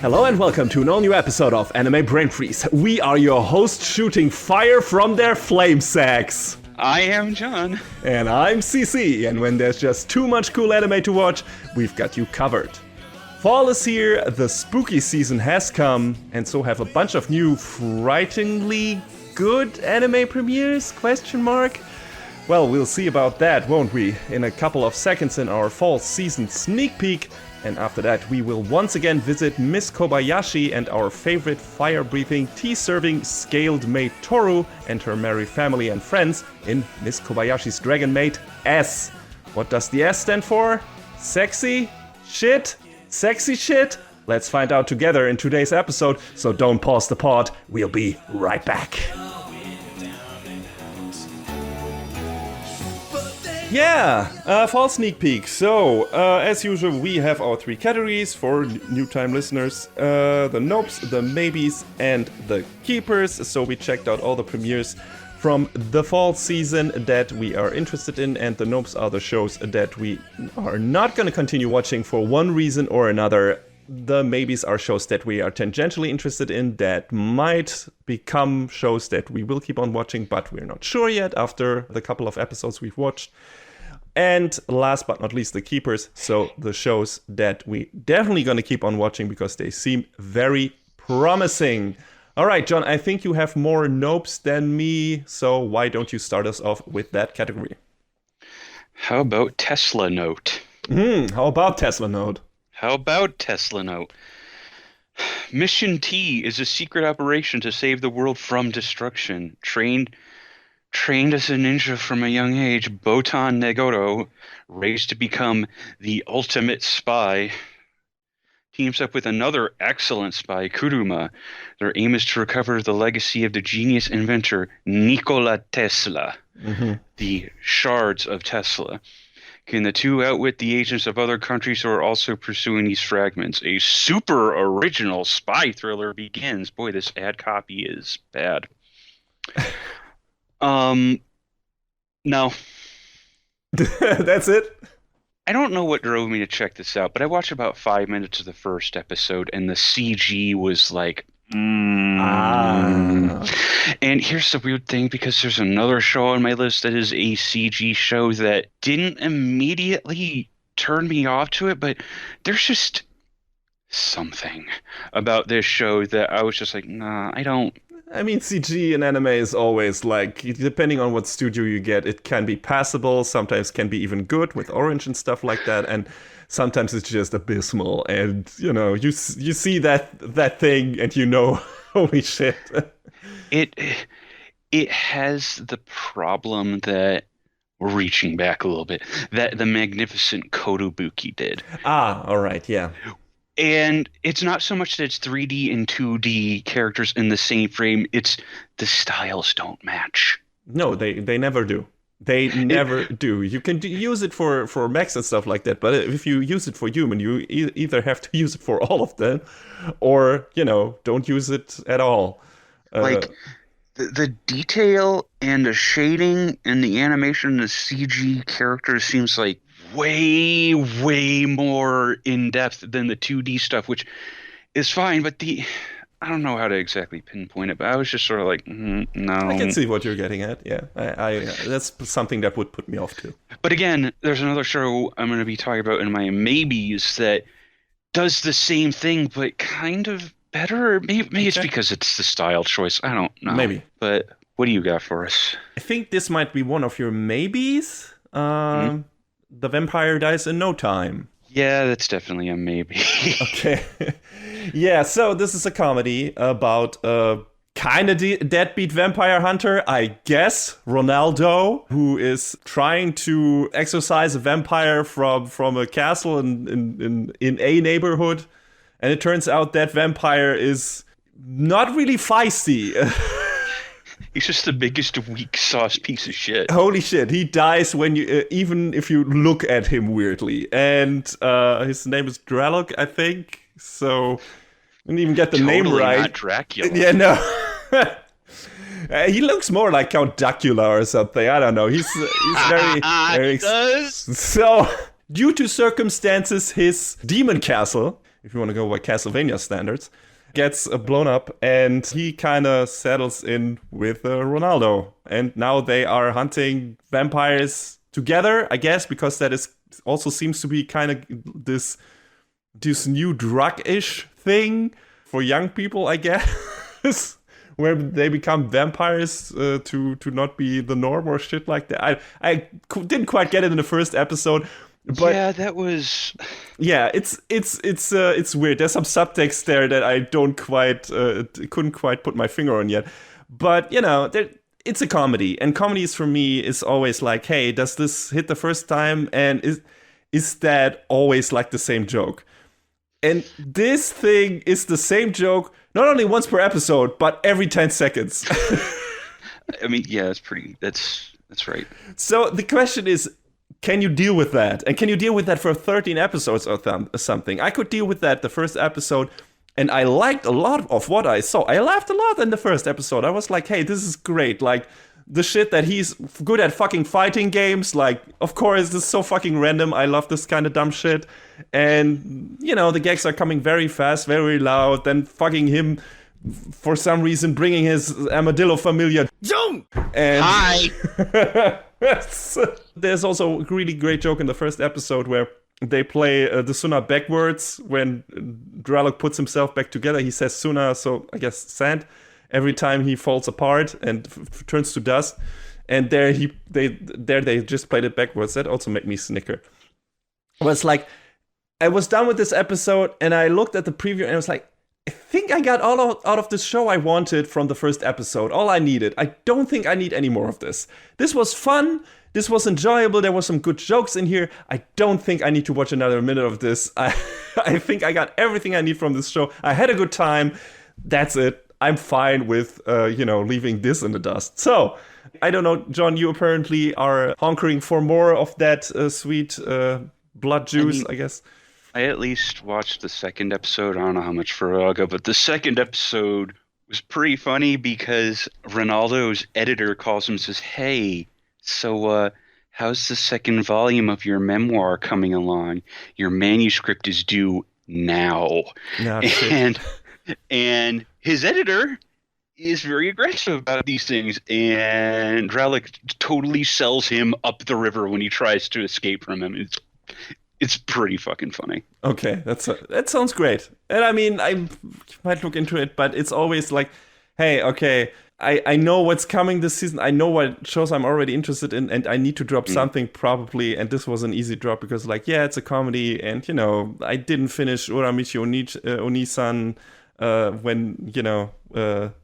Hello and welcome to an all-new episode of Anime Brain Freeze. We are your hosts shooting fire from their flame sacks. I am John. And I'm CC, and when there's just too much cool anime to watch, we've got you covered. Fall is here, the spooky season has come, and so have a bunch of new frighteningly good anime premieres, ? Well, we'll see about that, won't we, in a couple of seconds in our fall season sneak peek. And after that, we will once again visit Miss Kobayashi and our favorite fire-breathing, tea-serving, scaled maid Toru and her merry family and friends in Miss Kobayashi's Dragon Maid S. What does the S stand for? Sexy? Shit? Sexy shit? Let's find out together in today's episode, so don't pause the pod, we'll be right back. Yeah, fall sneak peek. So, as usual, we have our three categories for new time listeners. The nopes, the maybes, and the keepers. So we checked out all the premieres from the fall season that we are interested in, and the nopes are the shows that we are not going to continue watching for one reason or another. The maybes are shows that we are tangentially interested in that might become shows that we will keep on watching, but we're not sure yet after the couple of episodes we've watched. And last but not least, the keepers. So the shows that we definitely going to keep on watching because they seem very promising. All right, John, I think you have more nopes than me, so why don't you start us off with that category? How about Tesla Note? How about Tesla Note? How about Tesla Note? Mission T is a secret operation to save the world from destruction. Trained as a ninja from a young age, Botan Negoro, raised to become the ultimate spy, teams up with another excellent spy, Kuruma. Their aim is to recover the legacy of the genius inventor Nikola Tesla, the shards of Tesla. Can the two outwit the agents of other countries who are also pursuing these fragments? A super original spy thriller begins. Boy, this ad copy is bad. No. That's it? I don't know what drove me to check this out, but I watched about 5 minutes of the first episode, and the CG was like, And here's the weird thing, because there's another show on my list that is a CG show that didn't immediately turn me off to it, but there's just something about this show that I was just like, nah, I don't. I mean, CG in anime is always like, depending on what studio you get, it can be passable, sometimes can be even good with Orange and stuff like that, and sometimes it's just abysmal, and, you know, you see that thing and you know, holy shit. It has the problem that, we're reaching back a little bit, that the magnificent Kotobuki did. All right, yeah. And it's not so much that it's 3D and 2D characters in the same frame, it's the styles don't match. No, they never do. They never do. You can use it for mechs and stuff like that, but if you use it for human, you either have to use it for all of them, or, you know, don't use it at all. Like, the detail and the shading and the animation and the CG characters seems like way, way more in-depth than the 2D stuff, which is fine, but I don't know how to exactly pinpoint it, but I was just sort of like, no. I can see what you're getting at, yeah. I that's something that would put me off, too. But again, there's another show I'm going to be talking about in my maybes that does the same thing, but kind of better. Maybe it's because it's the style choice. I don't know. Maybe. But what do you got for us? I think this might be one of your maybes. The Vampire Dies in No Time. Yeah, that's definitely a maybe. Okay. Yeah, so this is a comedy about a kind of deadbeat vampire hunter, I guess, Ronaldo, who is trying to exorcise a vampire from a castle in a neighborhood. And it turns out that vampire is not really feisty. He's just the biggest weak sauce piece of shit. Holy shit, he dies when you even if you look at him weirdly. And his name is Dralok, I think. So I didn't even get the name right. Not Dracula. Yeah, no. He looks more like Count Dracula or something. I don't know. He's very He does. So, due to circumstances, his demon castle if you want to go by Castlevania standards, gets blown up, and he kind of settles in with Ronaldo. And now they are hunting vampires together, I guess, because that is also seems to be kind of this new drug-ish thing for young people, I guess, where they become vampires to not be the norm or shit like that. I didn't quite get it in the first episode. But yeah, that was. Yeah, it's weird. There's some subtext there that I couldn't quite put my finger on yet. But it's a comedy, and comedies for me is always like, hey, does this hit the first time, and is that always like the same joke? And this thing is the same joke not only once per episode, but every 10 seconds. I mean, yeah, that's right. So the question is, can you deal with that? And can you deal with that for 13 episodes or something? I could deal with that the first episode, and I liked a lot of what I saw. I laughed a lot in the first episode. I was like, hey, this is great. Like, the shit that he's good at fucking fighting games. Like, of course, this is so fucking random. I love this kind of dumb shit. And, the gags are coming very fast, very loud. Then fucking him, for some reason, bringing his Armadillo Familia. Jump! And Hi! There's also a really great joke in the first episode where they play the Suna backwards. When Dralok puts himself back together, he says Suna, so I guess sand, every time he falls apart and turns to dust. And there they just played it backwards. That also made me snicker. It was like, I was done with this episode, and I looked at the preview, and I was like, I think I got all out of this show I wanted from the first episode. All I needed. I don't think I need any more of this. This was fun. This was enjoyable. There were some good jokes in here. I don't think I need to watch another minute of this. I think I got everything I need from this show. I had a good time. That's it. I'm fine with, leaving this in the dust. So, I don't know, John, you apparently are honkering for more of that sweet blood juice, I guess. I at least watched the second episode. I don't know how much further I'll go, but the second episode was pretty funny because Ronaldo's editor calls him and says, hey, so how's the second volume of your memoir coming along? Your manuscript is due now. No, and his editor is very aggressive about these things, and Dralok totally sells him up the river when he tries to escape from him. It's pretty fucking funny. Okay, that sounds great. And I mean, I might look into it, but it's always like, hey, okay, I know what's coming this season. I know what shows I'm already interested in, and I need to drop something probably. And this was an easy drop because, like, yeah, it's a comedy, and I didn't finish Uramichi Onisan when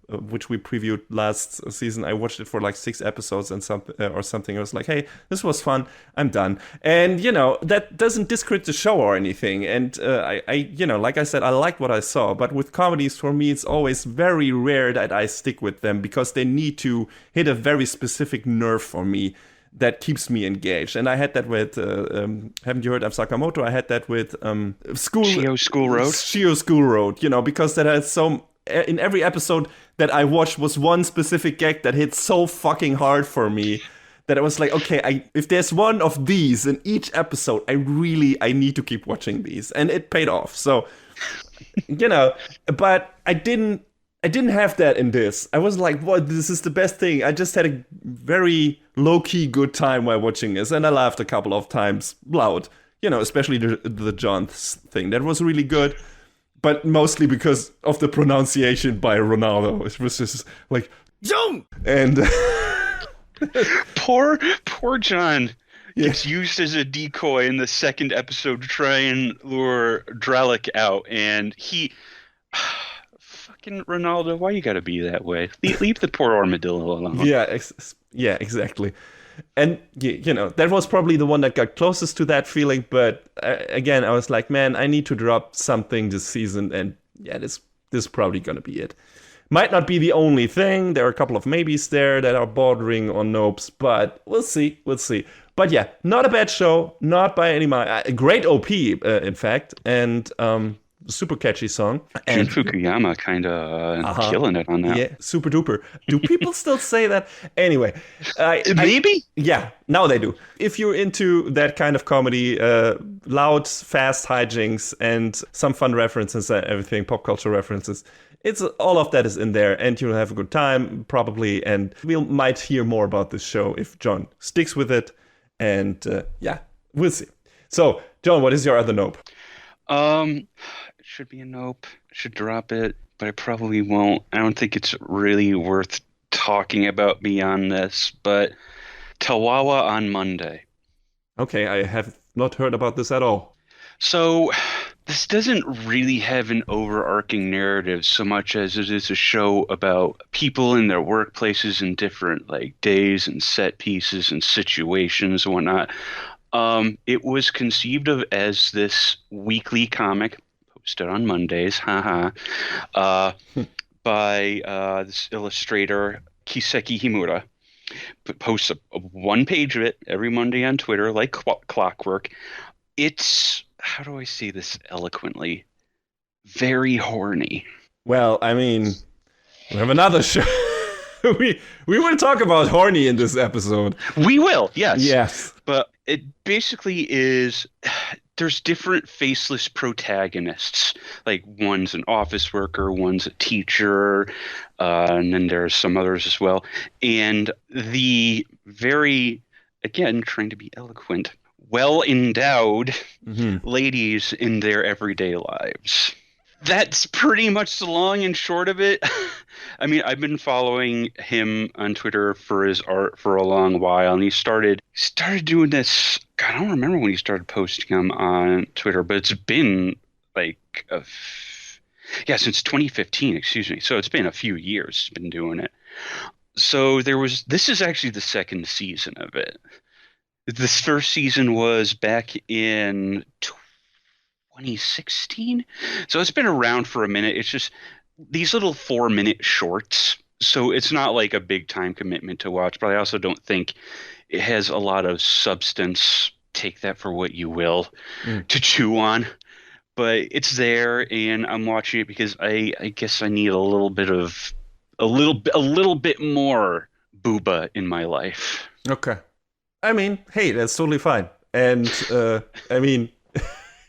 which we previewed last season. I watched it for like 6 episodes and something. I was like, hey, this was fun. I'm done. And that doesn't discredit the show or anything. And I like I said, I liked what I saw. But with comedies, for me, it's always very rare that I stick with them because they need to hit a very specific nerve for me that keeps me engaged. And I had that with, haven't you heard of Sakamoto? I had that with Shio School Road. Shio School Road, because that has in every episode that I watched was one specific gag that hit so fucking hard for me that I was like, okay, if there's one of these in each episode, I need to keep watching these. And it paid off. So, but I didn't have that in this. I was like, what, this is the best thing. I just had a very low-key good time while watching this, and I laughed a couple of times loud. Especially the John thing. That was really good, but mostly because of the pronunciation by Ronaldo. It was just like, John! And... Poor John gets used as a decoy in the second episode to try and lure Dralok out, and he... Ronaldo, why you gotta be that way? Leave the poor armadillo alone. Yeah, exactly. And that was probably the one that got closest to that feeling. But again, I was like, man, I need to drop something this season, and yeah, this is probably gonna be it. Might not be the only thing. There are a couple of maybes there that are bordering on nopes, but we'll see. But yeah, not a bad show, not by any a great OP, in fact, and super catchy song. Jun And Fukuyama kind of killing it on that. yeah, super duper. Do people still say that? Anyway, Maybe? yeah, now they do. If you're into that kind of comedy, loud, fast hijinks, and some fun references and everything, pop culture references, it's all of that is in there, and you'll have a good time, probably, and we might hear more about this show if John sticks with it, and yeah, we'll see. So, John, what is your other nope? It should be a nope. I should drop it, but I probably won't. I don't think it's really worth talking about beyond this, but Tawawa on Monday. Okay, I have not heard about this at all. So, this doesn't really have an overarching narrative so much as it is a show about people in their workplaces in different like days and set pieces and situations and whatnot. It was conceived of as this weekly comic posted on Mondays, by this illustrator Kiseki Himura. Posts a one page of it every Monday on Twitter, like clockwork. It's, how do I say this eloquently? Very horny. Well, I mean, we have another show. we will talk about horny in this episode. We will, yes. Yes. But it basically is, there's different faceless protagonists. Like one's an office worker, one's a teacher, and then there's some others as well. And the very, again, trying to be eloquent, well-endowed ladies in their everyday lives. That's pretty much the long and short of it. I mean, I've been following him on Twitter for his art for a long while, and he started doing this. God, I don't remember when he started posting them on Twitter, but it's been like since 2015. Excuse me. So it's been a few years he's been doing it. So this is actually the second season of it. This first season was back in 2016. So it's been around for a minute. It's just these little 4-minute shorts. So it's not like a big time commitment to watch, but I also don't think it has a lot of substance. Take that for what you will to chew on. But it's there, and I'm watching it because I guess I need a little bit more booba in my life. Okay. I mean, hey, that's totally fine. And I mean,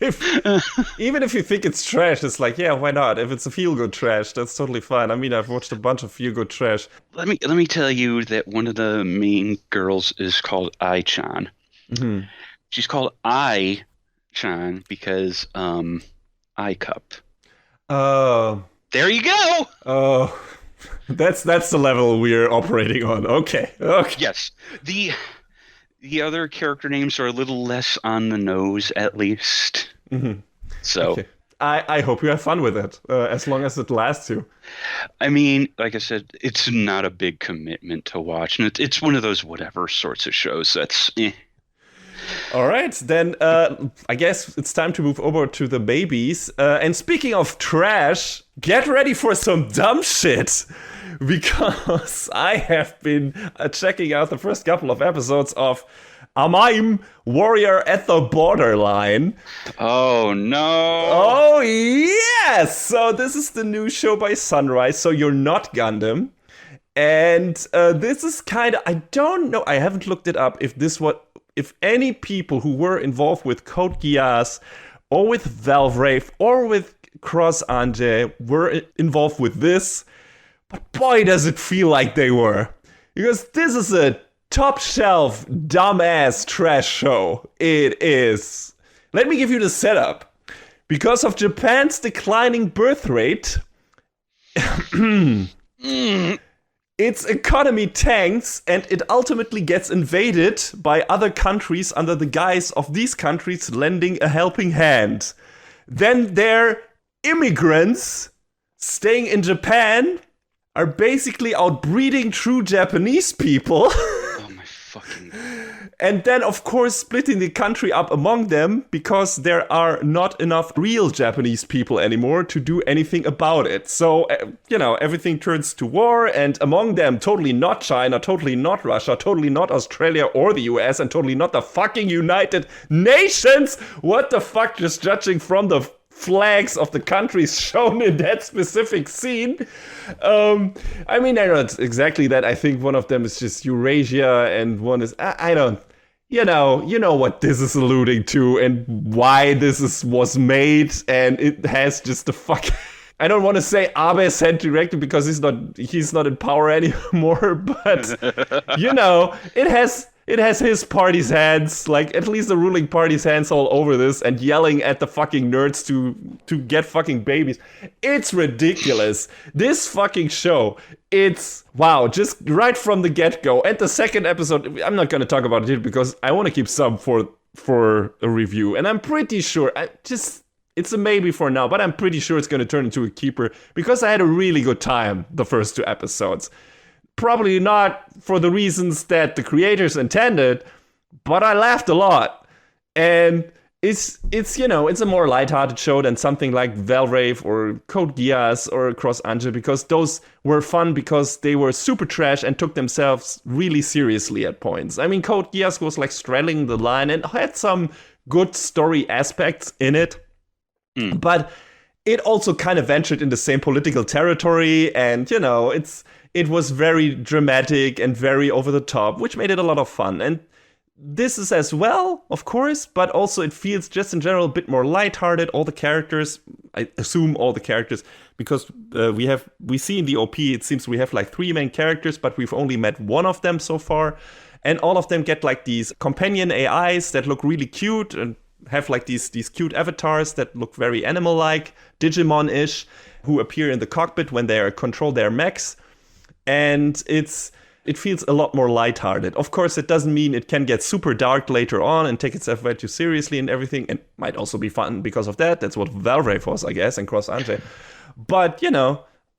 even if you think it's trash, it's like, yeah, why not? If it's a feel-good trash, that's totally fine. I mean, I've watched a bunch of feel-good trash. Let me tell you that one of the main girls is called Ai-chan. Mm-hmm. She's called Ai-chan because eye cup. Oh. There you go. Oh. That's the level we're operating on. Okay. Yes. The other character names are a little less on the nose, at least. Mm-hmm. So, okay. I hope you have fun with it, as long as it lasts you. I mean, like I said, it's not a big commitment to watch, and it's one of those whatever sorts of shows that's. All right, then I guess it's time to move over to the babies. And speaking of trash, get ready for some dumb shit. Because I have been checking out the first couple of episodes of AMAIM, Warrior at the Borderline. Oh, no. Oh, yes. So this is the new show by Sunrise. So you're not Gundam. And this is kind of, I don't know, I haven't looked it up if any people who were involved with Code Geass or with Valve Rave or with Cross Anje were involved with this. But boy, does it feel like they were. Because this is a top shelf, dumbass trash show. It is. Let me give you the setup. Because of Japan's declining birth rate, its economy tanks and it ultimately gets invaded by other countries under the guise of these countries lending a helping hand. Then their immigrants staying in Japan are basically outbreeding true Japanese people. Oh my fucking God. And then, of course, splitting the country up among them because there are not enough real Japanese people anymore to do anything about it. So, everything turns to war, and among them, totally not China, totally not Russia, totally not Australia or the US, and totally not the fucking United Nations. What the fuck, just judging from the flags of the countries shown in that specific scene. I mean, I know it's exactly that. I think one of them is just Eurasia and one is, I don't, you know what this is alluding to and why this was made, and it has just the fuck. I don't want to say Abe's hand directed because he's not in power anymore, but it has his party's hands, like at least the ruling party's hands all over this, and yelling at the fucking nerds to get fucking babies. It's ridiculous. This fucking show, it's wow, just right from the get-go. And the second episode, I'm not gonna talk about it here because I want to keep some for a review, and I'm pretty sure it's a maybe for now, but I'm pretty sure it's going to turn into a keeper because I had a really good time the first 2 episodes. Probably not for the reasons that the creators intended, but I laughed a lot. And it's a more lighthearted show than something like Valrave or Code Geass or Cross Ange, because those were fun because they were super trash and took themselves really seriously at points. I mean, Code Geass was like straddling the line and had some good story aspects in it. But it also kind of ventured in the same political territory, and it was very dramatic and very over the top, which made it a lot of fun. And this is as well, of course, but also it feels just in general a bit more lighthearted. All the characters, I assume all the characters, because we see in the OP, it seems we have like 3 main characters, but we've only met one of them so far, and all of them get like these companion AIs that look really cute and have like these cute avatars that look very animal-like, Digimon-ish, who appear in the cockpit when they control their mechs. And it feels a lot more lighthearted. Of course, it doesn't mean it can get super dark later on and take itself way too seriously and everything. And might also be fun because of that. That's what Valrave was, I guess, and Cross Ange. But,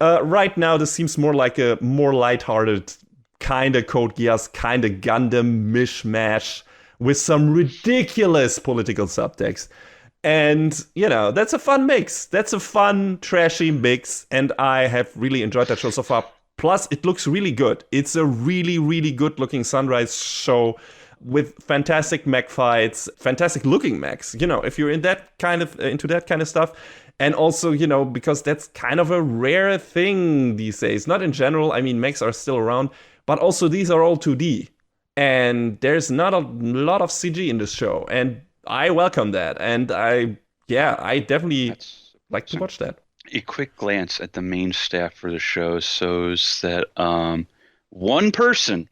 right now this seems more like a more lighthearted kind of Code Geass, kind of Gundam mishmash with some ridiculous political subtext. And, that's a fun mix. That's a fun, trashy mix. And I have really enjoyed that show so far. Plus, it looks really good. It's a really, really good looking Sunrise show with fantastic mech fights, fantastic looking mechs. If you're into that kind of stuff. And also, because that's kind of a rare thing these days. Not in general. I mean, mechs are still around. But also, these are all 2D. And there's not a lot of CG in this show, and I welcome that. And I definitely like to watch that. A quick glance at the main staff for the show shows that one person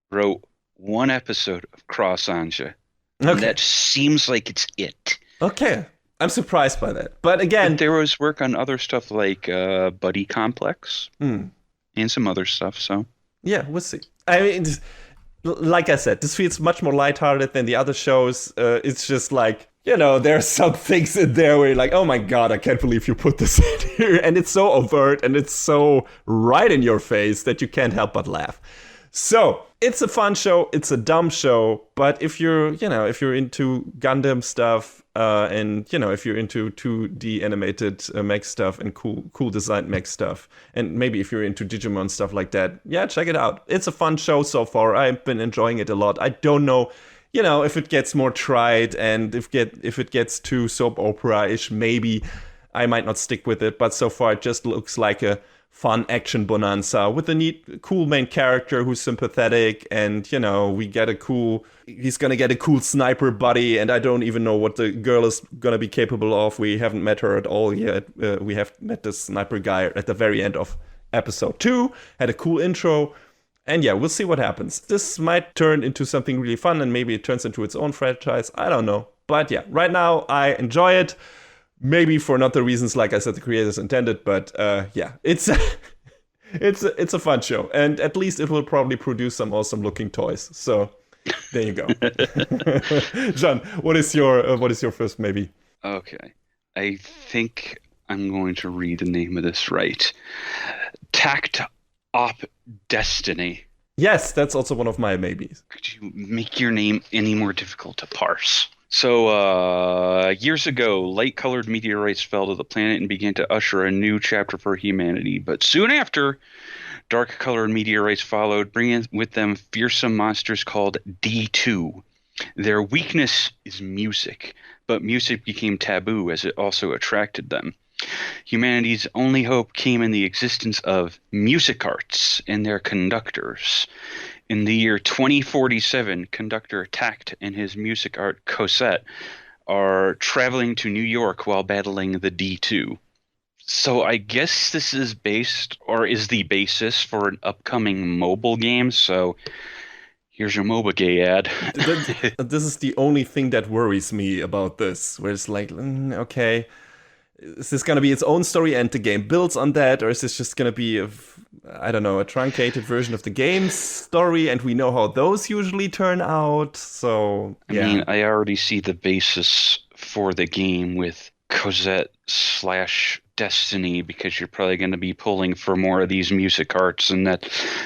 wrote 1 episode of Cross Ange. Okay. That seems like it's it. Okay. I'm surprised by that. But again, there was work on other stuff like Buddy Complex and some other stuff, so. Yeah, we'll see. I mean, like I said, this feels much more lighthearted than the other shows. It's just like, there are some things in there where you're like, oh my god, I can't believe you put this in here. And it's so overt and it's so right in your face that you can't help but laugh. So, it's a fun show, it's a dumb show, but if you're into Gundam stuff, and, if you're into 2D animated mech stuff and cool designed mech stuff, and maybe if you're into Digimon stuff like that, yeah, check it out. It's a fun show so far. I've been enjoying it a lot. I don't know, if it gets more tried and if it gets too soap opera-ish, maybe I might not stick with it, but so far it just looks like a fun action bonanza with a cool main character who's sympathetic, and he's gonna get a cool sniper buddy, and I don't even know what the girl is gonna be capable of. We haven't met her at all yet. We have met this sniper guy at the very end of episode 2, had a cool intro, and yeah, we'll see what happens. This might turn into something really fun, and maybe it turns into its own franchise. I don't know, but yeah, right now I enjoy it. Maybe for not the reasons, like I said, the creators intended, but yeah, it's a fun show, and at least it will probably produce some awesome looking toys. So there you go. John, what is your first maybe? Okay, I think I'm going to read the name of this right. Takt Op Destiny. Yes, that's also one of my maybes. Could you make your name any more difficult to parse? So, years ago, light-colored meteorites fell to the planet and began to usher a new chapter for humanity. But soon after, dark-colored meteorites followed, bringing with them fearsome monsters called D2. Their weakness is music, but music became taboo as it also attracted them. Humanity's only hope came in the existence of music arts and their conductors. In the year 2047, conductor Takt and his music art Cosette are traveling to New York while battling the D2. So I guess this is based, or is the basis for an upcoming mobile game. So here's your mobile gay ad. This is the only thing that worries me about this, where it's like, okay, is this going to be its own story and the game builds on that, or is this just going to be, I don't know, a truncated version of the game's story, and we know how those usually turn out, so, yeah. I mean, I already see the basis for the game with Cosette / Destiny, because you're probably going to be pulling for more of these music arts, and they're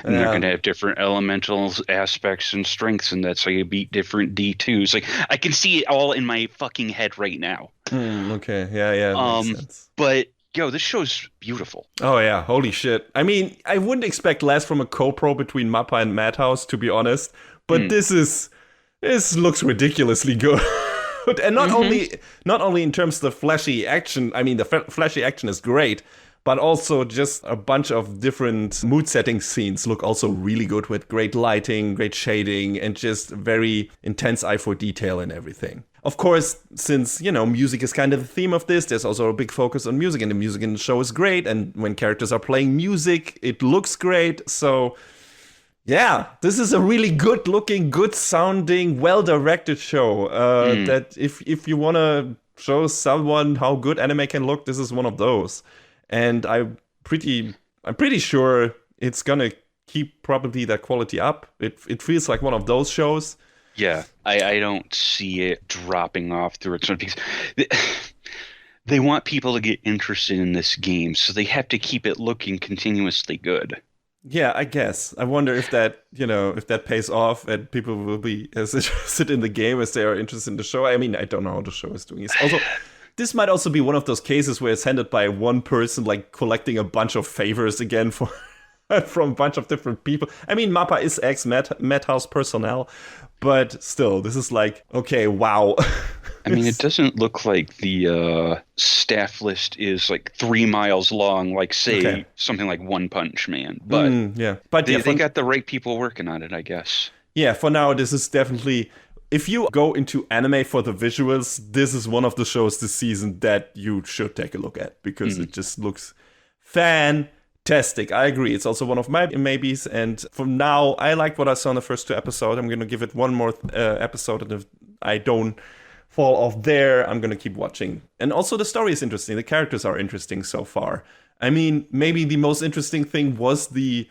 going to have different elementals, aspects, and strengths, and that's how you beat different D2s. Like, I can see it all in my fucking head right now. Okay, yeah, makes sense. But yo, this show's beautiful. Oh yeah, holy shit. I mean, I wouldn't expect less from a co-pro between Mappa and Madhouse, to be honest, but this looks ridiculously good. And not only in terms of the flashy action, I mean, the flashy action is great, but also just a bunch of different mood-setting scenes look also really good, with great lighting, great shading, and just very intense eye for detail and everything. Of course, since, music is kind of the theme of this, there's also a big focus on music, and the music in the show is great, and when characters are playing music, it looks great, so... yeah, this is a really good-looking, good-sounding, well-directed show. That if you want to show someone how good anime can look, this is one of those. And I'm pretty sure it's gonna keep probably that quality up. It feels like one of those shows. Yeah, I don't see it dropping off through its own piece. They want people to get interested in this game, so they have to keep it looking continuously good. Yeah, I guess. I wonder if that, if that pays off and people will be as interested in the game as they are interested in the show. I mean, I don't know how the show is doing. It's also, this might also be one of those cases where it's handled by one person, like collecting a bunch of favors again from a bunch of different people. I mean, Mappa is ex-Madhouse personnel, but still, this is like, okay, wow. I mean, it doesn't look like the staff list is like 3 miles long, like, say, something like One Punch Man. But they got the right people working on it, I guess. Yeah, for now, this is definitely... if you go into anime for the visuals, this is one of the shows this season that you should take a look at, because it just looks fantastic. I agree. It's also one of my maybes, and for now, I like what I saw in the first 2 episodes. I'm going to give it one more episode, and if I don't fall off there, I'm going to keep watching. And also the story is interesting. The characters are interesting so far. I mean, maybe the most interesting thing was the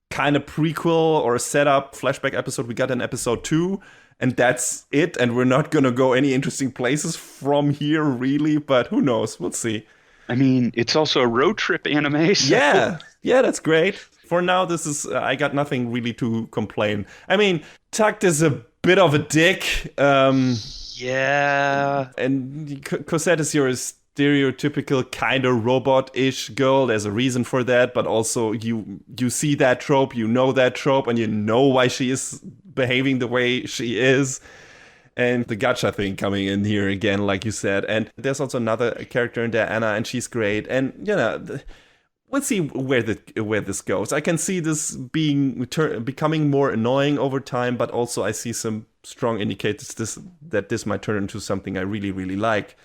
kind of prequel or setup flashback episode we got in episode 2. And that's it. And we're not going to go any interesting places from here, really. But who knows? We'll see. I mean, it's also a road trip anime. So. Yeah, that's great. For now, this is... I got nothing really to complain. I mean, Takt is a bit of a dick. Yeah. And Cosette is your stereotypical kind of robot-ish girl. There's a reason for that, but also you see that trope, you know that trope, and you know why she is behaving the way she is. And the gacha thing coming in here again, like you said. And there's also another character in there, Anna, and she's great. And, we'll see where this goes. I can see this becoming more annoying over time, but also I see some strong indicators that this might turn into something I really, really like,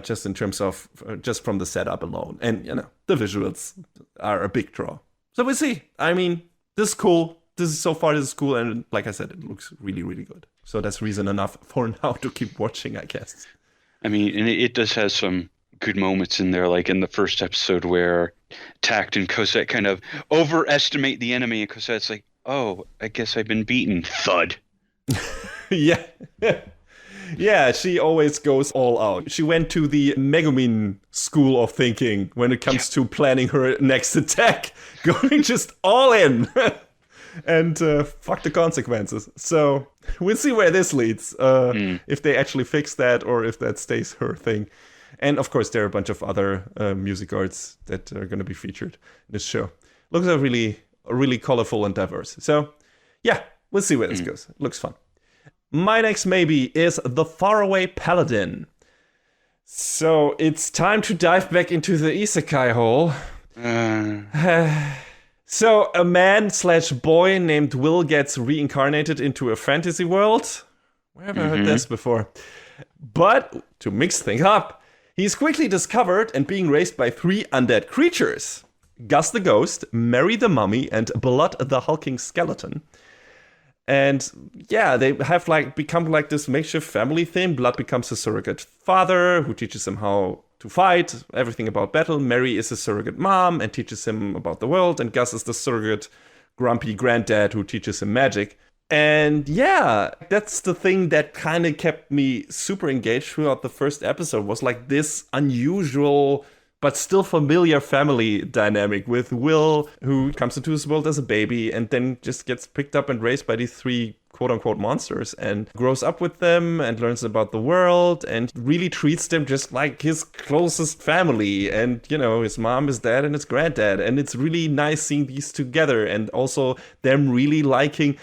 just in terms of just from the setup alone. And the visuals are a big draw. So we'll see. I mean, this is cool. This is cool, and like I said, it looks really, really good. So that's reason enough for now to keep watching, I guess. I mean, and it does have some good moments in there, like in the first episode where Takt and Cosette kind of overestimate the enemy, and Cosette's like, "Oh, I guess I've been beaten." Thud. Yeah. Yeah, she always goes all out. She went to the Megumin school of thinking when it comes to planning her next attack, going just all in. And fuck the consequences. So we'll see where this leads. If they actually fix that, or if that stays her thing. And of course, there are a bunch of other music arts that are going to be featured in this show. Looks really colorful and diverse. So yeah, we'll see where this goes. It looks fun. My next maybe is the Faraway Paladin. So it's time to dive back into the isekai hole. So a man/boy named Will gets reincarnated into a fantasy world. Where have I heard this before? But to mix things up, he's quickly discovered and being raised by 3 undead creatures. Gus the Ghost, Mary the Mummy, and Blood the Hulking Skeleton. And yeah, they have become this makeshift family thing. Blood becomes a surrogate father who teaches him how to fight, everything about battle. Mary is a surrogate mom and teaches him about the world. And Gus is the surrogate grumpy granddad who teaches him magic. And yeah, that's the thing that kind of kept me super engaged throughout the first episode, was this unusual but still familiar family dynamic with Will, who comes into this world as a baby and then just gets picked up and raised by these 3 quote-unquote monsters and grows up with them and learns about the world and really treats them just like his closest family. And, his mom, his dad, and his granddad. And it's really nice seeing these together, and also them really liking,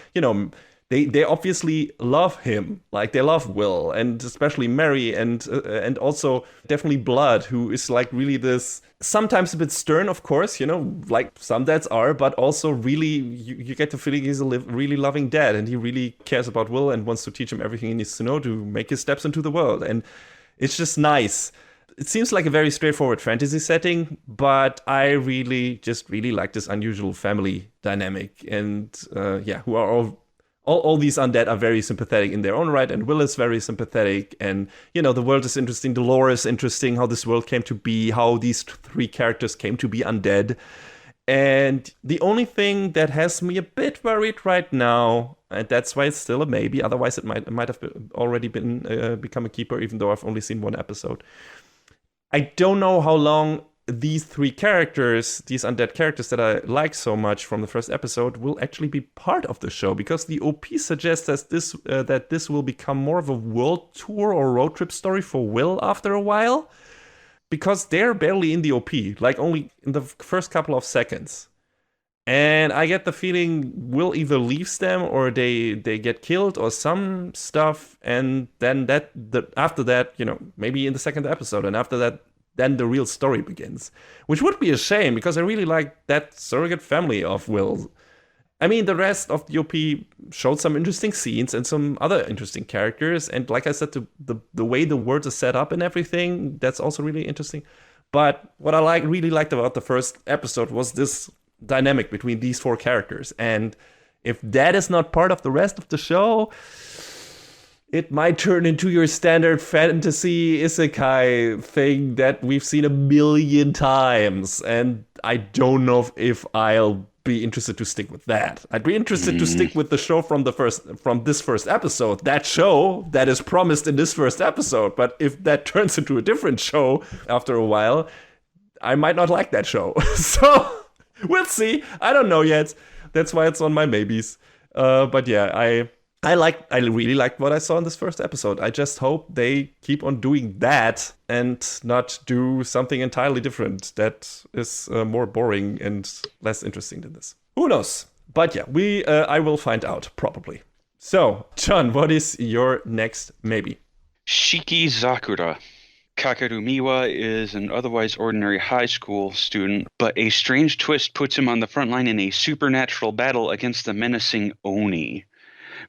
They obviously love him, they love Will, and especially Mary, and also definitely Blood, who is really this, sometimes a bit stern, of course, like some dads are, but also really, you get the feeling he's a really loving dad, and he really cares about Will and wants to teach him everything he needs to know to make his steps into the world, and it's just nice. It seems like a very straightforward fantasy setting, but I really like this unusual family dynamic, and who are all these undead are very sympathetic in their own right, and Will is very sympathetic, and, the world is interesting, the lore is interesting, how this world came to be, how these 3 characters came to be undead. And the only thing that has me a bit worried right now, and that's why it's still a maybe, otherwise it might have already become a keeper, even though I've only seen 1 episode. I don't know how long these 3 characters, these undead characters that I like so much from the first episode, will actually be part of the show, because the OP suggests that this will become more of a world tour or road trip story for Will after a while, because they're barely in the OP, only in the first couple of seconds. And I get the feeling Will either leaves them or they get killed or some stuff, and then after that, maybe in the second episode, and after that, then the real story begins. Which would be a shame, because I really like that surrogate family of Will. I mean, the rest of the OP showed some interesting scenes and some other interesting characters. And like I said, the way the words are set up and everything, that's also really interesting. But what I really liked about the first episode was this dynamic between these 4 characters. And if that is not part of the rest of the show, it might turn into your standard fantasy isekai thing that we've seen a million times. And I don't know if I'll be interested to stick with that. I'd be interested to stick with the show from this first episode. That show that is promised in this first episode. But if that turns into a different show after a while, I might not like that show. So we'll see. I don't know yet. That's why it's on my maybes. But yeah, I really liked what I saw in this first episode. I just hope they keep on doing that and not do something entirely different that is more boring and less interesting than this. Who knows? But yeah, I will find out probably. So, John, what is your next maybe? Shikizakura. Kakeru Miwa is an otherwise ordinary high school student, but a strange twist puts him on the front line in a supernatural battle against the menacing Oni.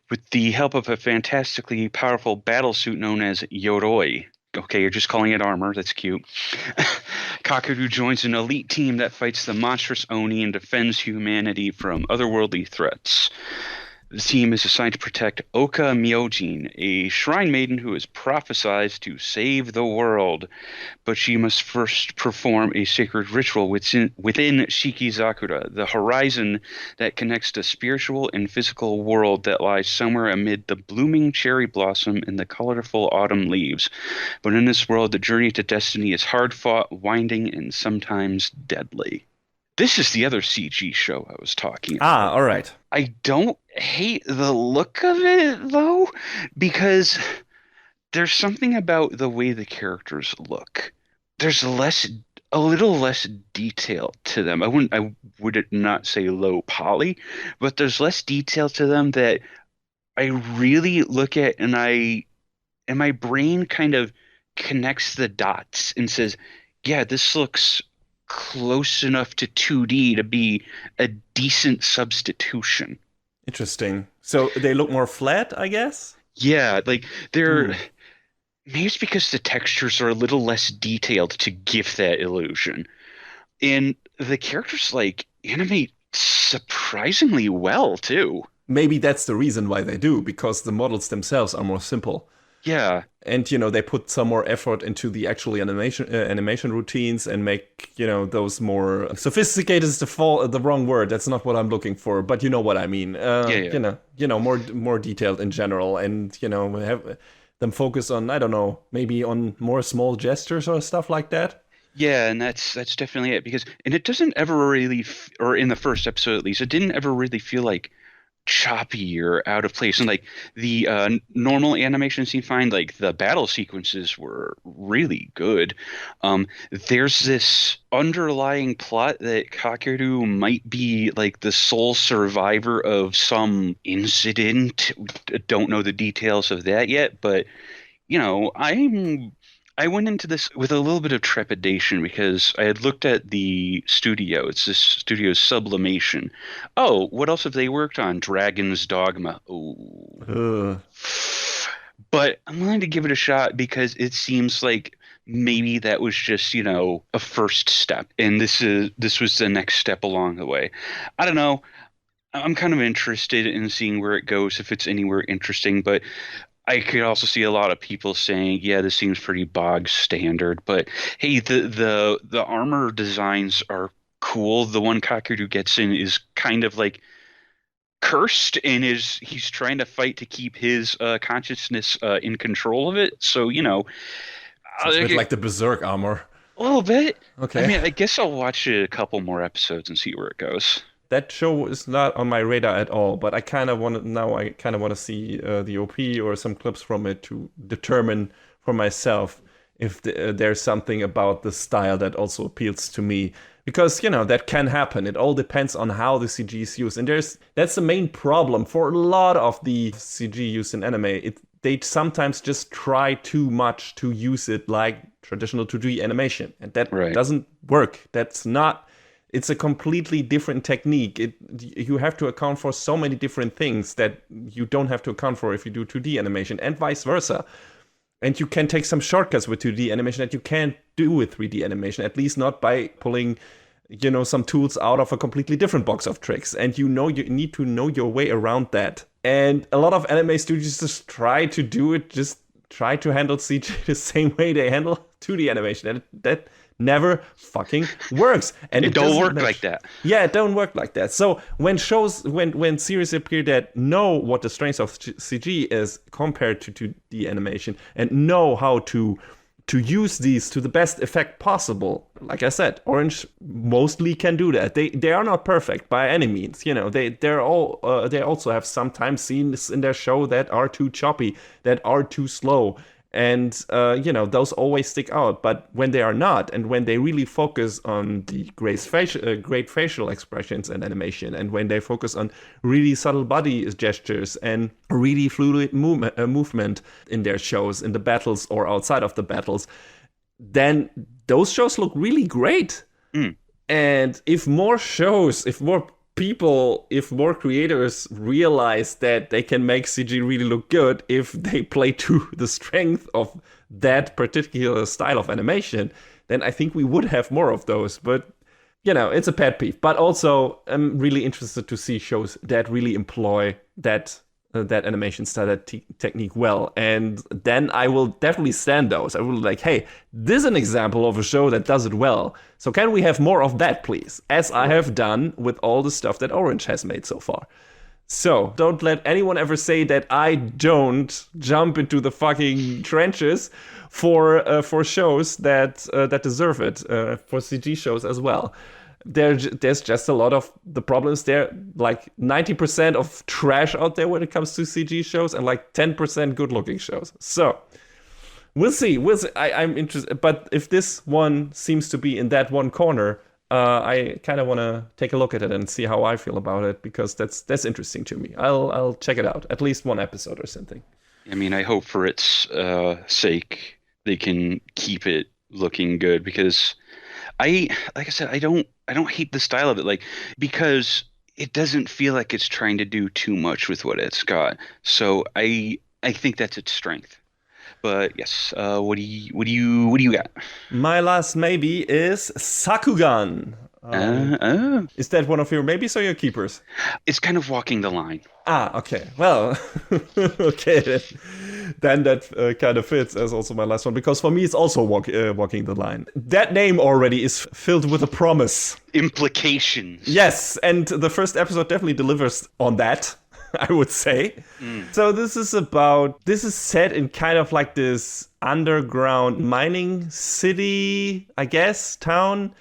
With the help of a fantastically powerful battlesuit known as Yoroi. Okay, you're just calling it armor. That's cute. Kakeru joins an elite team that fights the monstrous Oni and defends humanity from otherworldly threats. The team is assigned to protect Oka Myojin, a shrine maiden who is prophesied to save the world. But she must first perform a sacred ritual within Shikizakura, the horizon that connects the spiritual and physical world that lies somewhere amid the blooming cherry blossom and the colorful autumn leaves. But in this world, the journey to destiny is hard-fought, winding, and sometimes deadly. This is the other CG show I was talking about. All right. I don't hate the look of it, though, because there's something about the way the characters look. There's a little less detail to them. I would not say low poly, but there's less detail to them that I really look at, and my brain kind of connects the dots and says, yeah, this looks close enough to 2D to be a decent substitution. Interesting. So they look more flat, I guess? Yeah, like they're Hmm. maybe it's because the textures are a little less detailed to give that illusion. And the characters like animate surprisingly well too. Maybe that's the reason why they do, because the models themselves are more simple. Yeah, And they put some more effort into the actual animation routines and make those more sophisticated is the wrong word. That's not what I'm looking for, but you know what I mean. yeah, yeah. More detailed in general, and have them focus on, I don't know, maybe on more small gestures or stuff like that. Yeah, and that's definitely it because and it doesn't ever really or in the first episode at least, it didn't ever really feel like choppy or out of place. And like the normal animation seemed fine. Like the battle sequences were really good. There's this underlying plot that Kakeru might be like the sole survivor of some incident. Don't know the details of that yet, but I went into this with a little bit of trepidation because I had looked at the studio. It's this studio Sublimation. Oh, what else have they worked on? Dragon's Dogma. Oh. Ugh. But I'm willing to give it a shot because it seems like maybe that was just, a first step. And this was the next step along the way. I don't know. I'm kind of interested in seeing where it goes, if it's anywhere interesting, but I could also see a lot of people saying, "Yeah, this seems pretty bog standard." But hey, the armor designs are cool. The one Kakeru gets in is kind of like cursed, and he's trying to fight to keep his consciousness in control of it. So So it's a bit a like the Berserk armor. little bit. I Okay. mean, I guess I'll watch a couple more episodes and see where it goes. That show is not on my radar at all, but I kind of want to now. I kind of want to see the OP or some clips from it to determine for myself if there's something about the style that also appeals to me. Because that can happen. It all depends on how the CG is used, and that's the main problem for a lot of the CG used in anime. They sometimes just try too much to use it like traditional 2D animation, and that Right. doesn't work. That's not. It's a completely different technique. You have to account for so many different things that you don't have to account for if you do 2D animation, and vice versa. And you can take some shortcuts with 2D animation that you can't do with 3D animation, at least not by pulling, some tools out of a completely different box of tricks. And you need to know your way around that. And a lot of anime studios just try to do it, just try to handle CG the same way they handle 2D animation. And that never fucking works. And It don't doesn't work match. like that. Yeah, it don't work like that. So when series appear that know what the strengths of CG is compared to 2D animation and know how to use these to the best effect possible, like I said, Orange mostly can do that. They are not perfect by any means. They also have sometimes scenes in their show that are too choppy, that are too slow. And, those always stick out. But when they are not, and when they really focus on the great facial expressions and animation, and when they focus on really subtle body gestures and really fluid movement in their shows, in the battles or outside of the battles, then those shows look really great. Mm. And if more people, if more creators realize that they can make CG really look good if they play to the strength of that particular style of animation, then I think we would have more of those. But, it's a pet peeve. But also, I'm really interested to see shows that really employ that animation style, that technique well. And then I will definitely stand those. I will like, hey, this is an example of a show that does it well. So can we have more of that, please? As I have done with all the stuff that Orange has made so far. So don't let anyone ever say that I don't jump into the fucking trenches for shows that deserve it, for CG shows as well. There's just a lot of the problems there, like 90% of trash out there when it comes to CG shows and like 10% good looking shows. So we'll see. I'm interested, but if this one seems to be in that one corner, I kind of want to take a look at it and see how I feel about it, because that's interesting to me. I'll check it out, at least one episode or something. I mean, I hope for its sake they can keep it looking good because like I said, I don't hate the style of it, like, because it doesn't feel like it's trying to do too much with what it's got. So I think that's its strength. But yes, what do you got? My last maybe is Sakugan. Is that one of your maybes or your keepers? It's kind of walking the line. Ah, okay. Well, okay. Then that kind of fits as also my last one, because for me it's also walking the line. That name already is filled with a promise. Implications. Yes, and the first episode definitely delivers on that, I would say. So this is set in kind of like this underground mining city, I guess, town.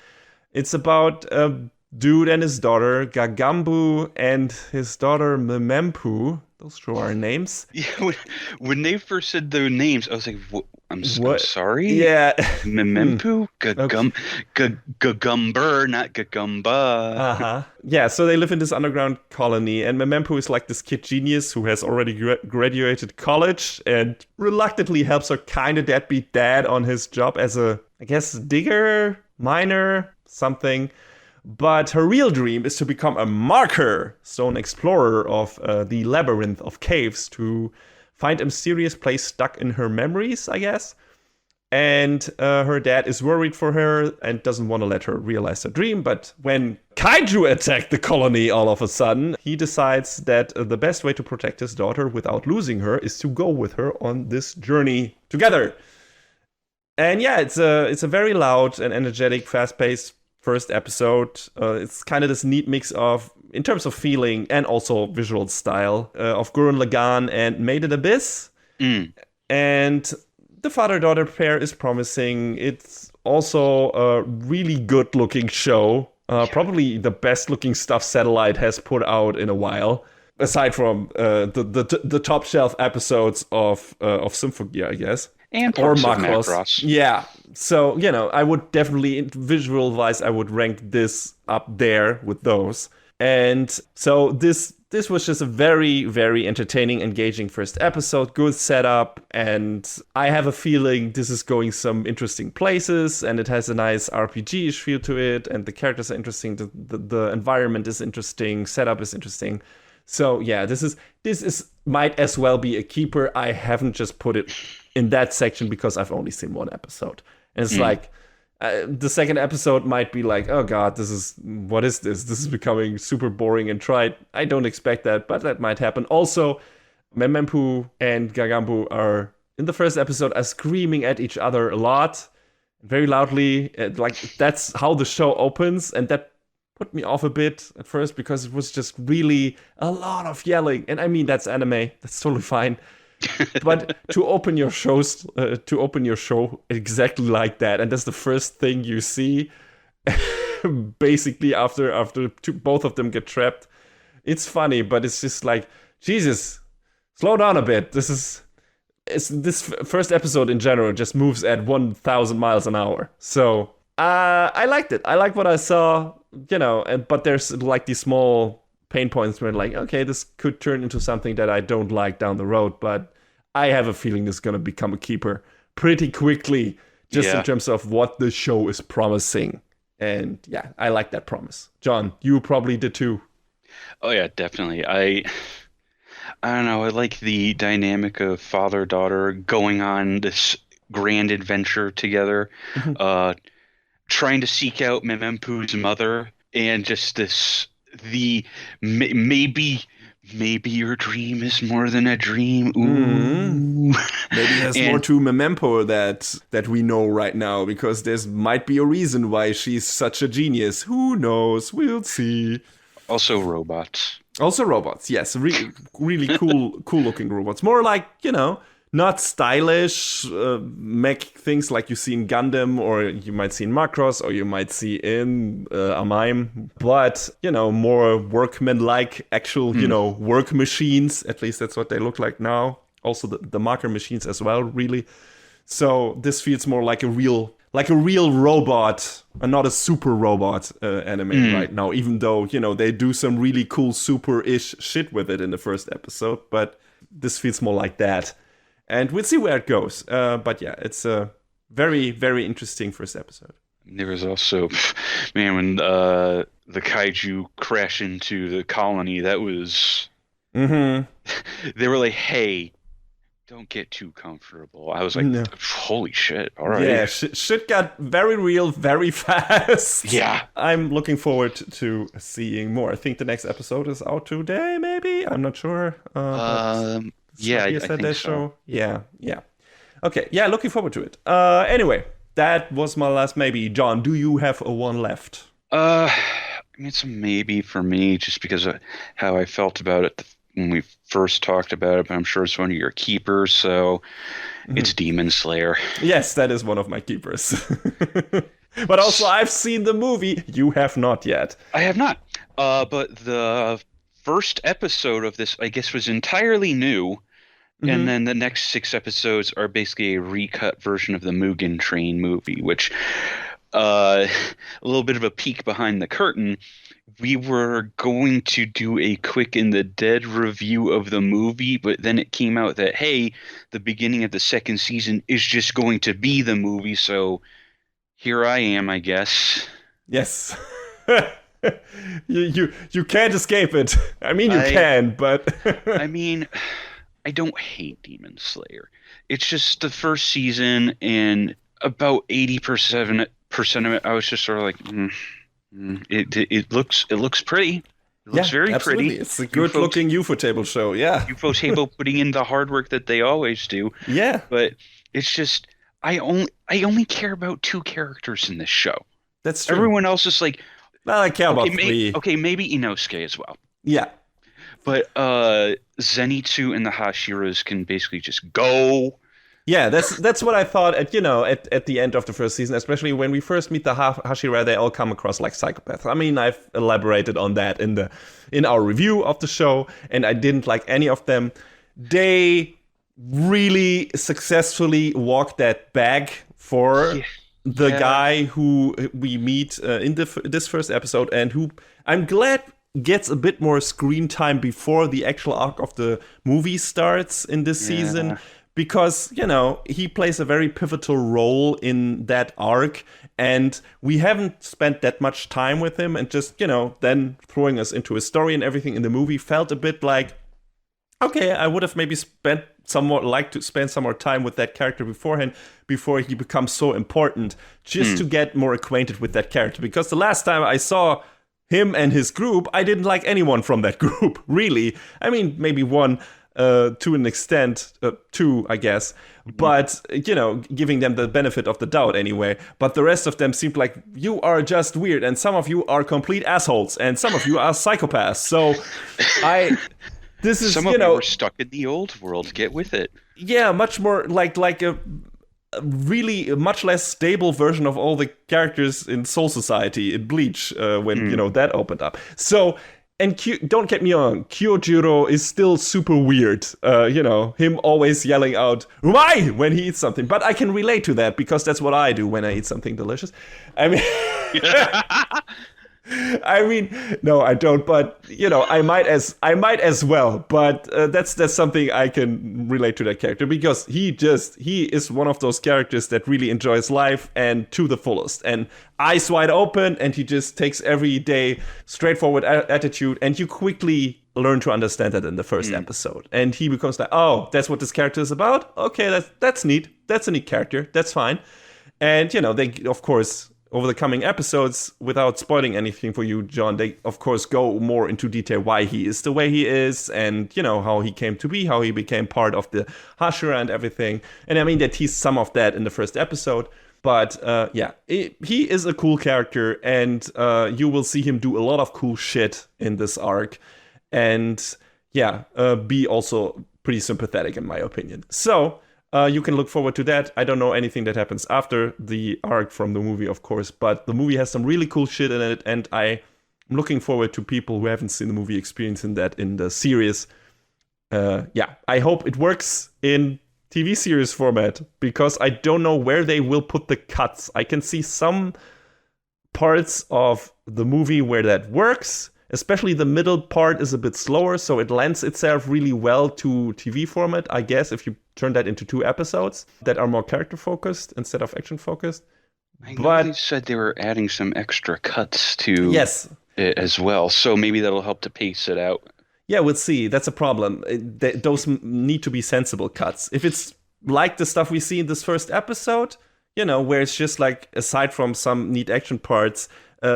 It's about a dude and his daughter, Gagambu, and his daughter, Memempu. Those two are names. Yeah, when they first said their names, I was like, I'm sorry? Yeah. Memempu? Gagumber, not Gagumba. Uh-huh. Yeah, so they live in this underground colony, and Memempu is like this kid genius who has already graduated college and reluctantly helps her kind of deadbeat dad on his job as a, I guess, digger, miner, something. But her real dream is to become a marker, so an explorer of the labyrinth of caves to find a mysterious place stuck in her memories, I guess. And her dad is worried for her and doesn't want to let her realize her dream. But when kaiju attack the colony all of a sudden, he decides that the best way to protect his daughter without losing her is to go with her on this journey together. And yeah, it's a very loud and energetic, fast-paced first episode. It's kind of this neat mix of, in terms of feeling and also visual style, of Gurren Lagann and Made in Abyss. And the father-daughter pair is promising. It's also a really good-looking show. Probably the best-looking stuff Satellite has put out in a while, aside from the top-shelf episodes of Symphogear, I guess. And or Macross. Yeah. So, I would definitely, visual-wise, I would rank this up there with those. And so this was just a very, very entertaining, engaging first episode. Good setup. And I have a feeling this is going some interesting places. And it has a nice RPG-ish feel to it. And the characters are interesting. The environment is interesting. Setup is interesting. So, yeah, this is might as well be a keeper. I haven't just put it in that section because I've only seen one episode. And it's like, the second episode might be like, oh god, what is this? This is becoming super boring and trite. I don't expect that, but that might happen. Also, Memempu and Gagambu in the first episode, are screaming at each other a lot, very loudly. Like, that's how the show opens, and that put me off a bit at first because it was just really a lot of yelling. And I mean, that's anime. That's totally fine. But to open your show exactly like that, and that's the first thing you see, basically after both of them get trapped, it's funny, but it's just like, Jesus, slow down a bit. This first episode in general just moves at 1,000 miles an hour. So I liked it. I like what I saw, but there's like these small pain points where like, okay, this could turn into something that I don't like down the road, but I have a feeling this is going to become a keeper pretty quickly, just in terms of what the show is promising. And yeah, I like that promise. John, you probably did too. Oh yeah, definitely. I don't know, I like the dynamic of father-daughter going on this grand adventure together, trying to seek out Memempu's mother, and just maybe your dream is more than a dream. Ooh. Maybe there's more to Memempo that we know right now, because there might be a reason why she's such a genius. Who knows? We'll see. Also robots. Yes. Really, really cool looking robots. More like, not stylish mech things like you see in Gundam, or you might see in Macross, or you might see in AMAIM, but, more workman-like actual, work machines. At least that's what they look like now. Also the marker machines as well, really. So this feels more like a real robot, and not a super robot anime right now, even though, they do some really cool super-ish shit with it in the first episode, but this feels more like that. And we'll see where it goes. But yeah, it's a very, very interesting first episode. There was also, man, when the kaiju crash into the colony, that was... Mm-hmm. They were like, hey, don't get too comfortable. I was like, No. holy shit, all right. Yeah, shit got very real very fast. Yeah. I'm looking forward to seeing more. I think the next episode is out today, maybe? I'm not sure. Yeah, I think so. Show. Yeah. Okay, yeah, looking forward to it. Anyway, that was my last maybe. John, do you have a one left? I mean, it's a maybe for me, just because of how I felt about it when we first talked about it, but I'm sure it's one of your keepers, so it's Demon Slayer. Yes, that is one of my keepers. But also, I've seen the movie. You have not yet. I have not. But the first episode of this, I guess, was entirely new. And then the next 6 episodes are basically a recut version of the Mugen Train movie, which, a little bit of a peek behind the curtain, we were going to do a quick in the dead review of the movie, but then it came out that, hey, the beginning of the second season is just going to be the movie, so here I am, I guess. Yes. you can't escape it. I mean, you can, but... I mean, I don't hate Demon Slayer. It's just the first season, and about 80% of it, I was just sort of like, It looks pretty. It looks very absolutely. pretty. It's a good looking UFO table show. Yeah, UFO table putting in the hard work that they always do. Yeah, but it's just I only care about 2 characters in this show. That's true. Everyone else is like, well, I care about 3. Okay, maybe Inosuke as well. Yeah, but Zenitsu and the Hashiras can basically just go. Yeah, that's what I thought at the end of the first season, especially when we first meet the Hashira, they all come across like psychopaths. I mean, I've elaborated on that in our review of the show, and I didn't like any of them. They really successfully walked that back for the guy who we meet in this first episode, and who I'm glad gets a bit more screen time before the actual arc of the movie starts in this season. Because, he plays a very pivotal role in that arc, and we haven't spent that much time with him, and just, then throwing us into his story and everything in the movie felt a bit like, okay, I would have maybe spend some more time with that character beforehand, before he becomes so important, just to get more acquainted with that character. Because the last time I saw him and his group, I didn't like anyone from that group, really. I mean, maybe one... to an extent, 2, I guess. But, giving them the benefit of the doubt anyway. But the rest of them seemed like, you are just weird, and some of you are complete assholes, and some of you are psychopaths. So, some of you are stuck in the old world. Get with it. Yeah, much more like a really much less stable version of all the characters in Soul Society in Bleach when, that opened up. So... And don't get me wrong, Kyojuro is still super weird. Him always yelling out, "Umai!" when he eats something. But I can relate to that, because that's what I do when I eat something delicious. I mean, no, I don't. But I might as well. But that's something I can relate to that character, because he is one of those characters that really enjoys life and to the fullest, and eyes wide open, and he just takes every day straightforward attitude, and you quickly learn to understand that in the first episode, and he becomes like, oh, that's what this character is about. Okay, that's neat. That's a neat character. That's fine. And they, of course, over the coming episodes, without spoiling anything for you, John, they, of course, go more into detail why he is the way he is, and, how he came to be, how he became part of the Hashira and everything. And I mean, they teased some of that in the first episode. But, he is a cool character, and you will see him do a lot of cool shit in this arc. And, be also pretty sympathetic, in my opinion. So... you can look forward to that. I don't know anything that happens after the arc from the movie, of course, but the movie has some really cool shit in it, and I'm looking forward to people who haven't seen the movie experiencing that in the series. I hope it works in TV series format, because I don't know where they will put the cuts. I can see some parts of the movie where that works, Especially the middle part is a bit slower, so it lends itself really well to TV format, I guess, if you turn that into 2 episodes that are more character-focused instead of action-focused. I know they said they were adding some extra cuts to yes, it as well, so maybe that'll help to pace it out. Yeah, we'll see. That's a problem. Those need to be sensible cuts. If it's like the stuff we see in this first episode, where it's just like, aside from some neat action parts,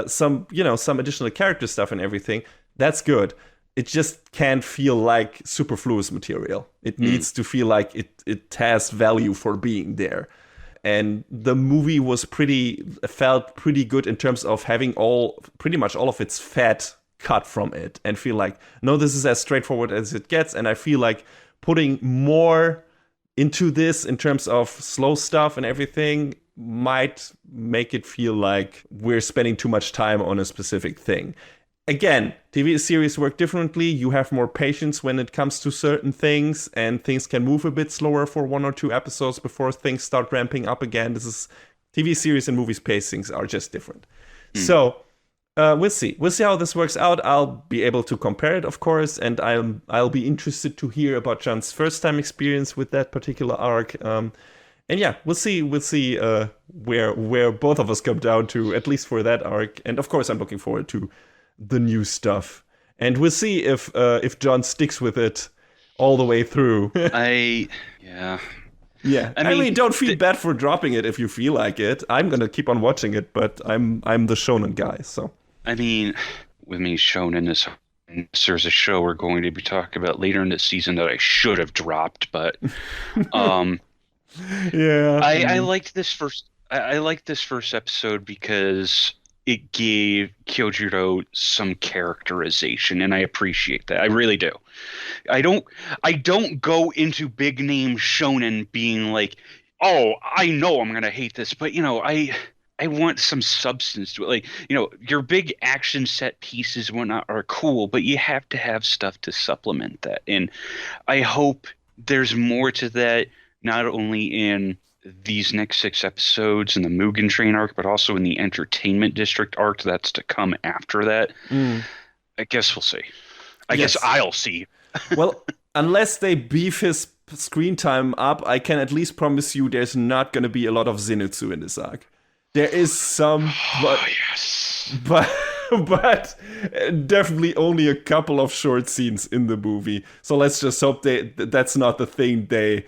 some additional character stuff and everything, that's good. It just can't feel like superfluous material. It needs to feel like it has value for being there. And the movie felt pretty good in terms of having pretty much all of its fat cut from it, and feel like, no, this is as straightforward as it gets. And I feel like putting more into this in terms of slow stuff and everything might make it feel like we're spending too much time on a specific thing. Again, TV series work differently. You have more patience when it comes to certain things, and things can move a bit slower for 1 or 2 episodes before things start ramping up again. TV series and movies pacings are just different. So we'll see. We'll see how this works out. I'll be able to compare it, of course, and I'll be interested to hear about John's first time experience with that particular arc. And yeah, we'll see where both of us come down to, at least for that arc. And of course, I'm looking forward to the new stuff. And we'll see if John sticks with it all the way through. Yeah. I mean, don't feel bad for dropping it if you feel like it. I'm gonna keep on watching it, but I'm the shonen guy, so. I mean, with me, shonen there's a show we're going to be talking about later in the season that I should have dropped, but yeah. I liked this first. I liked this first episode because it gave Kyojuro some characterization, and I appreciate that. I really do. I don't go into big name shonen being like, oh, I know I'm gonna hate this, but I want some substance to it. Like, your big action set pieces and whatnot are cool, but you have to have stuff to supplement that. And I hope there's more to that, not only in these next 6 episodes in the Mugen Train arc, but also in the Entertainment District arc that's to come after that. I guess we'll see. I guess I'll see. Well, unless they beef his screen time up, I can at least promise you there's not going to be a lot of Zenitsu in this arc. There is some, but definitely only a couple of short scenes in the movie. So let's just hope that's not the thing they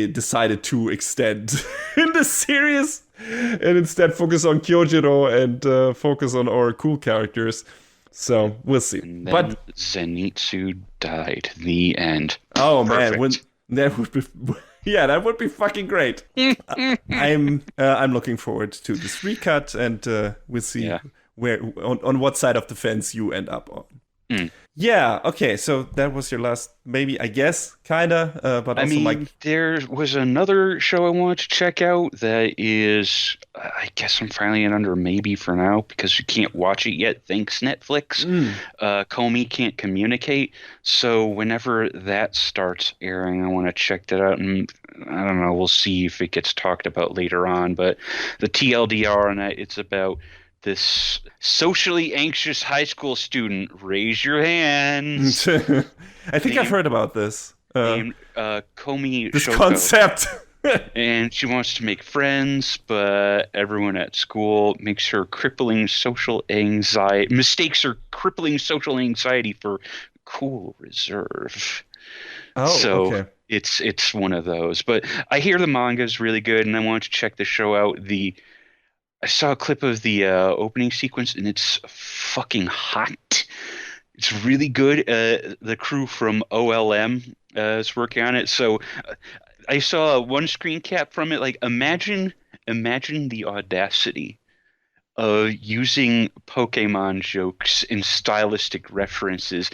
decided to extend in the series, and instead focus on Kyojuro and focus on our cool characters. So we'll see. And then Zenitsu died. The end. Oh, Perfect. Man, that would be. Yeah, that would be fucking great. I'm looking forward to this recut, and we'll see where on what side of the fence you end up on. Yeah, okay, so that was your last, maybe, I guess, kinda, but also there was another show I wanted to check out that is, I guess I'm filing it under maybe for now, because you can't watch it yet, thanks Netflix. Komi can't communicate, so whenever that starts airing, I want to check that out, and I don't know, we'll see if it gets talked about later on, but the TLDR on that, it's about this socially anxious high school student. Raise your hands. I think I've heard about this. Named Komi this Shoko. Concept. And she wants to make friends, but everyone at school mistakes her crippling social anxiety for cool reserve. Oh, so okay. It's one of those. But I hear the manga is really good, and I want to check the show out. I saw a clip of the opening sequence, and it's fucking hot. It's really good. The crew from OLM is working on it. So I saw one screen cap from it. Like, imagine the audacity of using Pokemon jokes and stylistic references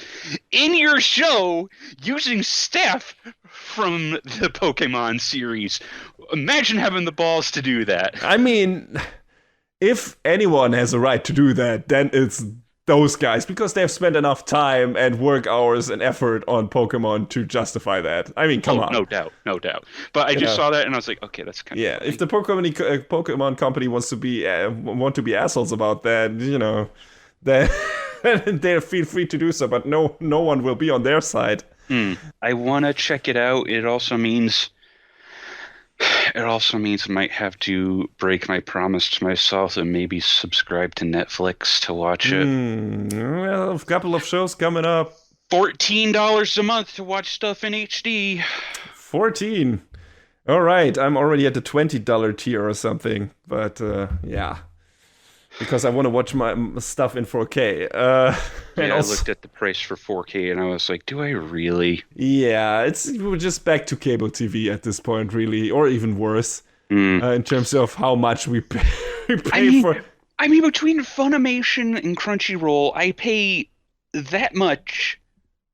in your show using staff from the Pokemon series. Imagine having the balls to do that. I mean, if anyone has a right to do that, then it's those guys, because they've spent enough time and work hours and effort on Pokemon to justify that. I mean, come on. No doubt. But I just saw that and I was like, okay, that's kind of funny. If the Pokemon company wants to be want to be assholes about that, then they feel free to do so, but no one will be on their side. I want to check it out. It also means I might have to break my promise to myself and maybe subscribe to Netflix to watch it. Well, a couple of shows coming up. $14 a month to watch stuff in HD. 14. All right, I'm already at the $20 tier or something, but yeah, because I want to watch my stuff in 4K. I looked at the price for 4K and I was like, do I really? Yeah, we're just back to cable TV at this point, really, or even worse, in terms of how much we pay for. I mean, between Funimation and Crunchyroll, I pay that much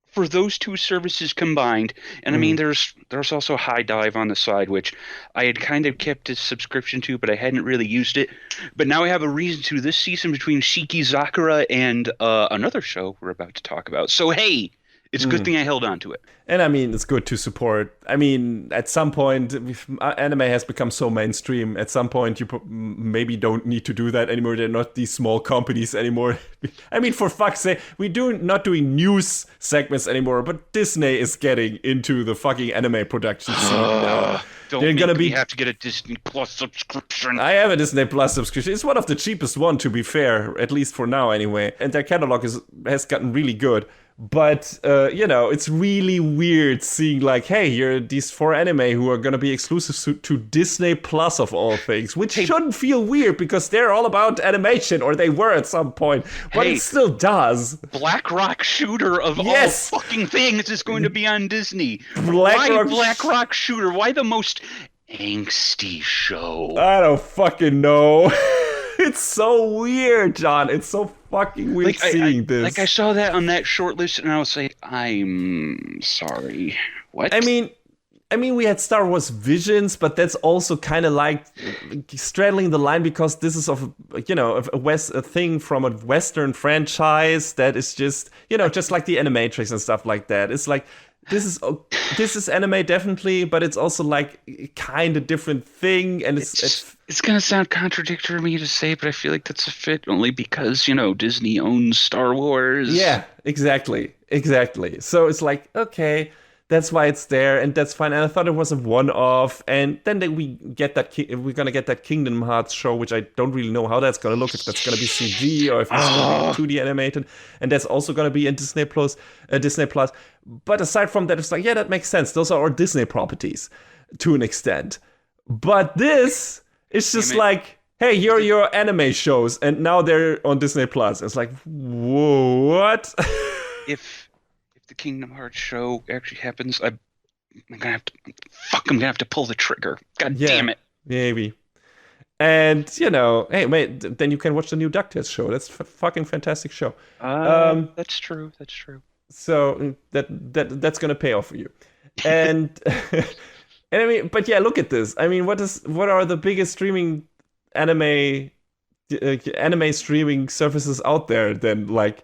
for those two services combined, and I mean, there's also High Dive on the side, which I had kind of kept a subscription to, but I hadn't really used it. But now I have a reason to this season between Shikizakura and another show we're about to talk about. So hey, it's a good thing I held on to it. And I mean, it's good to support. I mean, at some point, anime has become so mainstream. At some point, you maybe don't need to do that anymore. They're not these small companies anymore. I mean, for fuck's sake, not doing news segments anymore. But Disney is getting into the fucking anime production scene now. They're gonna have to get a Disney Plus subscription. I have a Disney Plus subscription. It's one of the cheapest one, to be fair, at least for now, anyway. And their catalog has gotten really good. But, it's really weird seeing, like, hey, here are these 4 anime who are going to be exclusive to Disney Plus, of all things, which shouldn't feel weird because they're all about animation, or they were at some point, but it still does. Black Rock Shooter of all fucking things is going to be on Disney. Black Rock Shooter? Why the most angsty show? I don't fucking know. It's so weird, John. It's so fucking weird seeing this. Like, I saw that on that short list, and I was like, I'm sorry. What? I mean, we had Star Wars Visions, but that's also kind of like straddling the line because this is a thing from a Western franchise that is just, just like the Animatrix and stuff like that. It's like, this is anime definitely, but it's also like kind of different thing, and it's gonna sound contradictory to me to say, but I feel like that's a fit only because Disney owns Star Wars. Yeah, exactly. So it's like, okay, that's why it's there, and that's fine. And I thought it was a one-off, and then we're gonna get that Kingdom Hearts show, which I don't really know how that's gonna look. If that's gonna be CG or if it's gonna be 2D animated, and that's also gonna be in Disney Plus. But aside from that, it's like, yeah, that makes sense. Those are our Disney properties to an extent. But this is just like, hey, here are your anime shows, and now they're on Disney Plus. It's like, whoa, what? If the Kingdom Hearts show actually happens, I'm gonna have to pull the trigger. God damn it. Maybe. And hey, wait, then you can watch the new DuckTales show. That's a fucking fantastic show. That's true. So that's gonna pay off for you. And and I mean, but yeah, look at this. I mean, what are the biggest streaming anime streaming services out there? Then, like,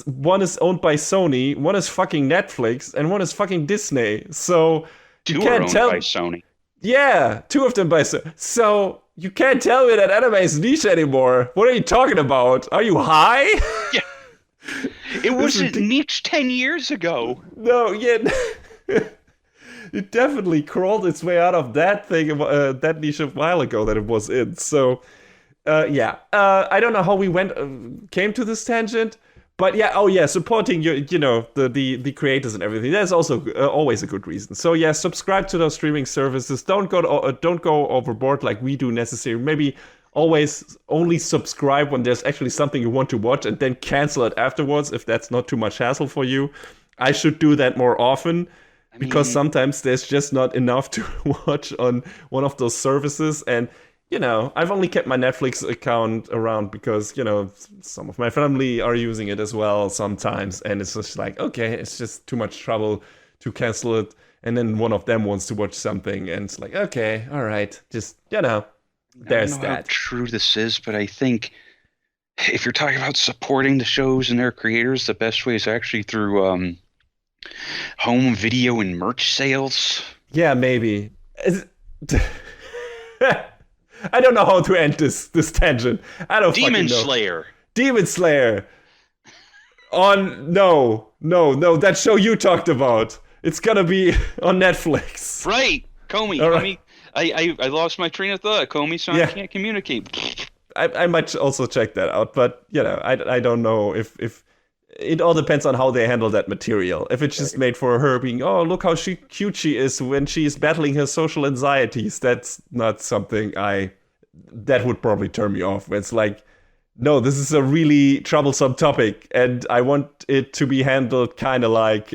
one is owned by Sony, one is fucking Netflix, and one is fucking Disney. So two are owned by Sony. Yeah, 2 of them by Sony. So you can't tell me that anime is niche anymore. What are you talking about? Are you high? Yeah. It wasn't niche 10 years ago. No, yeah. It definitely crawled its way out of that thing, that niche a while ago that it was in. So, yeah. I don't know how we came to this tangent, but yeah. Supporting the creators and everything. That's also always a good reason. So yeah, subscribe to those streaming services. Don't go overboard like we do necessarily. Maybe always only subscribe when there's actually something you want to watch, and then cancel it afterwards if that's not too much hassle for you. I should do that more often. Because sometimes there's just not enough to watch on one of those services. And, I've only kept my Netflix account around because, some of my family are using it as well sometimes. And it's just like, okay, it's just too much trouble to cancel it. And then one of them wants to watch something. And it's like, okay, all right, just, there's I don't know that. How true this is, but I think if you're talking about supporting the shows and their creators, the best way is actually through home video and merch sales. Yeah, maybe. I don't know how to end this tangent. I don't fucking know. Slayer. Demon Slayer. On no, that show you talked about. It's gonna be on Netflix. Right, Komi. All right. Komi. I lost my train of thought. Komi-san Yeah, can't communicate. I might also check that out, but I don't know if it all depends on how they handle that material. If it's just made for her being, oh, look how cute she is when she's battling her social anxieties, that's not something that would probably turn me off. It's like, no, this is a really troublesome topic, and I want it to be handled kind of like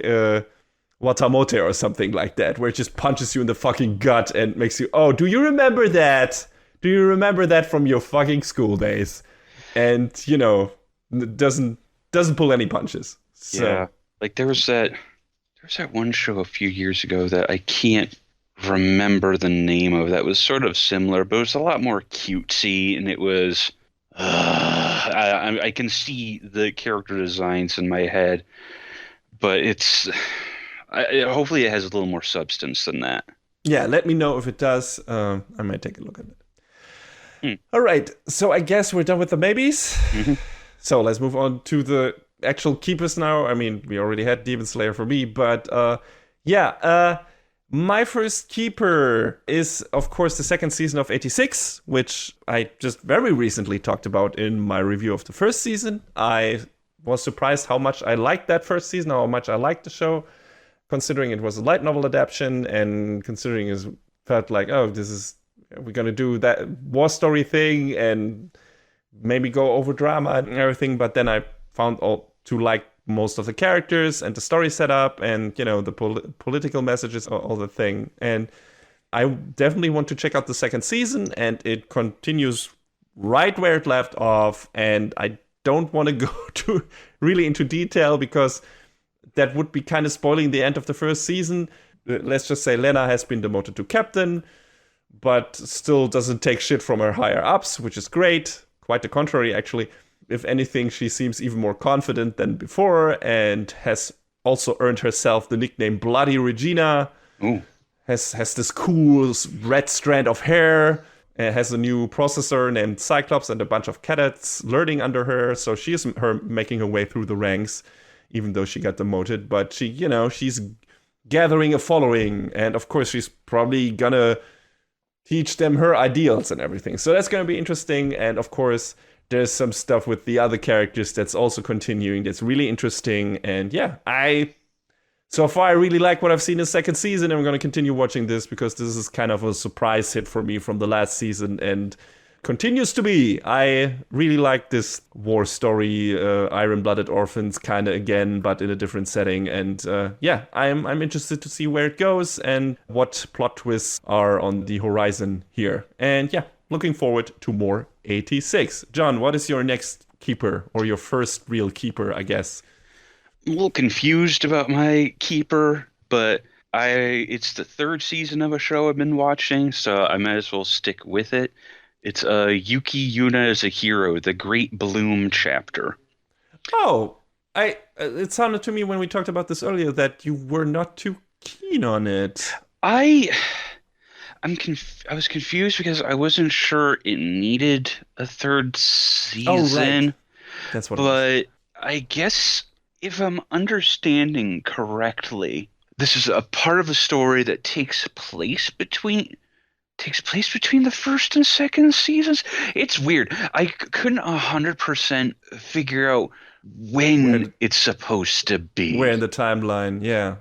Watamote or something like that, where it just punches you in the fucking gut and makes you, oh, do you remember that? Do you remember that from your fucking school days? And, doesn't pull any punches. So. Yeah, like there was that one show a few years ago that I can't remember the name of that was sort of similar, but it was a lot more cutesy, and it was I can see the character designs in my head, but hopefully it has a little more substance than that. Yeah, let me know if it does. I might take a look at it. Hmm. All right, so I guess we're done with the maybes. Mm-hmm. So let's move on to the actual keepers now. I mean, we already had Demon Slayer for me, but my first keeper is, of course, the second season of 86, which I just very recently talked about in my review of the first season. I was surprised how much I liked that first season, how much I liked the show, considering it was a light novel adaptation, and considering it felt like, oh, we're going to do that war story thing and maybe go over drama and everything. But then I found to like most of the characters and the story setup and, the political messages, all the thing. And I definitely want to check out the second season, and it continues right where it left off. And I don't want to go really into detail because that would be kind of spoiling the end of the first season. Let's just say Lena has been demoted to captain, but still doesn't take shit from her higher ups, which is great. Quite the contrary, actually. If anything, she seems even more confident than before and has also earned herself the nickname Bloody Regina. Ooh. Has this cool red strand of hair. Has a new processor named Cyclops and a bunch of cadets learning under her. So she is making her way through the ranks, even though she got demoted. But she's gathering a following. And of course, she's probably gonna teach them her ideals and everything. So that's gonna be interesting. And of course, there's some stuff with the other characters that's also continuing that's really interesting. And yeah, so far I really like what I've seen in the second season, and I'm going to continue watching this because this is kind of a surprise hit for me from the last season and continues to be. I really like this war story, Iron-Blooded Orphans kind of again, but in a different setting. And yeah, I'm interested to see where it goes and what plot twists are on the horizon here. And yeah, looking forward to more 86. John, what is your next keeper, or your first real keeper, I guess? I'm a little confused about my keeper, but it's the third season of a show I've been watching, so I might as well stick with it. It's Yuki Yuna as a Hero, the Great Bloom chapter. Oh, it sounded to me when we talked about this earlier that you were not too keen on it. I was confused because I wasn't sure it needed a third season. Oh, right. That's what. But I guess if I'm understanding correctly, this is a part of a story that takes place between the first and second seasons. It's weird. I couldn't 100% figure out when it's supposed to be. Where in the timeline, yeah.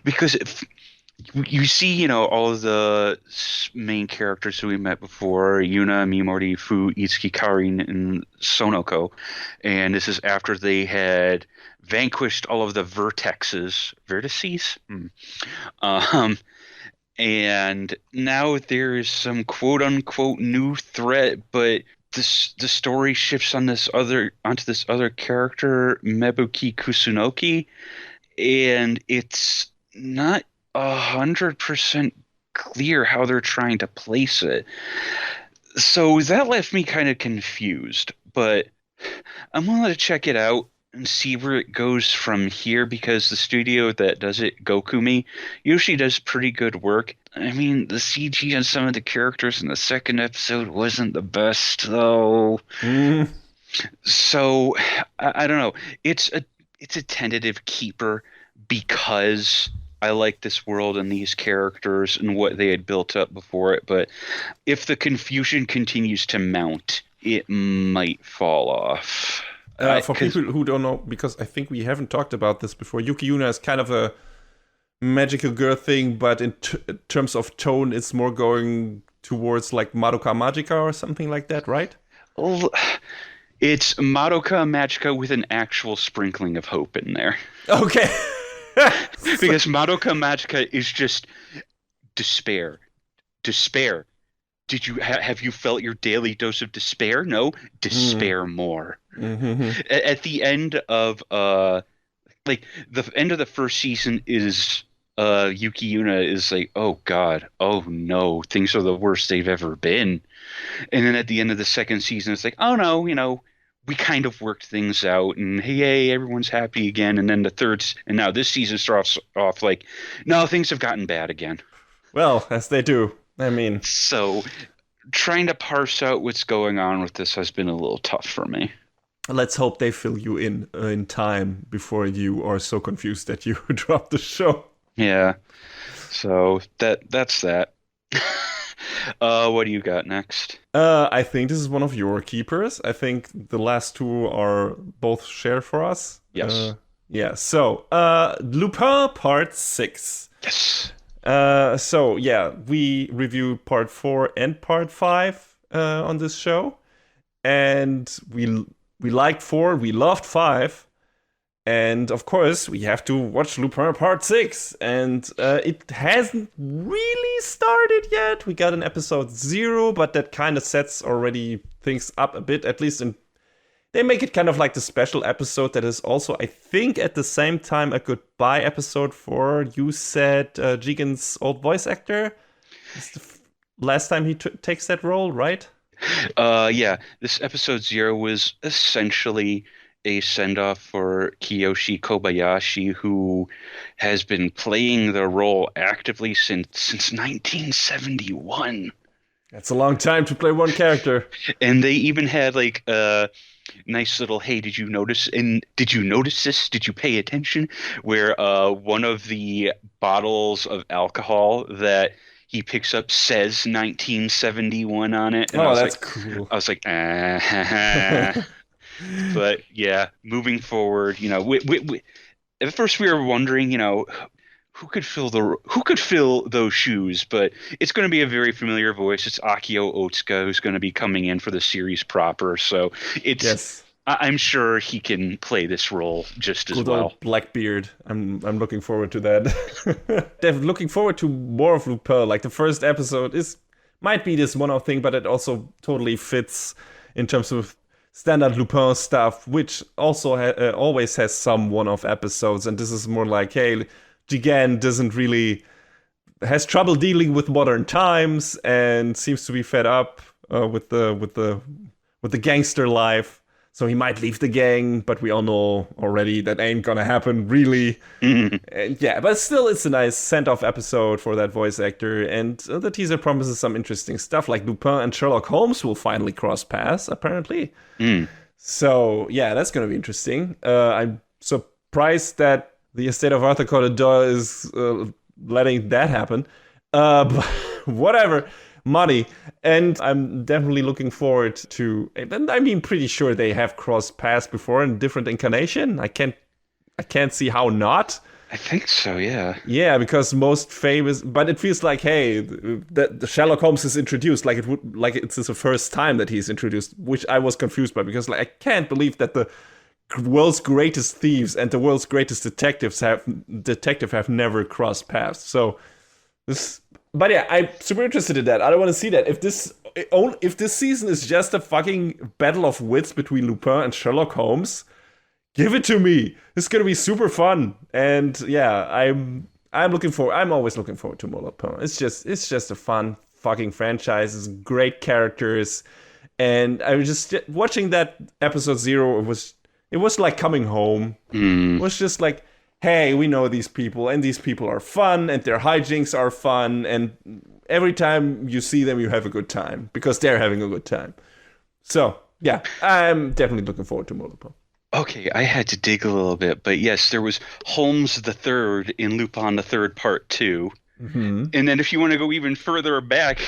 Because you see, all of the main characters who we met before, Yuna, Mimori, Fu, Itsuki, Karin, and Sonoko. And this is after they had vanquished all of the vertices. And now there's some quote-unquote new threat, but the story shifts onto this other character, Mebuki Kusunoki, and it's not 100% clear how they're trying to place it. So that left me kind of confused, but I'm willing to check it out and see where it goes from here, because the studio that does it, Gokumi, usually does pretty good work. I mean, the CG on some of the characters in the second episode wasn't the best, though. So, I don't know. It's a it's a tentative keeper because I like this world and these characters and what they had built up before it. But if the confusion continues to mount, it might fall off. For people who don't know, because I think we haven't talked about this before, Yuki Yuna is kind of a magical girl thing, but in terms of tone, it's more going towards like Madoka Magica or something like that, right? Well, it's Madoka Magica with an actual sprinkling of hope in there. Okay. Because Madoka Magica is just despair. Despair. Did you have you felt your daily dose of despair? No, despair more. Mm-hmm. At the end of like the end of the first season is Yuki Yuna is like, oh God, oh no, things are the worst they've ever been. And then at the end of the second season, it's like, oh no, we kind of worked things out, and hey, everyone's happy again. And then and now this season starts off like, no, things have gotten bad again. Well, as they do. I mean, so trying to parse out what's going on with this has been a little tough for me. Let's hope they fill you in time before you are so confused that you drop the show. Yeah. So that's that. What do you got next? I think this is one of your keepers. I think the last two are both shared for us. Yes. Yeah. So, Lupin Part 6. Yes. So yeah, we reviewed Part 4 and Part 5 on this show, and we liked 4, we loved 5, and of course we have to watch Lupin Part 6, and it hasn't really started yet. We got an episode 0, but that kind of sets already things up a bit, at least they make it kind of like the special episode that is also, I think, at the same time a goodbye episode for, you said, Jigen's old voice actor. It's the last time he takes that role, right? Yeah. This episode 0 was essentially a send-off for Kiyoshi Kobayashi, who has been playing the role actively since 1971. That's a long time to play one character. And they even had like nice little, hey, did you notice this? Did you pay attention? Where one of the bottles of alcohol that he picks up says 1971 on it. And that's cool. I was like, But yeah, moving forward, we at first we were wondering, who could fill those shoes, but it's going to be a very familiar voice. It's Akio Otsuka who's going to be coming in for the series proper, so I'm sure he can play this role just as well. Old Blackbeard. I'm looking forward to that. They're looking forward to more of Lupin. Like the first episode might be this one-off thing, but it also totally fits in terms of standard Lupin stuff, which also always has some one-off episodes, and this is more like, hey, Jigen has trouble dealing with modern times and seems to be fed up with the gangster life. So he might leave the gang, but we all know already that ain't gonna happen, really. And yeah, but still, it's a nice send-off episode for that voice actor, and the teaser promises some interesting stuff, like Lupin and Sherlock Holmes will finally cross paths, apparently. So yeah, that's gonna be interesting. I'm surprised that the estate of Arthur Conan Doyle is letting that happen. But whatever. Money. And I'm definitely looking forward to, and I mean, pretty sure they have crossed paths before in different incarnation. I can't see how not. I think so, yeah. Yeah, because most famous, but it feels like, hey, the Sherlock Holmes is introduced like it's the first time that he's introduced, which I was confused by, because I can't believe that the world's greatest thieves and the world's greatest detective have never crossed paths. So this. But yeah, I'm super interested in that. I don't want to see that. If this season is just a fucking battle of wits between Lupin and Sherlock Holmes, give it to me. This is gonna be super fun. And yeah, I'm always looking forward to more Lupin. It's just a fun fucking franchise. It's great characters, and I was just watching that episode 0. It was like coming home. It was just like, hey, we know these people, and these people are fun, and their hijinks are fun, and every time you see them, you have a good time, because they're having a good time. So, yeah, I'm definitely looking forward to more Lupin. Okay, I had to dig a little bit, but yes, there was Holmes the Third in Lupin the Third Part 2. Mm-hmm. And then if you want to go even further back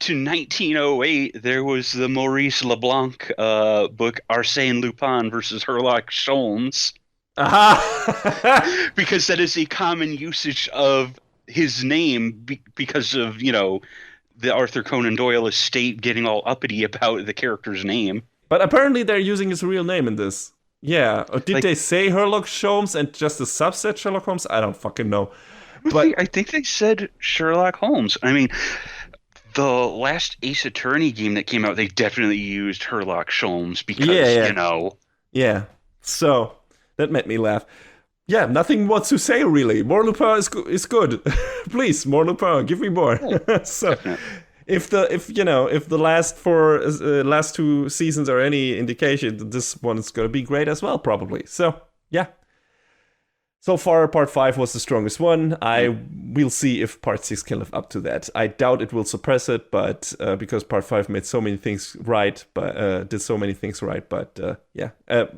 to 1908, there was the Maurice LeBlanc book Arsène Lupin versus Sherlock Holmes. Aha! Because that is a common usage of his name because of, the Arthur Conan Doyle estate getting all uppity about the character's name. But apparently they're using his real name in this. Yeah. Or did Like- they say Sherlock Holmes and just a subset Sherlock Holmes? I don't fucking know. But I think they said Sherlock Holmes. I mean, the last Ace Attorney game that came out, they definitely used Sherlock Holmes because, Yeah. Yeah. So that made me laugh. Yeah, nothing more to say really. More Lupin is good. Please, more Lupin, give me more. So if the last two seasons are any indication, this one is going to be great as well, probably. So yeah. So far, part 5 was the strongest one. We'll see if part 6 can live up to that. I doubt it will suppress it, but because part 5 made so many things right, but did so many things right. But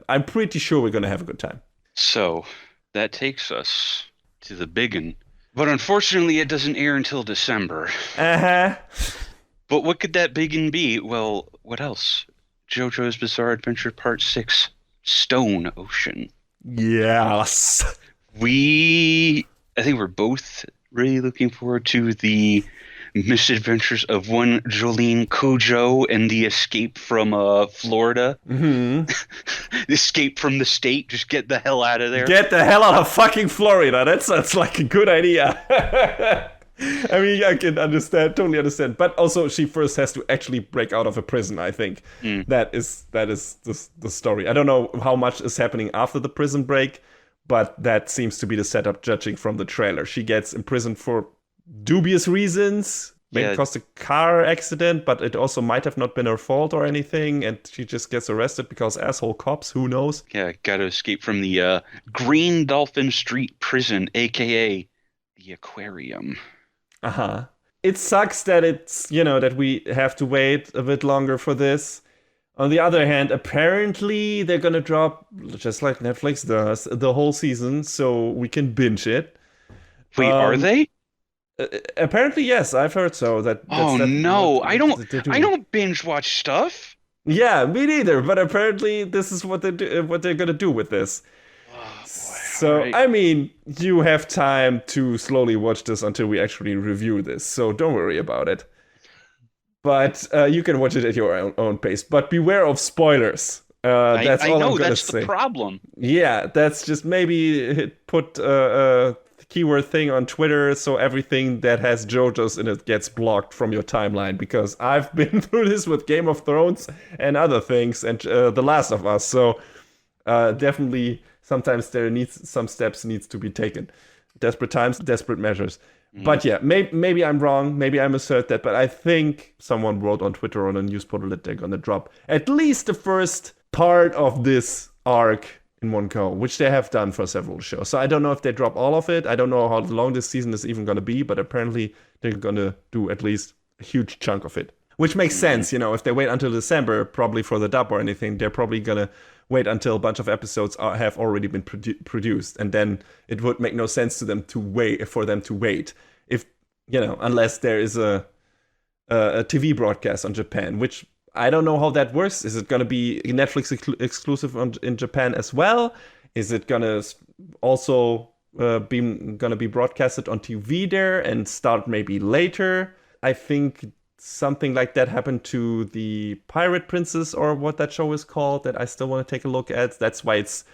I'm pretty sure we're gonna have a good time. So that takes us to the big one. But unfortunately, it doesn't air until December. Uh-huh. But what could that big one be? Well, what else? JoJo's Bizarre Adventure Part 6, Stone Ocean. Yes. I think we're both really looking forward to the misadventures of one Jolene Cujo and the escape from Florida. Mm-hmm. Escape from the state. Just get the hell out of there. Get the hell out of fucking Florida. That sounds like a good idea. I mean, I can totally understand. But also, she first has to actually break out of a prison, I think. That is the story. I don't know how much is happening after the prison break, but that seems to be the setup, judging from the trailer. She gets imprisoned for dubious reasons. Maybe caused a car accident, but it also might have not been her fault or anything, and she just gets arrested because asshole cops, who knows? Yeah, gotta escape from the Green Dolphin Street prison, aka the aquarium. Uh-huh. It sucks that it's, that we have to wait a bit longer for this. On the other hand, apparently they're gonna drop, just like Netflix does, the whole season so we can binge it. Wait, are they? Apparently, yes, I've heard so. I don't binge watch stuff. Yeah, me neither. But apparently, this is what they're gonna do with this. Oh, boy. So, right. I mean, you have time to slowly watch this until we actually review this. So don't worry about it. But you can watch it at your own pace. But beware of spoilers. That's all I'm gonna say. That's the problem. Yeah, that's just maybe put keyword thing on Twitter so everything that has JoJo's in it gets blocked from your timeline, because I've been through this with Game of Thrones and other things and The Last of Us, so definitely sometimes some steps needs to be taken. Desperate times, desperate measures. But yeah, maybe I'm wrong, maybe I misheard that, but I think someone wrote on Twitter or on a news portal that they're gonna drop at least the first part of this arc in one go, which they have done for several shows. So I don't know if they drop all of it. I don't know how long this season is even going to be, but apparently they're going to do at least a huge chunk of it. Which makes sense, if they wait until December, probably for the dub or anything, they're probably going to wait until a bunch of episodes have already been produced. And then it would make no sense to them to wait. If, unless there is a TV broadcast on Japan, which I don't know how that works. Is it going to be Netflix exclusive in Japan as well? Is it going to also be broadcasted on TV there and start maybe later? I think something like that happened to the Pirate Princess, or what that show is called, that I still want to take a look at. That's why it's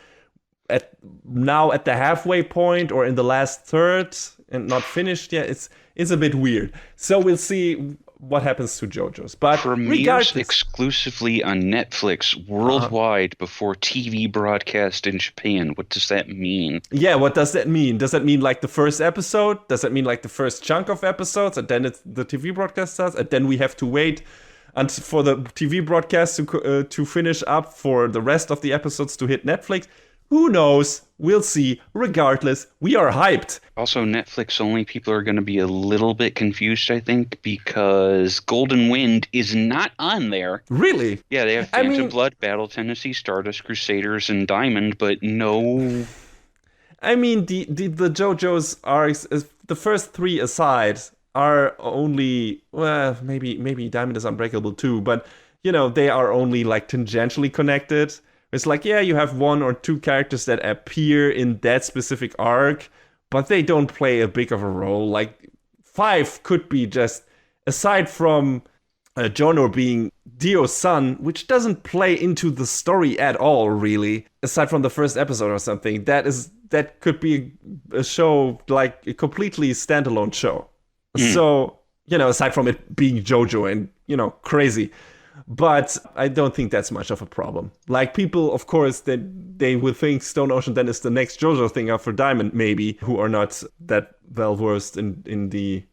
at the halfway point or in the last third and not finished yet. It's a bit weird. So we'll see what happens to JoJo's. But premieres exclusively on Netflix worldwide before TV broadcast in Japan. What does that mean? Yeah, what does that mean? Does that mean like the first episode? Does that mean like the first chunk of episodes, and then the TV broadcast starts, and then we have to wait for the TV broadcast to finish up for the rest of the episodes to hit Netflix? Who knows? We'll see. Regardless, we are hyped. Also, Netflix only people are going to be a little bit confused, I think, because Golden Wind is not on there. Really? Yeah, they have Phantom Blood, Battle Tennessee, Stardust Crusaders, and Diamond, but no. I mean, the JoJo's arcs, the first 3 aside, are only, well, maybe Diamond is Unbreakable too, but, you know, they are only like tangentially connected. It's like, yeah, you have 1 or 2 characters that appear in that specific arc, but they don't play a big of a role. Like, 5 could be just, aside from Jono being Dio's son, which doesn't play into the story at all, really, aside from the first episode or something, that could be a show, like a completely standalone show. So, you know, aside from it being JoJo and, you know, crazy. But I don't think that's much of a problem. Like, people, of course, they would think Stone Ocean then is the next JoJo thing after Diamond, maybe, who are not that well versed in the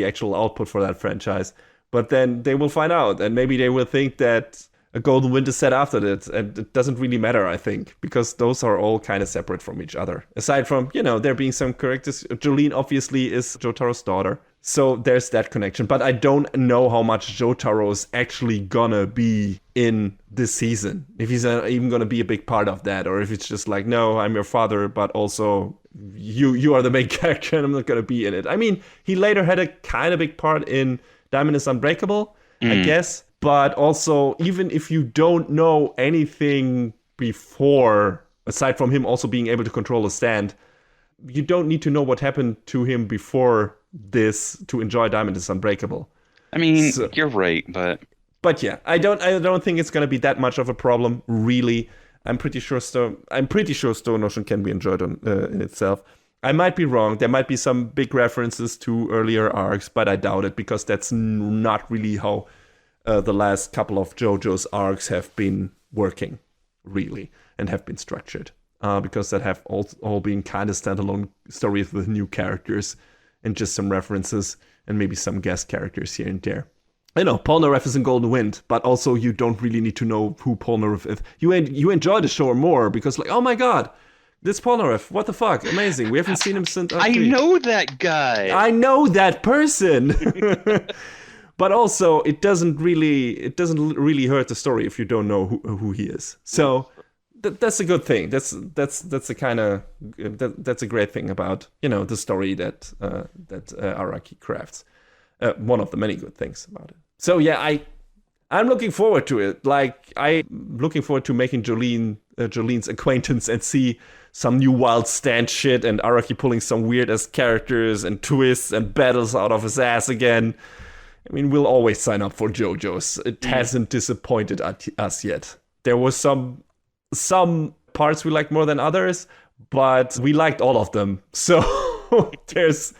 actual output for that franchise. But then they will find out, and maybe they will think that a Golden Wind is set after that, and it doesn't really matter, I think, because those are all kind of separate from each other. Aside from, you know, there being some characters, Jolene obviously is Jotaro's daughter, so there's that connection. But I don't know how much Jotaro is actually gonna be in this season. If he's even gonna be a big part of that, or if it's just like, no, I'm your father, but also you are the main character and I'm not gonna be in it. I mean, he later had a kind of big part in Diamond is Unbreakable, I guess. But also, even if you don't know anything before, aside from him also being able to control a stand, you don't need to know what happened to him before this to enjoy Diamond is Unbreakable. I mean, you're right, but yeah, I don't think it's going to be that much of a problem, really. I'm pretty sure Stone Ocean can be enjoyed in itself. I might be wrong. There might be some big references to earlier arcs, but I doubt it, because that's not really how the last couple of JoJo's arcs have been working, really, and have been structured. Because that have all been kind of standalone stories with new characters and just some references and maybe some guest characters here and there. I know, Polnareff is in Golden Wind, but also you don't really need to know who Polnareff is. You enjoy the show more because, like, oh my god, this Polnareff, what the fuck, amazing. We haven't seen him since... I know that guy. I know that person. But also, it doesn't really hurt the story if you don't know who he is. So that's a good thing. That's a kind of that's a great thing about, you know, the story that Araki crafts. One of the many good things about it. So yeah, I'm looking forward to it. Like, I'm looking forward to making Jolene's acquaintance and see some new wild stand shit and Araki pulling some weird ass characters and twists and battles out of his ass again. I mean, we'll always sign up for JoJo's. It hasn't disappointed us yet. There was some parts we liked more than others, but we liked all of them. So there's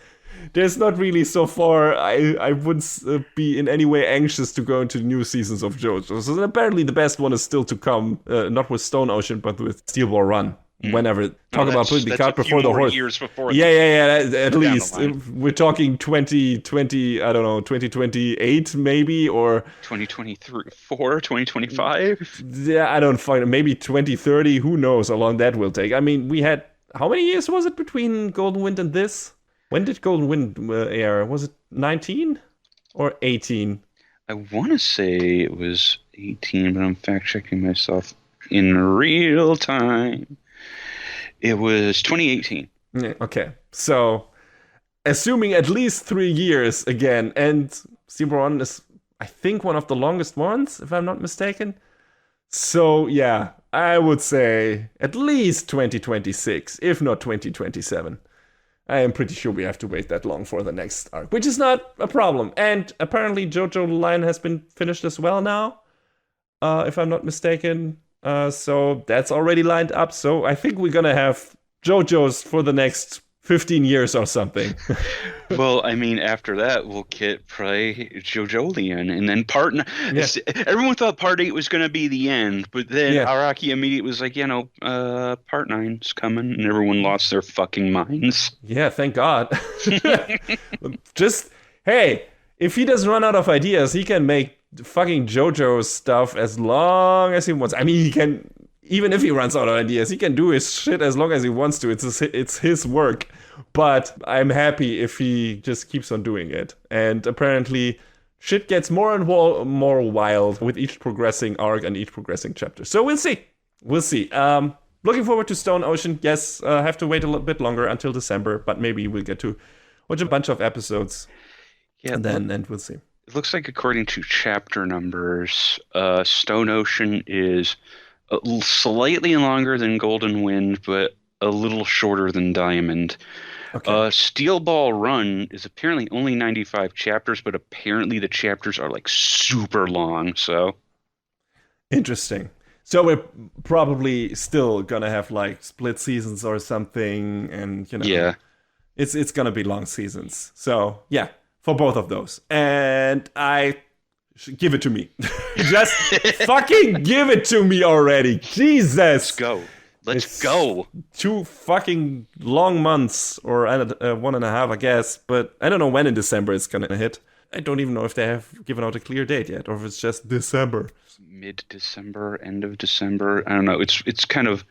not really so far. I wouldn't be in any way anxious to go into new seasons of JoJo. So apparently the best one is still to come, not with Stone Ocean, but with Steel Ball Run. Whenever talk about putting the cart before the horse. Years before. Yeah. At least we're talking 2020. I don't know, 2028 maybe, or 2024, 2025. Yeah, I don't find maybe 2030. Who knows how long that will take? I mean, we had, how many years was it between Golden Wind and this? When did Golden Wind air? Was it 19 or 18? I want to say it was 18, but I'm fact checking myself in real time. It was 2018. Yeah, okay. So, assuming at least 3 years again, and Steel Ball Run is, I think, one of the longest ones, if I'm not mistaken. So, yeah, I would say at least 2026, if not 2027. I am pretty sure we have to wait that long for the next arc, which is not a problem. And apparently JoJo line has been finished as well now, if I'm not mistaken. So that's already lined up. So I think we're gonna have JoJo's for the next 15 years or something. Well, I mean, after that, we'll get probably JoJolion, and then part 9. Yeah. Everyone thought part 8 was going to be the end, but then Araki immediately was like, part 9's coming, and everyone lost their fucking minds. Yeah, thank God. Just, hey, if he doesn't run out of ideas, he can make fucking JoJo stuff as long as he wants. I mean, even if he runs out of ideas, he can do his shit as long as he wants to. It's his work. But I'm happy if he just keeps on doing it. And apparently, shit gets more and more wild with each progressing arc and each progressing chapter. So we'll see. We'll see. Looking forward to Stone Ocean. Yes, have to wait a little bit longer until December, but maybe we'll get to watch a bunch of episodes. Yeah, and we'll see. It looks like according to chapter numbers, Stone Ocean is slightly longer than Golden Wind, but a little shorter than Diamond. Okay. Steel Ball Run is apparently only 95 chapters, but apparently the chapters are like super long. So interesting. So we're probably still gonna have like split seasons or something, and yeah, it's gonna be long seasons. So yeah, for both of those, and give it to me. Just fucking give it to me already. Jesus. Let's go. Let's go. 2 fucking long months, or 1.5, I guess. But I don't know when in December it's gonna hit. I don't even know if they have given out a clear date yet, or if it's just December. Mid-December, end of December. I don't know. It's kind of,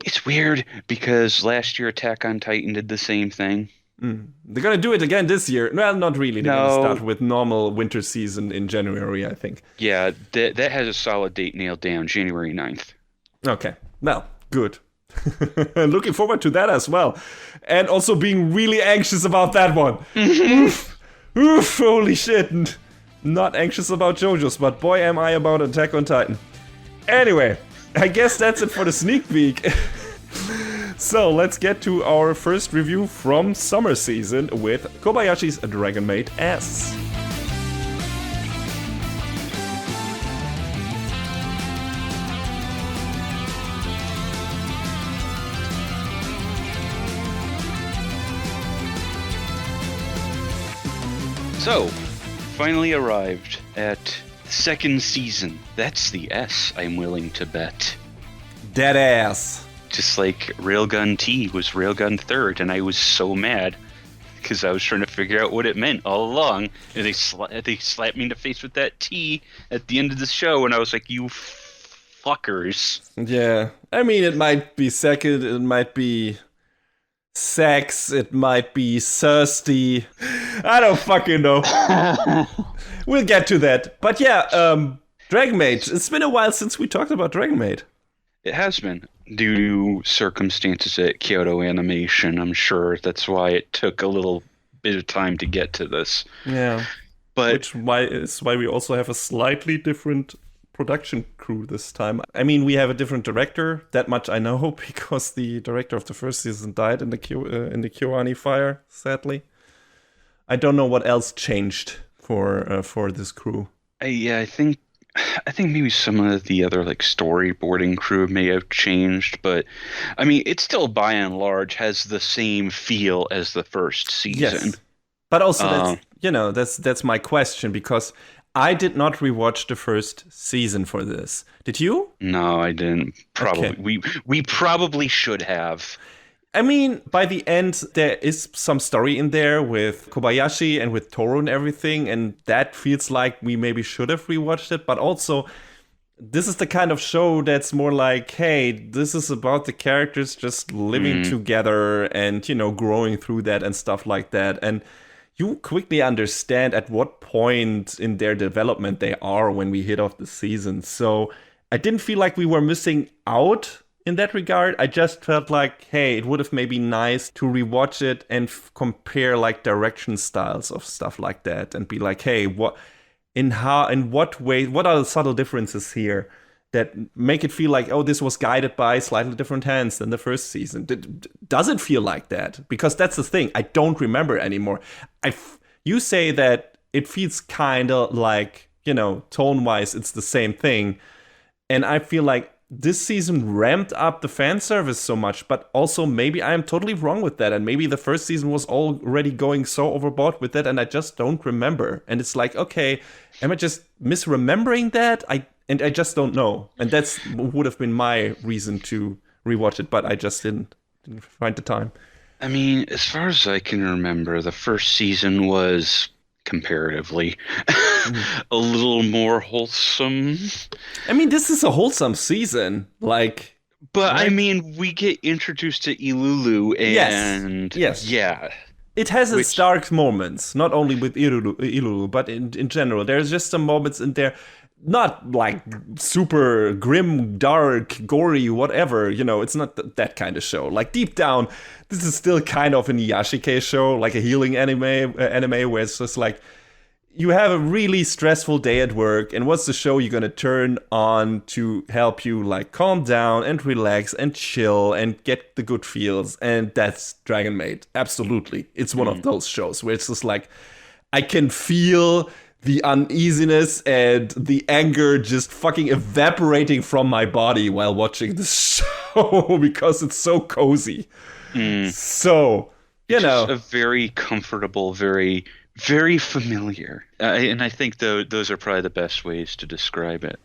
it's weird because last year Attack on Titan did the same thing. They're gonna do it again this year. Well, not really. They're gonna start with normal winter season in January, I think. Yeah, that has a solid date nailed down, January 9th. Okay, well, good. Looking forward to that as well. And also being really anxious about that one. Oof, holy shit. Not anxious about JoJo's, but boy am I about Attack on Titan. Anyway, I guess that's it for the sneak peek. So let's get to our first review from summer season with Kobayashi's Dragon Maid S. So, finally arrived at the second season. That's the S, I'm willing to bet. Dead ass. Just like Railgun T was Railgun Third, and I was so mad because I was trying to figure out what it meant all along, and they slapped me in the face with that T at the end of the show, and I was like, you fuckers. Yeah, I mean, it might be second, it might be sex, it might be thirsty. I don't fucking know. We'll get to that. But yeah, Dragon Maid. It's been a while since we talked about Dragon Maid. It has been, due to circumstances at Kyoto Animation. I'm sure that's why it took a little bit of time to get to this. Yeah, but which is why we also have a slightly different production crew this time. I mean, we have a different director. That much I know, because the director of the first season died in the Kyoani fire. Sadly, I don't know what else changed for this crew. I think maybe some of the other like storyboarding crew may have changed, but I mean, it still by and large has the same feel as the first season. Yes. But also that's my question, because I did not rewatch the first season for this. Did you? No, I didn't. Probably. Okay. We probably should have. I mean, by the end, there is some story in there with Kobayashi and with Toru and everything, and that feels like we maybe should have rewatched it. But also, this is the kind of show that's more like, hey, this is about the characters just living together and, growing through that and stuff like that. And you quickly understand at what point in their development they are when we hit off the season. So I didn't feel like we were missing out in that regard. I just felt like, hey, it would have maybe nice to rewatch it and compare like direction styles of stuff like that, and be like, hey, what are the subtle differences here that make it feel like, oh, this was guided by slightly different hands than the first season? Does it feel like that? Because that's the thing, I don't remember anymore. You say that it feels kind of like, tone-wise, it's the same thing, and I feel like this season ramped up the fan service so much, but also maybe I am totally wrong with that, and maybe the first season was already going so overboard with that, and I just don't remember. And it's like, okay, am I just misremembering that? I just don't know, and that's would have been my reason to rewatch it, but I just didn't find the time. I mean, as far as I can remember, the first season was comparatively a little more wholesome. I mean, this is a wholesome season. Like, But I right? mean, we get introduced to Ilulu, Yes, and yes. yeah, It has its which dark moments, not only with Ilulu, but in general. There's just some moments in there, not like super grim, dark, gory, whatever. It's not that kind of show. Like deep down, this is still kind of an Yashike show, like a healing anime where it's just like you have a really stressful day at work, and what's the show you're gonna turn on to help you like calm down and relax and chill and get the good feels? And that's Dragon Maid. Absolutely, it's one of those shows where it's just like I can feel the uneasiness and the anger just fucking evaporating from my body while watching the show because it's so cozy. So just a very comfortable, very very familiar, and I think those are probably the best ways to describe it.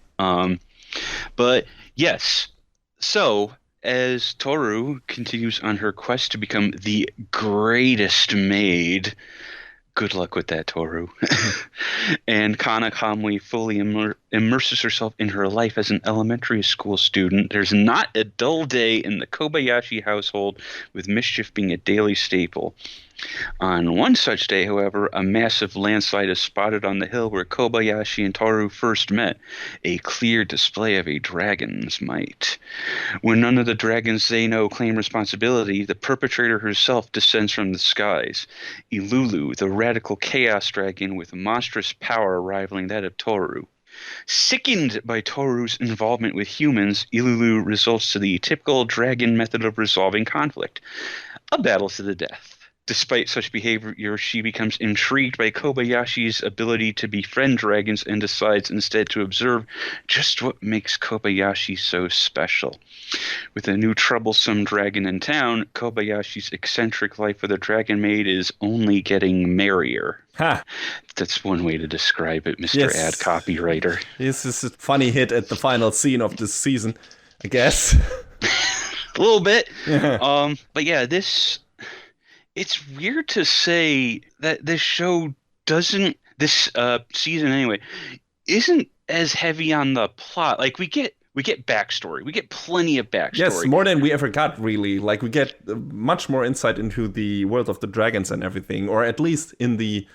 But yes, so as Toru continues on her quest to become the greatest maid, good luck with that, Toru. And Kana calmly, fully immerses herself in her life as an elementary school student. There's not a dull day in the Kobayashi household, with mischief being a daily staple. On one such day, however, a massive landslide is spotted on the hill where Kobayashi and Toru first met, a clear display of a dragon's might. When none of the dragons they know claim responsibility, the perpetrator herself descends from the skies. Ilulu, the radical chaos dragon with monstrous power rivaling that of Toru. Sickened by Toru's involvement with humans, Ilulu resorts to the typical dragon method of resolving conflict, a battle to the death. Despite such behavior, she becomes intrigued by Kobayashi's ability to befriend dragons and decides instead to observe just what makes Kobayashi so special. With a new troublesome dragon in town, Kobayashi's eccentric life with a dragon maid is only getting merrier. Ha! That's one way to describe it, Mr. Yes. Ad Copywriter. This is a funny hit at the final scene of this season, I guess. A little bit. But yeah, it's weird to say that this show doesn't, this season anyway, isn't as heavy on the plot. Like we get backstory. We get plenty of backstory. Yes, more than we ever got, really. Like we get much more insight into the world of the dragons and everything, or at least in the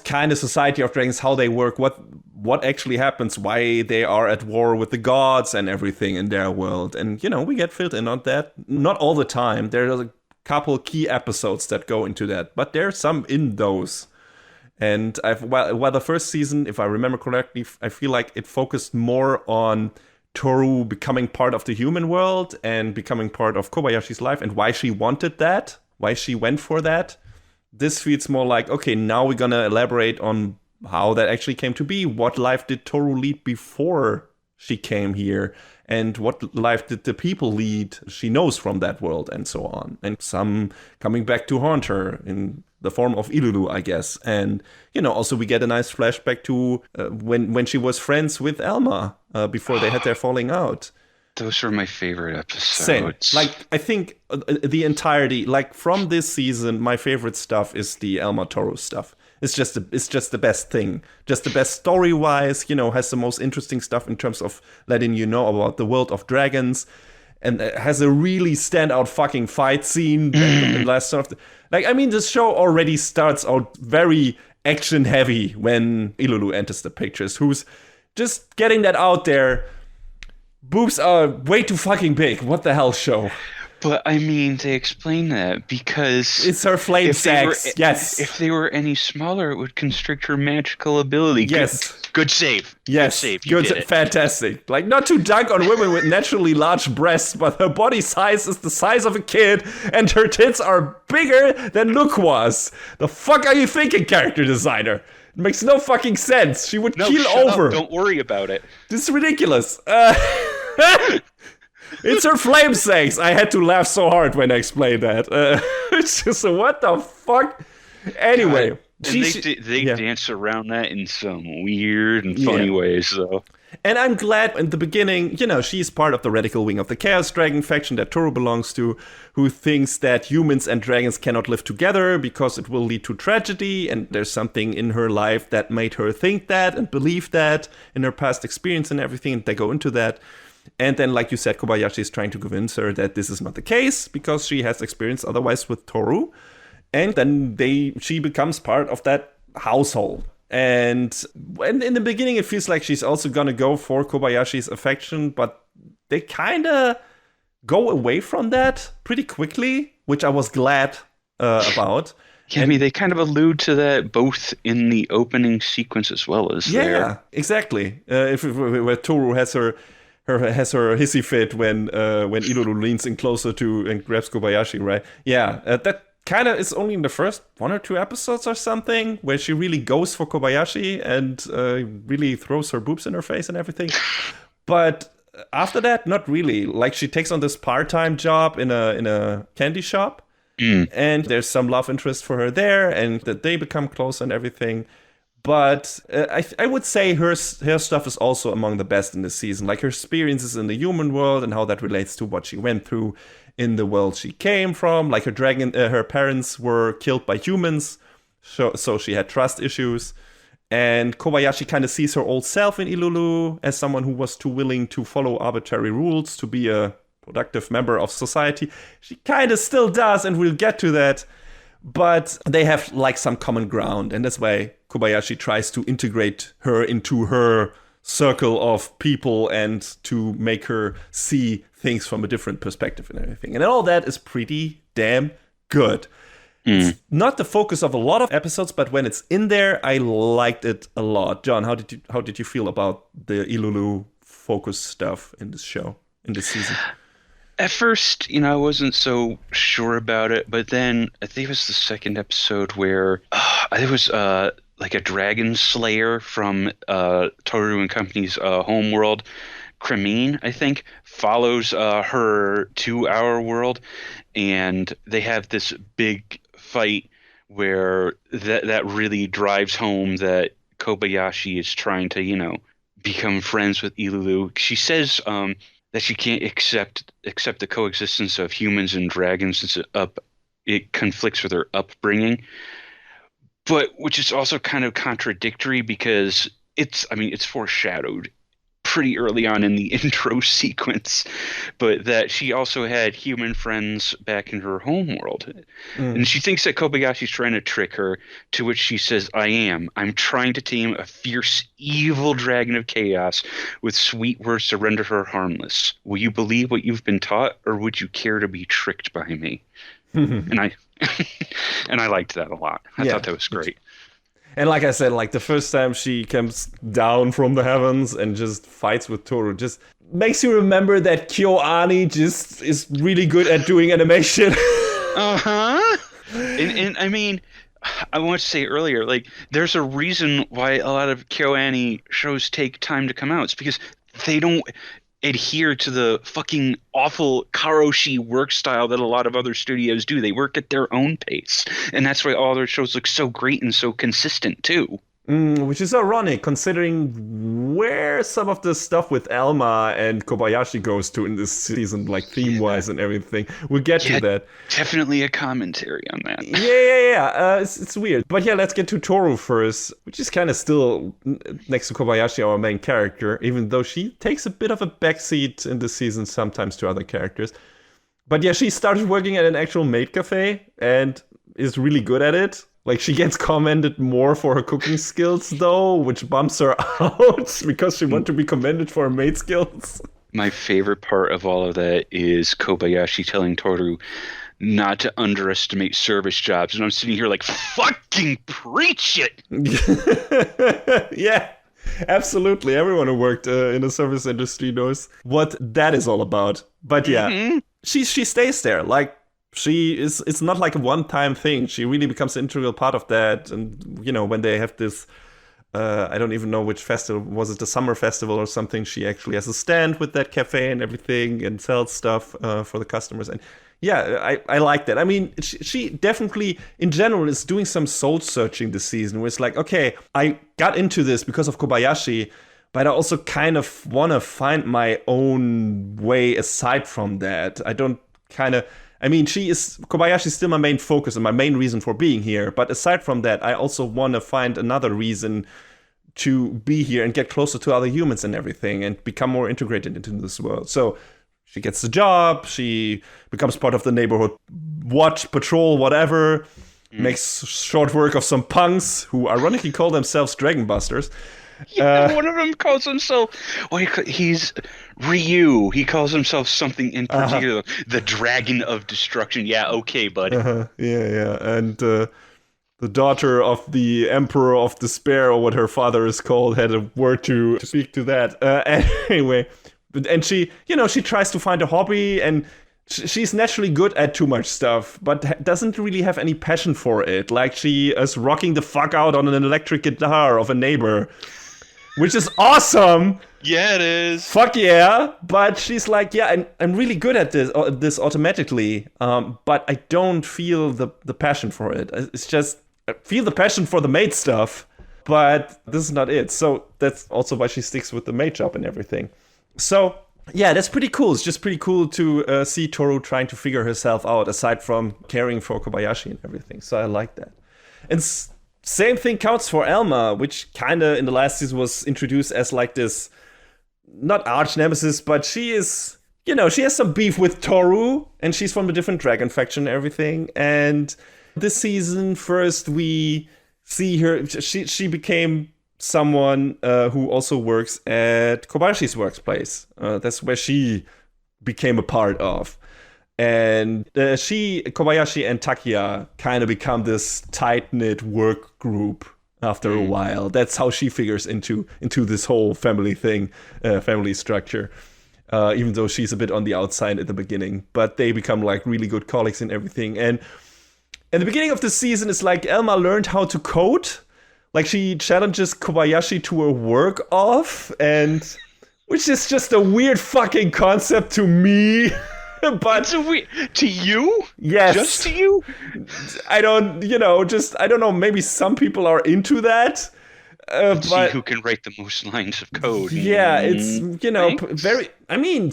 kind of society of dragons, how they work, what actually happens, why they are at war with the gods and everything in their world. And we get filled in on that. Not all the time. There's a couple key episodes that go into that, but there's some in those. And while the first season, if I remember correctly, I feel like it focused more on Toru becoming part of the human world and becoming part of Kobayashi's life and why she wanted that, why she went for that. This feels more like, okay, now we're gonna elaborate on how that actually came to be. What life did Toru lead before she came here? And what life did the people lead she knows from that world, and so on. And some coming back to haunt her in the form of Ilulu, I guess. And, also we get a nice flashback to when she was friends with Elma before they had their falling out. Those were my favorite episodes. Same. Like, I think the entirety, like, from this season, my favorite stuff is the Elma Toru stuff. It's just the best thing. Just the best story-wise, has the most interesting stuff in terms of letting you know about the world of dragons. And it has a really standout fucking fight scene. In last sort of this show already starts out very action-heavy when Ilulu enters the pictures. Who's just getting that out there. Boobs are way too fucking big. What the hell, show? But they explain that because it's her flame sex. Yes. If they were any smaller, it would constrict her magical ability. Yes. Good save. Yes. Good save. You did it. Fantastic. Like, not to dunk on women with naturally large breasts, but her body size is the size of a kid, and her tits are bigger than Luke was. The fuck are you thinking, character designer? It makes no fucking sense. She would keel over. Up. Don't worry about it. This is ridiculous. It's her flame sex. I had to laugh so hard when I explained that. It's just, what the fuck? Anyway. They dance around that in some weird and funny ways, though. And I'm glad in the beginning, she's part of the radical wing of the Chaos Dragon faction that Toru belongs to, who thinks that humans and dragons cannot live together because it will lead to tragedy. And there's something in her life that made her think that and believe that in her past experience and everything. And they go into that. And then, like you said, Kobayashi is trying to convince her that this is not the case because she has experience otherwise with Toru. And then she becomes part of that household. And in the beginning, it feels like she's also going to go for Kobayashi's affection, but they kind of go away from that pretty quickly, which I was glad about. Yeah, I mean, they kind of allude to that both in the opening sequence as well as there. Yeah, exactly. Where Toru has her hissy fit when Ilulu leans in closer to and grabs Kobayashi, right? Yeah, that kind of is only in the first 1 or 2 episodes or something, where she really goes for Kobayashi and really throws her boobs in her face and everything. But after that, not really. Like, she takes on this part-time job in a candy shop, and there's some love interest for her there, and that they become close and everything. But I would say her stuff is also among the best in this season. Like, her experiences in the human world and how that relates to what she went through in the world she came from. Like, her parents were killed by humans, so she had trust issues. And Kobayashi kind of sees her old self in Ilulu as someone who was too willing to follow arbitrary rules to be a productive member of society. She kind of still does, and we'll get to that. But they have like some common ground, and that's why Kobayashi tries to integrate her into her circle of people and to make her see things from a different perspective and everything. And all that is pretty damn good. It's not the focus of a lot of episodes, but when it's in there, I liked it a lot. John, how did you feel about the Ilulu focus stuff in this show, in this season? At first, I wasn't so sure about it, but then I think it was the second episode where it was like a dragon slayer from Toru and Company's homeworld, Cremine, I think, follows her to our world, and they have this big fight where that really drives home that Kobayashi is trying to, become friends with Ilulu. She says that she can't accept the coexistence of humans and dragons since it conflicts with her upbringing. But which is also kind of contradictory because it's foreshadowed pretty early on in the intro sequence, but that she also had human friends back in her home world. And she thinks that Kobayashi's trying to trick her, to which she says, I'm trying to tame a fierce, evil dragon of chaos with sweet words to render her harmless. Will you believe what you've been taught, or would you care to be tricked by me? And I liked that a lot. I thought that was great. And like I said, like the first time she comes down from the heavens and just fights with Toru, just makes you remember that KyoAni just is really good at doing animation. Uh-huh. And I mean, I want to say earlier, like, there's a reason why a lot of KyoAni shows take time to come out. It's because they don't adhere to the fucking awful karoshi work style that a lot of other studios do. They work at their own pace, and that's why all their shows look so great and so consistent too. Which is ironic, considering where some of the stuff with Alma and Kobayashi goes to in this season, like theme-wise and everything. We'll get to that. Definitely a commentary on that. Yeah. It's weird. But yeah, let's get to Toru first, which is kind of still next to Kobayashi, our main character, even though she takes a bit of a backseat in this season sometimes to other characters. But yeah, she started working at an actual maid cafe and is really good at it. Like, she gets commended more for her cooking skills, though, which bumps her out because she wants to be commended for her maid skills. My favorite part of all of that is Kobayashi telling Toru not to underestimate service jobs. And I'm sitting here like, fucking preach it! Yeah, absolutely. Everyone who worked in the service industry knows what that is all about. But yeah, she stays there. Like, it's not like a one-time thing. She really becomes an integral part of that. And, when they have this, I don't even know which festival, was it the summer festival or something? She actually has a stand with that cafe and everything and sells stuff for the customers. And yeah, I like that. I mean, she definitely, in general, is doing some soul-searching this season, where it's like, okay, I got into this because of Kobayashi, but I also kind of want to find my own way aside from that. Kobayashi is still my main focus and my main reason for being here. But aside from that, I also want to find another reason to be here and get closer to other humans and everything and become more integrated into this world. So she gets the job, she becomes part of the neighborhood watch, patrol, whatever, makes short work of some punks who ironically call themselves Dragon Busters. Yeah, one of them calls himself, he's Ryu. He calls himself something in particular, the Dragon of Destruction. Yeah, okay, bud. Yeah. And the daughter of the Emperor of Despair, or what her father is called, had a word to speak to that. Anyway, and she tries to find a hobby, and she's naturally good at too much stuff, but doesn't really have any passion for it. Like, she is rocking the fuck out on an electric guitar of a neighbor, which is awesome. Yeah, it is. Fuck yeah. But she's like, yeah, I'm really good at this automatically, but I don't feel the passion for it. It's just, I feel the passion for the maid stuff, but this is not it. So that's also why she sticks with the maid job and everything. So yeah, that's pretty cool. It's just pretty cool to see Toru trying to figure herself out, aside from caring for Kobayashi and everything. So I like that. And same thing counts for Elma, which kind of in the last season was introduced as like this, not arch nemesis, but she is, she has some beef with Toru, and she's from a different dragon faction and everything. And this season, first we see her, she became someone who also works at Kobayashi's workplace. That's where she became a part of. And Kobayashi and Takia kind of become this tight-knit work group after a while. That's how she figures into this whole family thing, family structure. Even though she's a bit on the outside at the beginning. But they become like really good colleagues and everything. And in the beginning of the season, it's like Elma learned how to code. Like, she challenges Kobayashi to a work off, and which is just a weird fucking concept to me. But it's a weird to you? Yes. Just to you? I don't know, maybe some people are into that. But see who can write the most lines of code. Yeah, it's,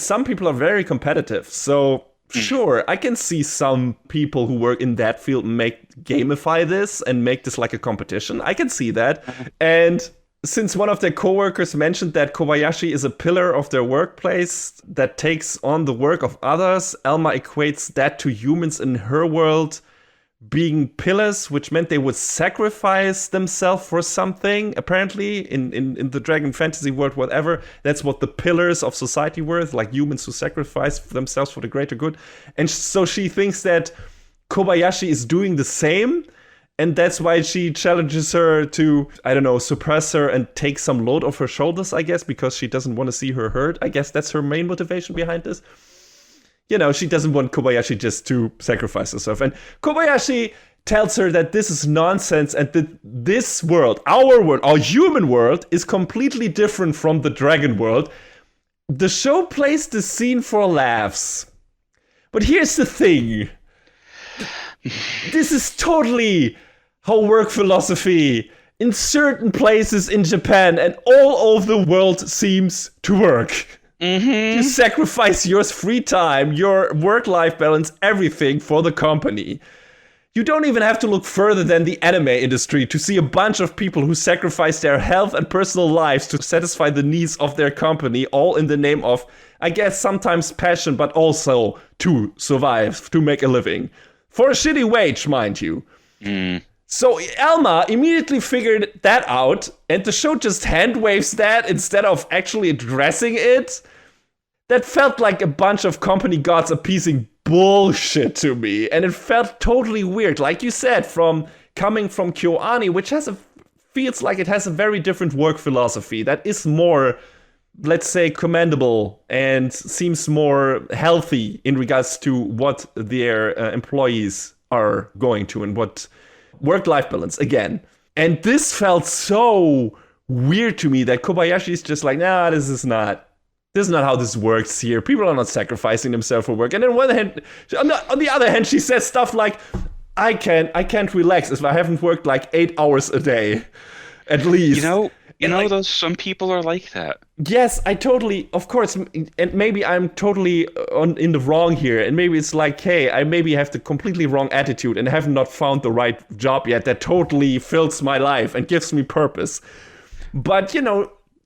some people are very competitive. So sure, I can see some people who work in that field gamify this and make this like a competition. I can see that. And since one of their coworkers mentioned that Kobayashi is a pillar of their workplace that takes on the work of others, Elma equates that to humans in her world being pillars, which meant they would sacrifice themselves for something. Apparently, in the dragon fantasy world, whatever, that's what the pillars of society were, like humans who sacrifice themselves for the greater good. And so she thinks that Kobayashi is doing the same, and that's why she challenges her to, I don't know, suppress her and take some load off her shoulders, I guess, because she doesn't want to see her hurt. I guess that's her main motivation behind this. She doesn't want Kobayashi just to sacrifice herself. And Kobayashi tells her that this is nonsense and that this world, our human world, is completely different from the dragon world. The show plays the scene for laughs. But here's the thing. This is totally how work philosophy in certain places in Japan and all over the world seems to work. You sacrifice your free time, your work-life balance, everything for the company. You don't even have to look further than the anime industry to see a bunch of people who sacrifice their health and personal lives to satisfy the needs of their company, all in the name of, I guess, sometimes passion, but also to survive, to make a living. For a shitty wage, mind you. So Elma immediately figured that out, and the show just hand waves that instead of actually addressing it. That felt like a bunch of company gods appeasing bullshit to me, and it felt totally weird. Like you said, coming from KyoAni, which feels like it has a very different work philosophy that is more, let's say, commendable and seems more healthy in regards to what their employees are going to and what work-life balance, again. And this felt so weird to me that Kobayashi is just like, nah, this is not how this works here. People are not sacrificing themselves for work. And on the other hand, she says stuff like, I can't relax if I haven't worked like 8 hours a day, at least. Those some people are like that. Yes, of course, and maybe I'm totally in the wrong here, and maybe it's like, hey, I maybe have the completely wrong attitude and have not found the right job yet that totally fills my life and gives me purpose. But,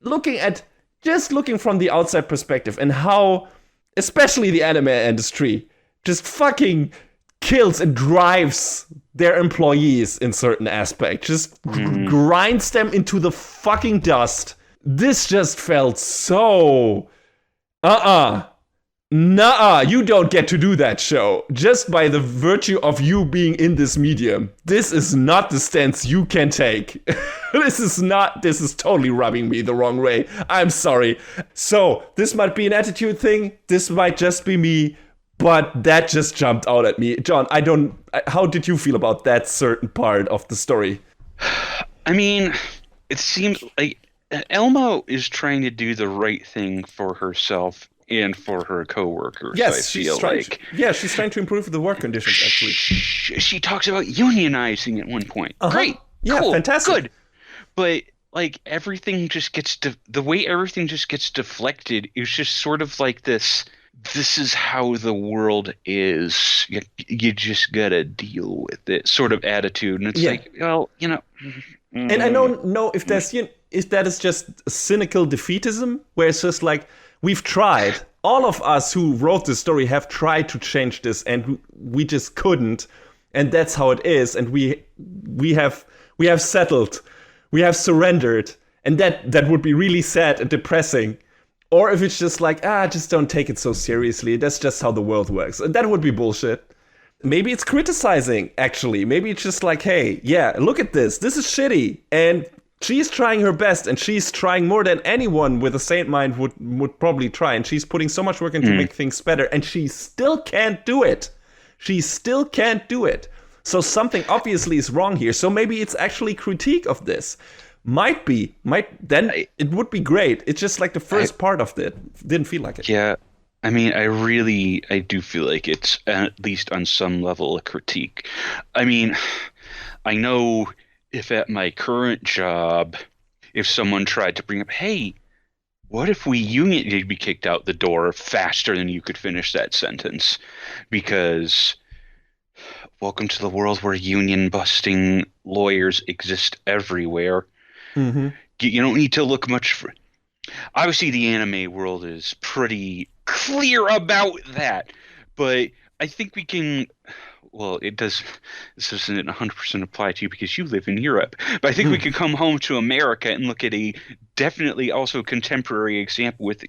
looking from the outside perspective and how, especially the anime industry, just fucking kills and drives their employees in certain aspects, just grinds them into the fucking dust. This just felt so, you don't get to do that, show. Just by the virtue of you being in this medium. This is not the stance you can take. This is totally rubbing me the wrong way. I'm sorry. So, this might be an attitude thing. This might just be me. But that just jumped out at me. John, how did you feel about that certain part of the story? I mean, it seems like Elmo is trying to do the right thing for herself and for her coworkers. Yes, she's trying to improve the work conditions, actually. She talks about unionizing at one point. Great. Yeah, cool, fantastic. Good. But everything just gets the way everything just gets deflected is just sort of like this is how the world is. You just gotta deal with it sort of attitude. And it's like, well, And I don't know if that is just cynical defeatism, where it's just like, we've tried. All of us who wrote this story have tried to change this, and we just couldn't. And that's how it is. And we have settled. We have surrendered. And that would be really sad and depressing. Or if it's just like, just don't take it so seriously. That's just how the world works. And that would be bullshit. Maybe it's criticizing, actually. Maybe it's just like, hey, yeah, look at this. This is shitty. And she's trying her best, and she's trying more than anyone with a sane mind would probably try. And she's putting so much work in to make things better, and she still can't do it. So something obviously is wrong here. So maybe it's actually critique of this. It would be great. It's just like the first part of it didn't feel like it. Yeah. I mean, I do feel like it's at least on some level a critique. I mean, I know if at my current job, if someone tried to bring up, hey, what if we union, you'd be kicked out the door faster than you could finish that sentence. Because welcome to the world where union busting lawyers exist everywhere. Mm-hmm. You don't need to look much for. Obviously, the anime world is pretty clear about that, but I think we can. Well, it does. This doesn't 100% apply to you because you live in Europe, but I think we can come home to America and look at a definitely also contemporary example with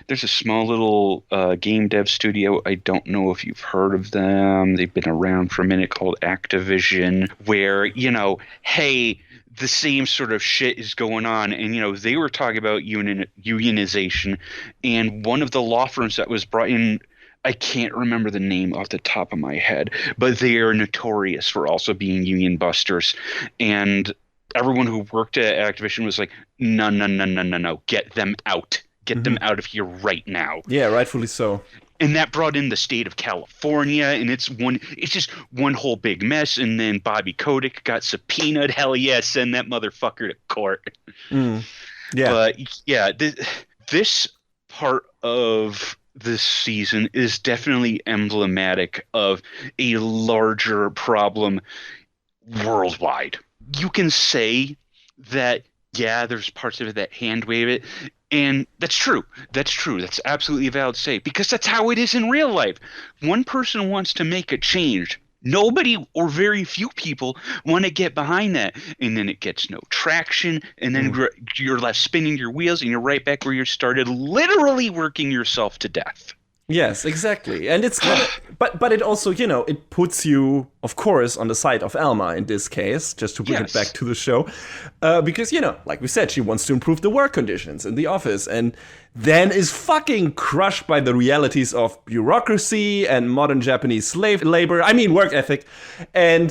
There's a small little game dev studio. I don't know if you've heard of them. They've been around for a minute, called Activision, where hey, the same sort of shit is going on. And, they were talking about unionization. And one of the law firms that was brought in, I can't remember the name off the top of my head, but they are notorious for also being union busters. And everyone who worked at Activision was like, no, get them out. Get them out of here right now. Yeah, rightfully so. And that brought in the state of California, and it's just one whole big mess. And then Bobby Kotick got subpoenaed. Hell yeah, send that motherfucker to court. Yeah. But yeah, this part of this season is definitely emblematic of a larger problem worldwide. You can say that, yeah, there's parts of it that hand wave it. And that's true. That's absolutely valid to say, because that's how it is in real life. One person wants to make a change. Nobody or very few people want to get behind that. And then it gets no traction. And then you're left spinning your wheels and you're right back where you started, literally working yourself to death. Yes, exactly. And it's but it also, it puts you, of course, on the side of Alma in this case, just to bring it back to the show. Because, like we said, she wants to improve the work conditions in the office, and then is fucking crushed by the realities of bureaucracy and modern Japanese slave labor. I mean, work ethic. And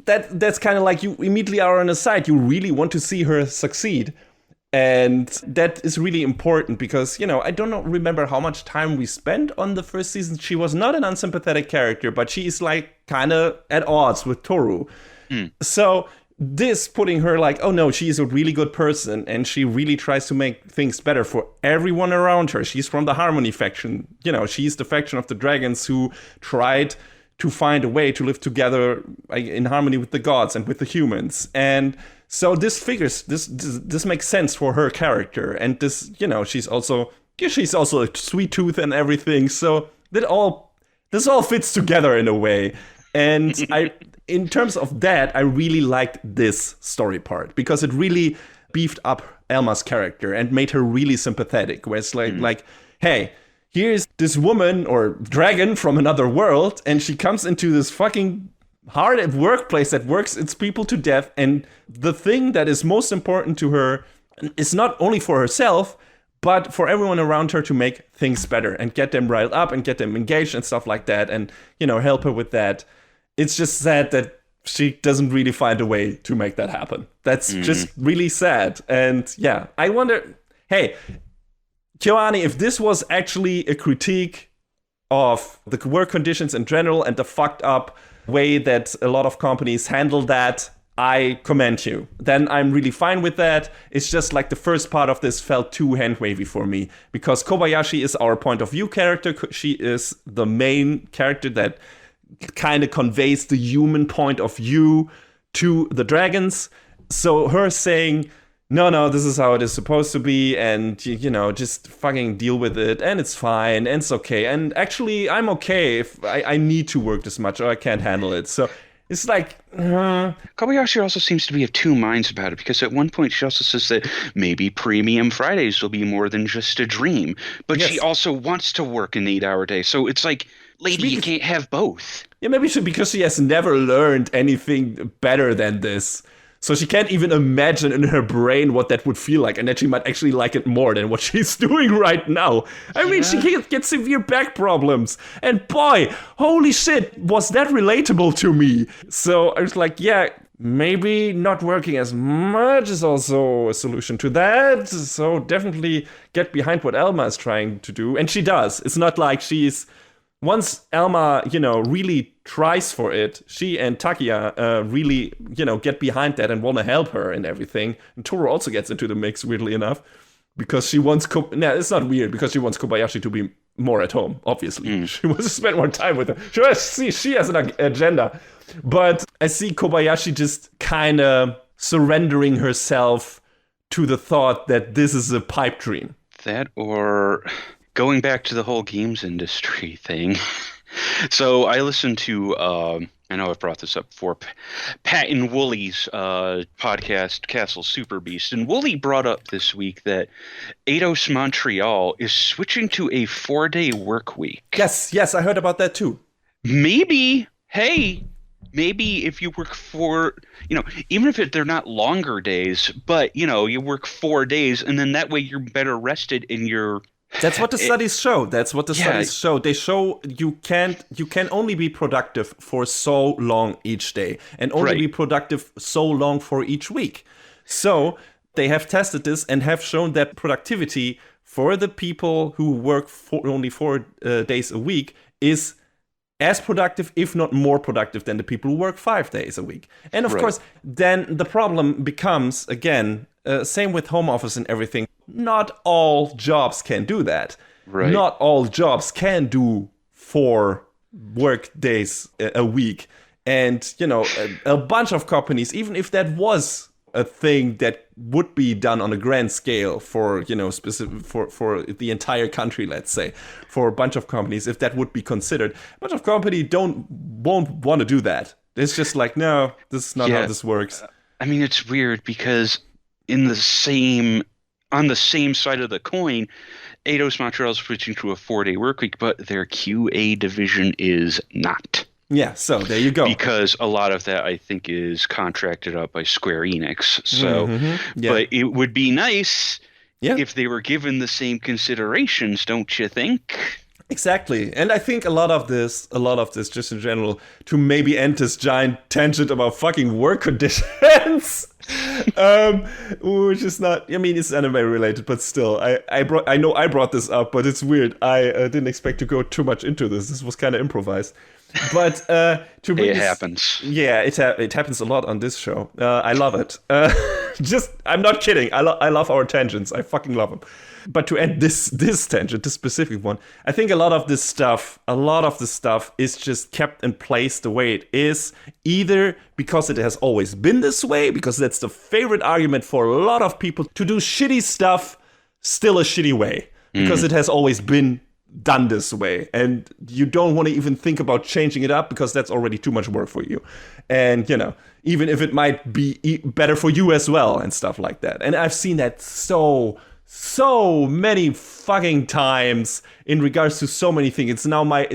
that's kind of like you immediately are on the side. You really want to see her succeed. And that is really important because, I don't remember how much time we spent on the first season. She was not an unsympathetic character, but she's kind of at odds with Toru. So this putting her oh no, she is a really good person and she really tries to make things better for everyone around her. She's from the Harmony faction. She's the faction of the dragons who tried to find a way to live together in harmony with the gods and with the humans. And so this makes sense for her character. And this, she's also a sweet tooth and everything. So this all fits together in a way. And in terms of that, I really liked this story part because it really beefed up Elma's character and made her really sympathetic. Where it's like, hey, here's this woman or dragon from another world, and she comes into this fucking hard workplace that works its people to death. And the thing that is most important to her is not only for herself, but for everyone around her to make things better and get them riled up and get them engaged and stuff like that. And, help her with that. It's just sad that she doesn't really find a way to make that happen. That's just really sad. And yeah, I wonder, hey, KyoAni, if this was actually a critique of the work conditions in general and the fucked up way that a lot of companies handle that, I commend you. Then I'm really fine with that. It's just like the first part of this felt too hand-wavy for me. Because Kobayashi is our point of view character. She is the main character that kind of conveys the human point of view to the dragons. So her saying, no, this is how it is supposed to be, and, just fucking deal with it, and it's fine, and it's okay. And actually, I'm okay if I need to work this much, or I can't handle it. So it's like... Kobayashi also seems to be of two minds about it, because at one point she also says that maybe Premium Fridays will be more than just a dream. But she also wants to work an 8-hour day, so it's like, lady, you can't have both. Yeah, maybe because she has never learned anything better than this. So she can't even imagine in her brain what that would feel like, and that she might actually like it more than what she's doing right now. I mean, she gets severe back problems. And boy, holy shit, was that relatable to me. So I was like, yeah, maybe not working as much is also a solution to that. So definitely get behind what Elma is trying to do. And she does. It's not like she's... Once Elma, really tries for it, she and Takia really, get behind that and want to help her and everything. And Toro also gets into the mix, weirdly enough, because she wants... it's not weird, because she wants Kobayashi to be more at home, obviously. She wants to spend more time with her. She has an agenda. But I see Kobayashi just kind of surrendering herself to the thought that this is a pipe dream. That or... Going back to the whole games industry thing. So I listened to, I know I've brought this up before, Pat and Wooly's podcast, Castle Super Beast. And Wooly brought up this week that Eidos Montreal is switching to a 4-day work week. Yes, I heard about that too. Maybe if you work even if they're not longer days, but, you work 4 days, and then that way you're better rested in your... That's what the studies show. Studies show. They show you can only be productive for so long each day, and only be productive so long for each week. So they have tested this and have shown that productivity for the people who work for only 4 days a week is as productive, if not more productive, than the people who work 5 days a week. And of course, then the problem becomes, again, same with home office and everything. Not all jobs can do that. Right. Not all jobs can do 4 work days a week. And, a bunch of companies, even if that was a thing that would be done on a grand scale for, specific for the entire country, let's say, for a bunch of companies, if that would be considered, a bunch of companies won't want to do that. It's just like, no, this is not how this works. I mean, it's weird because on the same side of the coin, Eidos Montreal is switching to a 4-day work week, but their QA division is not. Yeah, so there you go. Because a lot of that, I think, is contracted out by Square Enix. So, but it would be nice if they were given the same considerations, don't you think? Exactly. And I think a lot of this, just in general, to maybe end this giant tangent about fucking work conditions, which is not, I mean, it's anime related, but still, I know I brought this up, but it's weird. I didn't expect to go too much into this. This was kind of improvised. But to really, it happens. Yeah, it happens a lot on this show. I love it. I'm not kidding. I love our tangents. I fucking love them. But to end this tangent, this specific one, I think a lot of the stuff is just kept in place the way it is, either because it has always been this way, because that's the favorite argument for a lot of people, to do shitty stuff still a shitty way, because it has always been done this way, and you don't want to even think about changing it up because that's already too much work for you. And, even if it might be better for you as well and stuff like that. And I've seen that so many fucking times in regards to so many things. It's now my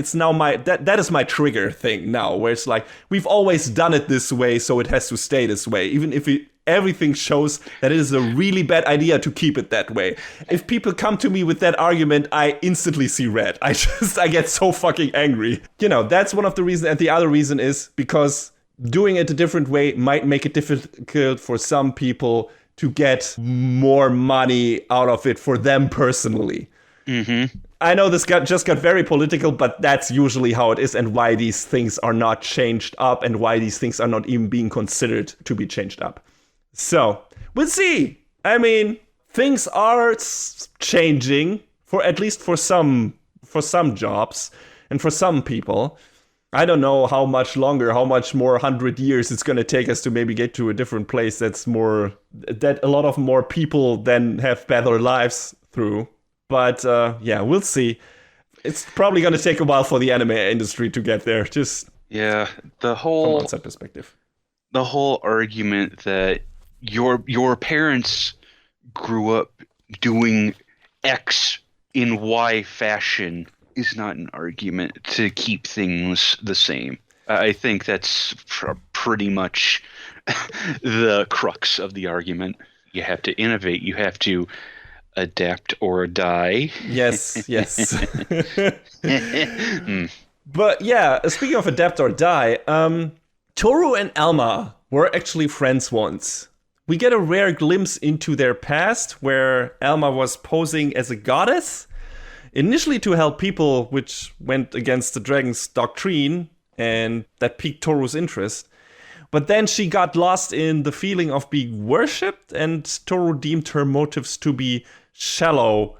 that is my trigger thing now, where it's like, we've always done it this way, so it has to stay this way, even if everything shows that it is a really bad idea to keep it that way. If people come to me with that argument, I instantly see red. I get so fucking angry. That's one of the reasons. And the other reason is because doing it a different way might make it difficult for some people to get more money out of it for them personally. Mm-hmm. I know this just got very political, but that's usually how it is, and why these things are not changed up, and why these things are not even being considered to be changed up. So, we'll see. I mean, things are changing, at least for some jobs and for some people. I don't know how much longer, how much more 100 years it's going to take us to maybe get to a different place that a lot of more people then have better lives through. But we'll see. It's probably going to take a while for the anime industry to get there. The whole from outside perspective. The whole argument that your parents grew up doing X in Y fashion is not an argument to keep things the same. I think that's pretty much the crux of the argument. You have to innovate. You have to adapt or die. Yes. But yeah, speaking of adapt or die, Toru and Alma were actually friends once. We get a rare glimpse into their past, where Alma was posing as a goddess, initially to help people, which went against the dragon's doctrine, and that piqued Toru's interest. But then she got lost in the feeling of being worshipped, and Toru deemed her motives to be shallow,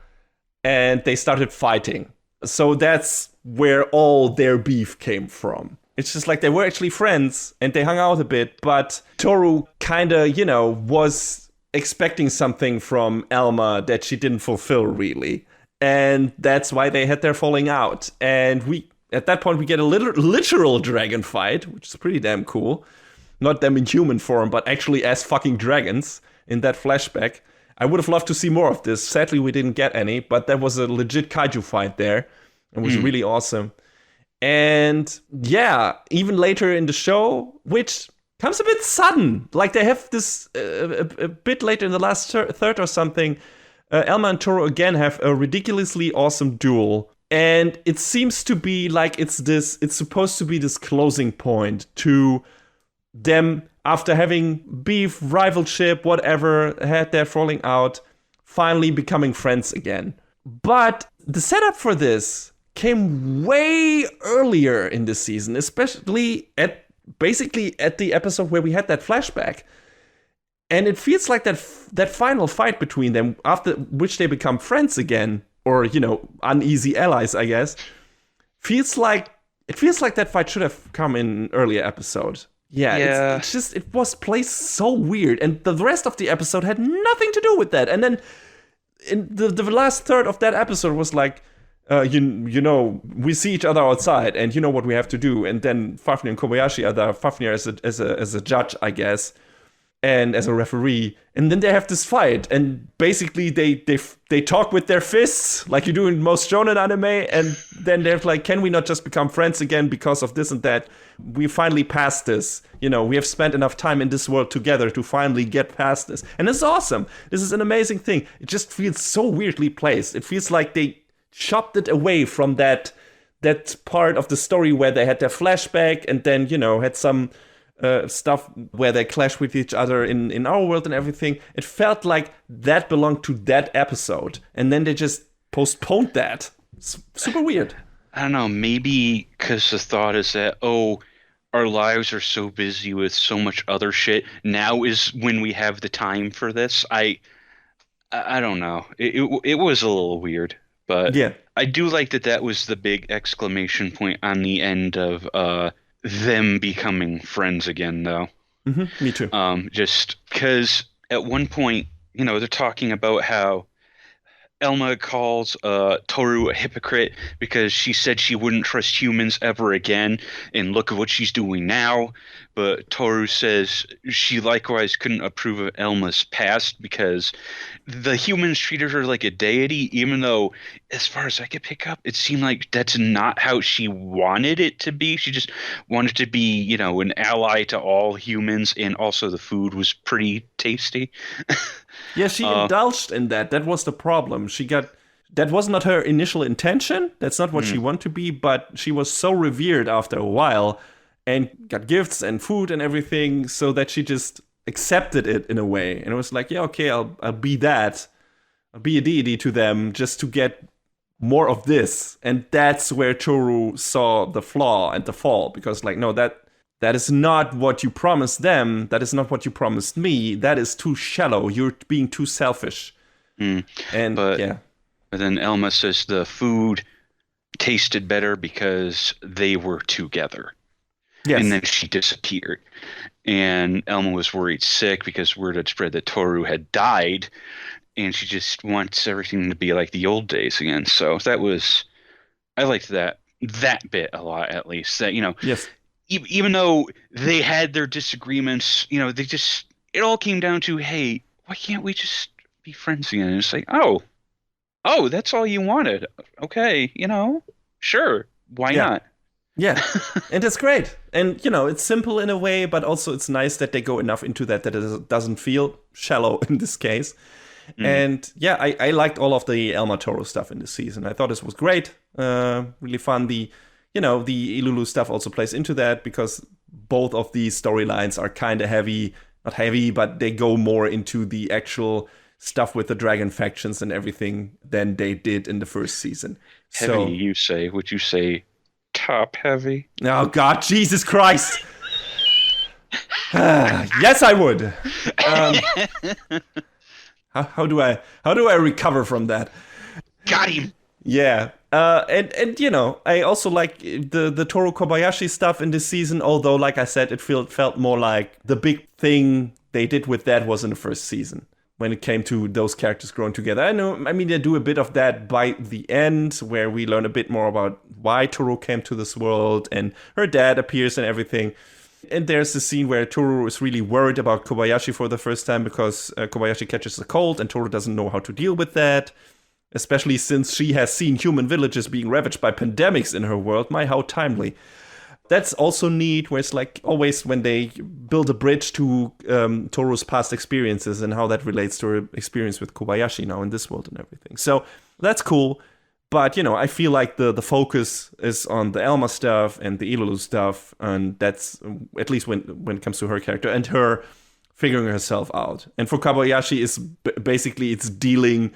and they started fighting. So that's where all their beef came from. It's just like they were actually friends, and they hung out a bit, but Toru kinda, was expecting something from Alma that she didn't fulfill, really. And that's why they had their falling out. And at that point, we get a literal dragon fight, which is pretty damn cool. Not them in human form, but actually as fucking dragons in that flashback. I would have loved to see more of this. Sadly, we didn't get any, but that was a legit kaiju fight there. It was really awesome. And yeah, even later in the show, which comes a bit sudden. Like they have this a bit later in the last third or something, Alma and Toru again have a ridiculously awesome duel. And it seems to be like it's supposed to be this closing point to them after having beef, rivalship, whatever, had their falling out, finally becoming friends again. But the setup for this came way earlier in this season, especially at the episode where we had that flashback. And it feels like that final fight between them, after which they become friends again, or, uneasy allies, I guess, feels like that fight should have come in an earlier episode. Yeah. It's just, it was placed so weird, and the rest of the episode had nothing to do with that. And then in the last third of that episode was like, we see each other outside, and you know what we have to do. And then Fafnir and Kobayashi are there. Fafnir as a judge, I guess, and as a referee. And then they have this fight, and basically they talk with their fists, like you do in most shonen anime. And then they're like, can we not just become friends again because of this and that? We finally passed this. We have spent enough time in this world together to finally get past this. And it's awesome. This is an amazing thing. It just feels so weirdly placed. It feels like they chopped it away from that part of the story where they had their flashback, and then had some stuff where they clash with each other in our world and everything. It felt like that belonged to that episode, and then they just postponed that. It's super weird. I don't know, maybe because the thought is that, our lives are so busy with so much other shit. Now is when we have the time for this. I don't know. It was a little weird, but Yeah. I do like that that was the big exclamation point on the end of them becoming friends again, though. Me too. Just because at one point, they're talking about how Elma calls Toru a hypocrite because she said she wouldn't trust humans ever again, and look at what she's doing now. But Toru says she likewise couldn't approve of Elma's past because the humans treated her like a deity, even though, as far as I could pick up, it seemed like that's not how she wanted it to be. She just wanted to be, an ally to all humans, and also the food was pretty tasty. Yeah, she indulged in that. That was the problem. That was not her initial intention. That's not what she wanted to be, but she was so revered after a while and got gifts and food and everything so that she just accepted it in a way. And it was like, yeah, okay, I'll be that. I'll be a deity to them just to get more of this. And that's where Toru saw the flaw and the fall, because like, no, that is not what you promised them. That is not what you promised me. That is too shallow. You're being too selfish. And yeah. But then Elma says the food tasted better because they were together. Yes. And then she disappeared. And Elma was worried sick because word had spread that Toru had died. And she just wants everything to be like the old days again. So I liked that bit a lot, at least. That, yes. Even though they had their disagreements, it all came down to, hey, why can't we just be friends again? And it's like, oh, that's all you wanted. Okay, sure. Why not? Yeah, and it's great. And, it's simple in a way, but also it's nice that they go enough into that it doesn't feel shallow in this case. And yeah, I liked all of the Elma Toru stuff in this season. I thought this was great, really fun. The Ilulu stuff also plays into that because both of these storylines are kind of heavy, not heavy, but they go more into the actual stuff with the dragon factions and everything than they did in the first season. Heavy, you say? Would you say top heavy? Oh God, Jesus Christ! Yes, I would. How do I recover from that? Got him. Yeah. And I also like the Toru Kobayashi stuff in this season, although, like I said, it felt more like the big thing they did with that was in the first season, when it came to those characters growing together. I mean, they do a bit of that by the end, where we learn a bit more about why Toru came to this world, and her dad appears and everything. And there's the scene where Toru is really worried about Kobayashi for the first time, because Kobayashi catches a cold, and Toru doesn't know how to deal with that. Especially since she has seen human villages being ravaged by pandemics in her world. My, how timely. That's also neat, where it's like always when they build a bridge to Toru's past experiences and how that relates to her experience with Kobayashi now in this world and everything. So that's cool. But, I feel like the focus is on the Elma stuff and the Ilulu stuff. And that's, at least when it comes to her character, and her figuring herself out. And for Kobayashi, is basically it's dealing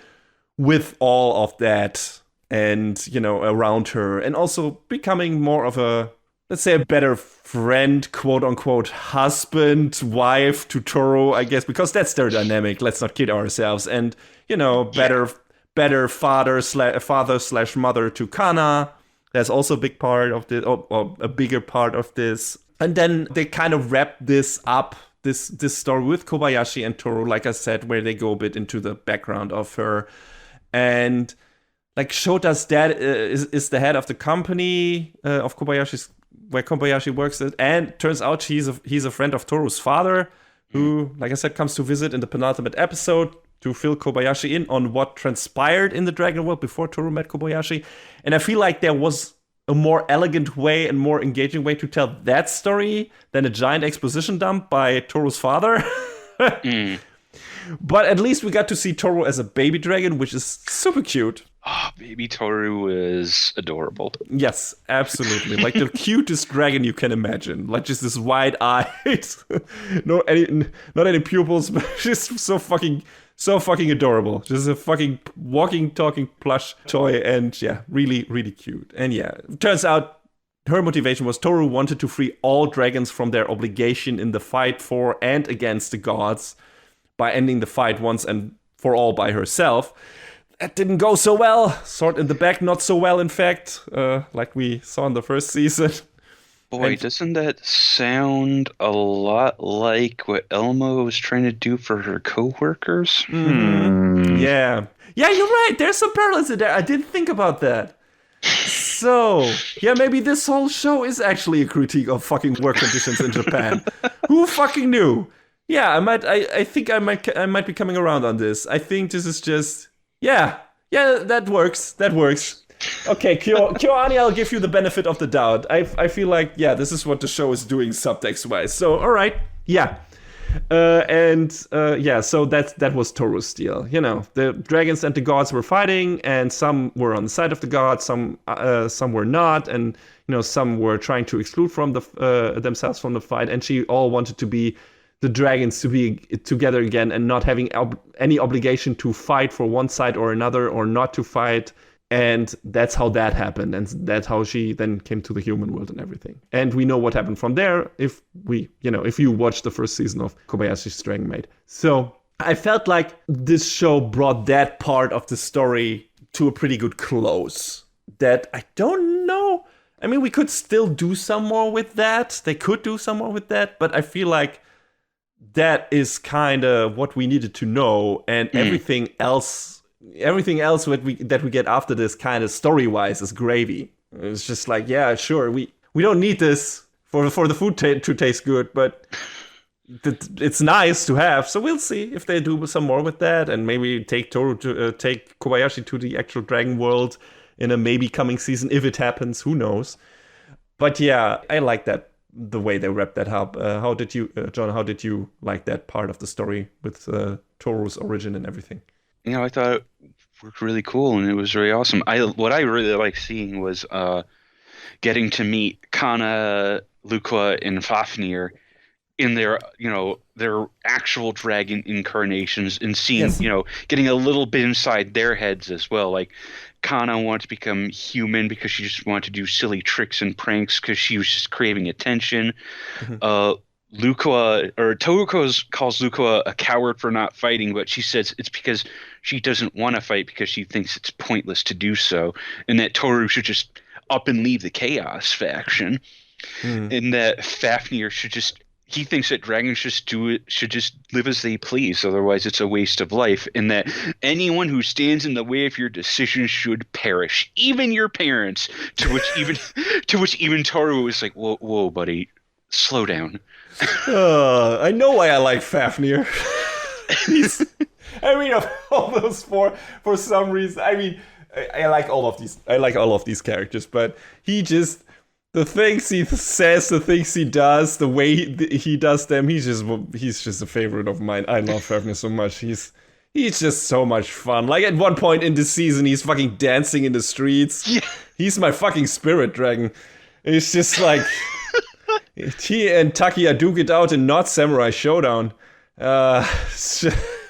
with all of that and, around her, and also becoming more of a, let's say, a better friend, quote unquote, husband, wife to Toru, I guess, because that's their dynamic. Let's not kid ourselves. And, better father slash mother to Kana. That's also a big part of this, or a bigger part of this. And then they kind of wrap this up, this story with Kobayashi and Toru, like I said, where they go a bit into the background of her. And like Shota's dad is the head of the company of Kobayashi's, where Kobayashi works at, and turns out he's a friend of Toru's father, who, like I said, comes to visit in the penultimate episode to fill Kobayashi in on what transpired in the Dragon World before Toru met Kobayashi. And I feel like there was a more elegant way and more engaging way to tell that story than a giant exposition dump by Toru's father. But at least we got to see Toru as a baby dragon, which is super cute. Oh, baby Toru is adorable. Yes, absolutely. Like the cutest dragon you can imagine. Like just this wide-eyed, not any pupils, but just so fucking adorable. Just a fucking walking, talking plush toy, and yeah, really, really cute. And yeah, it turns out her motivation was Toru wanted to free all dragons from their obligation in the fight for and against the gods by ending the fight once and for all by herself. That didn't go so well. Sword in the back, not so well, in fact, like we saw in the first season. Boy, doesn't that sound a lot like what Elmo was trying to do for her coworkers? Yeah. Yeah, you're right. There's some parallels in there. I didn't think about that. So, yeah, maybe this whole show is actually a critique of fucking work conditions in Japan. Who fucking knew? Yeah, I think I might be coming around on this. I think this is just, yeah, that works. Okay, KyoAni, I'll give you the benefit of the doubt. I feel like, yeah, this is what the show is doing subtext-wise. So, all right, yeah. So that was Toru's deal. You know, the dragons and the gods were fighting, and some were on the side of the gods, some were not, and you know, some were trying to exclude from themselves from the fight, and she all wanted to be the dragons to be together again and not having any obligation to fight for one side or another or not to fight. And that's how that happened. And that's how she then came to the human world and everything. And we know what happened from there if you watch the first season of Kobayashi's Dragon Maid. So I felt like this show brought that part of the story to a pretty good close. That I don't know. I mean, we could still do some more with that. They could do some more with that. But I feel like that is kind of what we needed to know. And everything else that we get after this kind of story-wise is gravy. It's just like, yeah, sure, we don't need this for the food to taste good, but it's nice to have. So we'll see if they do some more with that, and maybe take Kobayashi to the actual dragon world in a maybe coming season if it happens. Who knows? But yeah, I like that the way they wrapped that up. How did you, John? How did you like that part of the story with Toru's origin and everything? You know, I thought it worked really cool, and it was really awesome. What I really liked seeing was getting to meet Kana, Lukua, and Fafnir in their actual dragon incarnations, and seeing, getting a little bit inside their heads as well. Like, Kana wanted to become human because she just wanted to do silly tricks and pranks because she was just craving attention. Toru calls Lukua a coward for not fighting, but she says it's because she doesn't want to fight because she thinks it's pointless to do so, and that Toru should just up and leave the Chaos faction, and that Fafnir he thinks that dragons should just live as they please, otherwise it's a waste of life, and that anyone who stands in the way of your decisions should perish, even your parents. To which even Toru was like, "Whoa, buddy, slow down." I know why I like Fafnir. Of all those four, for some reason, I like all of these. I like all of these characters, but the things he says, the things he does, the way he does them, he's just a favorite of mine. I love Fafnir so much. He's just so much fun. Like, at one point in this season, he's fucking dancing in the streets. Yeah. He's my fucking spirit dragon. It's just like he and Takia duke it out in Not Samurai Showdown. Oh,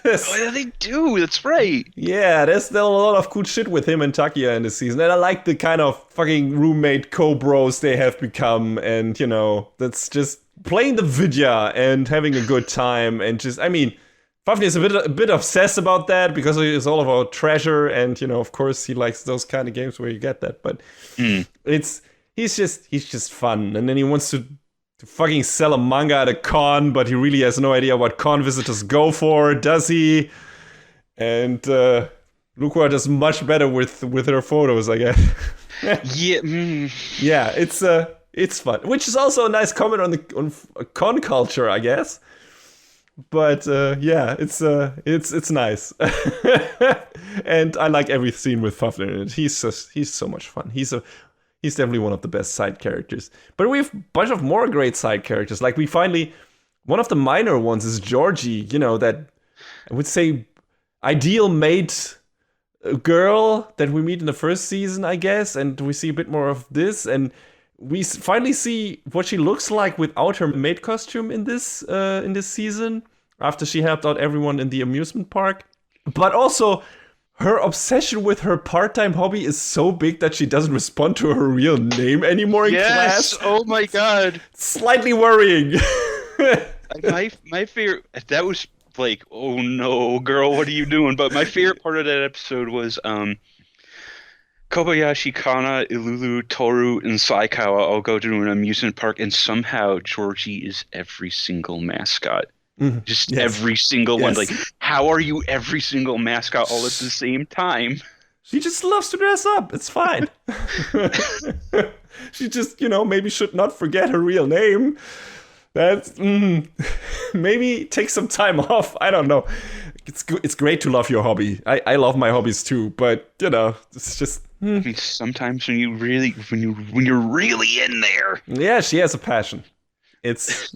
yeah, they do. That's right. Yeah, there's still a lot of cool shit with him and Takia in this season. And I like the kind of fucking roommate co-bros they have become. And, that's just playing the vidya and having a good time. And just, Fafnir is a bit obsessed about that because it's all about treasure. And, of course, he likes those kind of games where you get that. But he's just fun. And then he wants to fucking sell a manga at a con, but he really has no idea what con visitors go for, does he? And Lukua does much better with her photos, I guess. Yeah, it's fun, which is also a nice comment on con culture, I guess. But it's nice, and I like every scene with Fafnir in it. He's so much fun. He's definitely one of the best side characters. But we have a bunch of more great side characters. Like, one of the minor ones is Georgie, that I would say ideal mate girl that we meet in the first season, I guess. And we see a bit more of this. And we finally see what she looks like without her maid costume in this season, after she helped out everyone in the amusement park. But also, her obsession with her part-time hobby is so big that she doesn't respond to her real name anymore in class. Oh my god. Slightly worrying. My favorite, that was like, oh no, girl, what are you doing? But my favorite part of that episode was Kobayashi, Kana, Ilulu, Toru, and Saikawa all go to an amusement park, and somehow Georgie is every single mascot. Just every single one. Like, how are you every single mascot all at the same time? She just loves to dress up. It's fine. She just, maybe should not forget her real name. That's maybe take some time off. I don't know. It's great to love your hobby. I love my hobbies too, but it's just. I mean, sometimes when you're really in there. Yeah, she has a passion. It's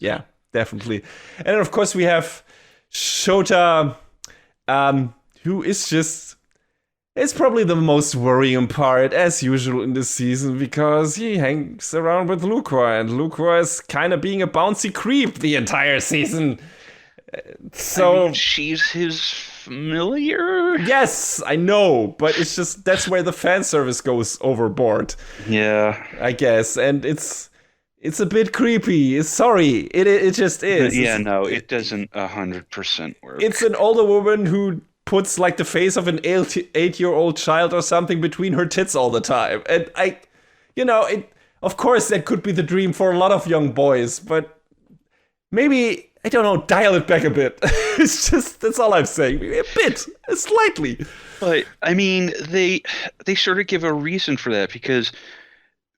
definitely. And then of course we have Shota, who is just. It's probably the most worrying part, as usual in this season, because he hangs around with Lucroy, and Lucroy is kind of being a bouncy creep the entire season. So she's his familiar? Yes, I know, but it's just, that's where the fan service goes overboard. Yeah. I guess, and it's a bit creepy. Sorry, it just is. Yeah, it doesn't 100% work. It's an older woman who puts like the face of an 8-year-old child or something between her tits all the time. And of course that could be the dream for a lot of young boys, but maybe, I don't know, dial it back a bit. It's just, that's all I'm saying. A bit, slightly. But, I mean, they sort of give a reason for that, because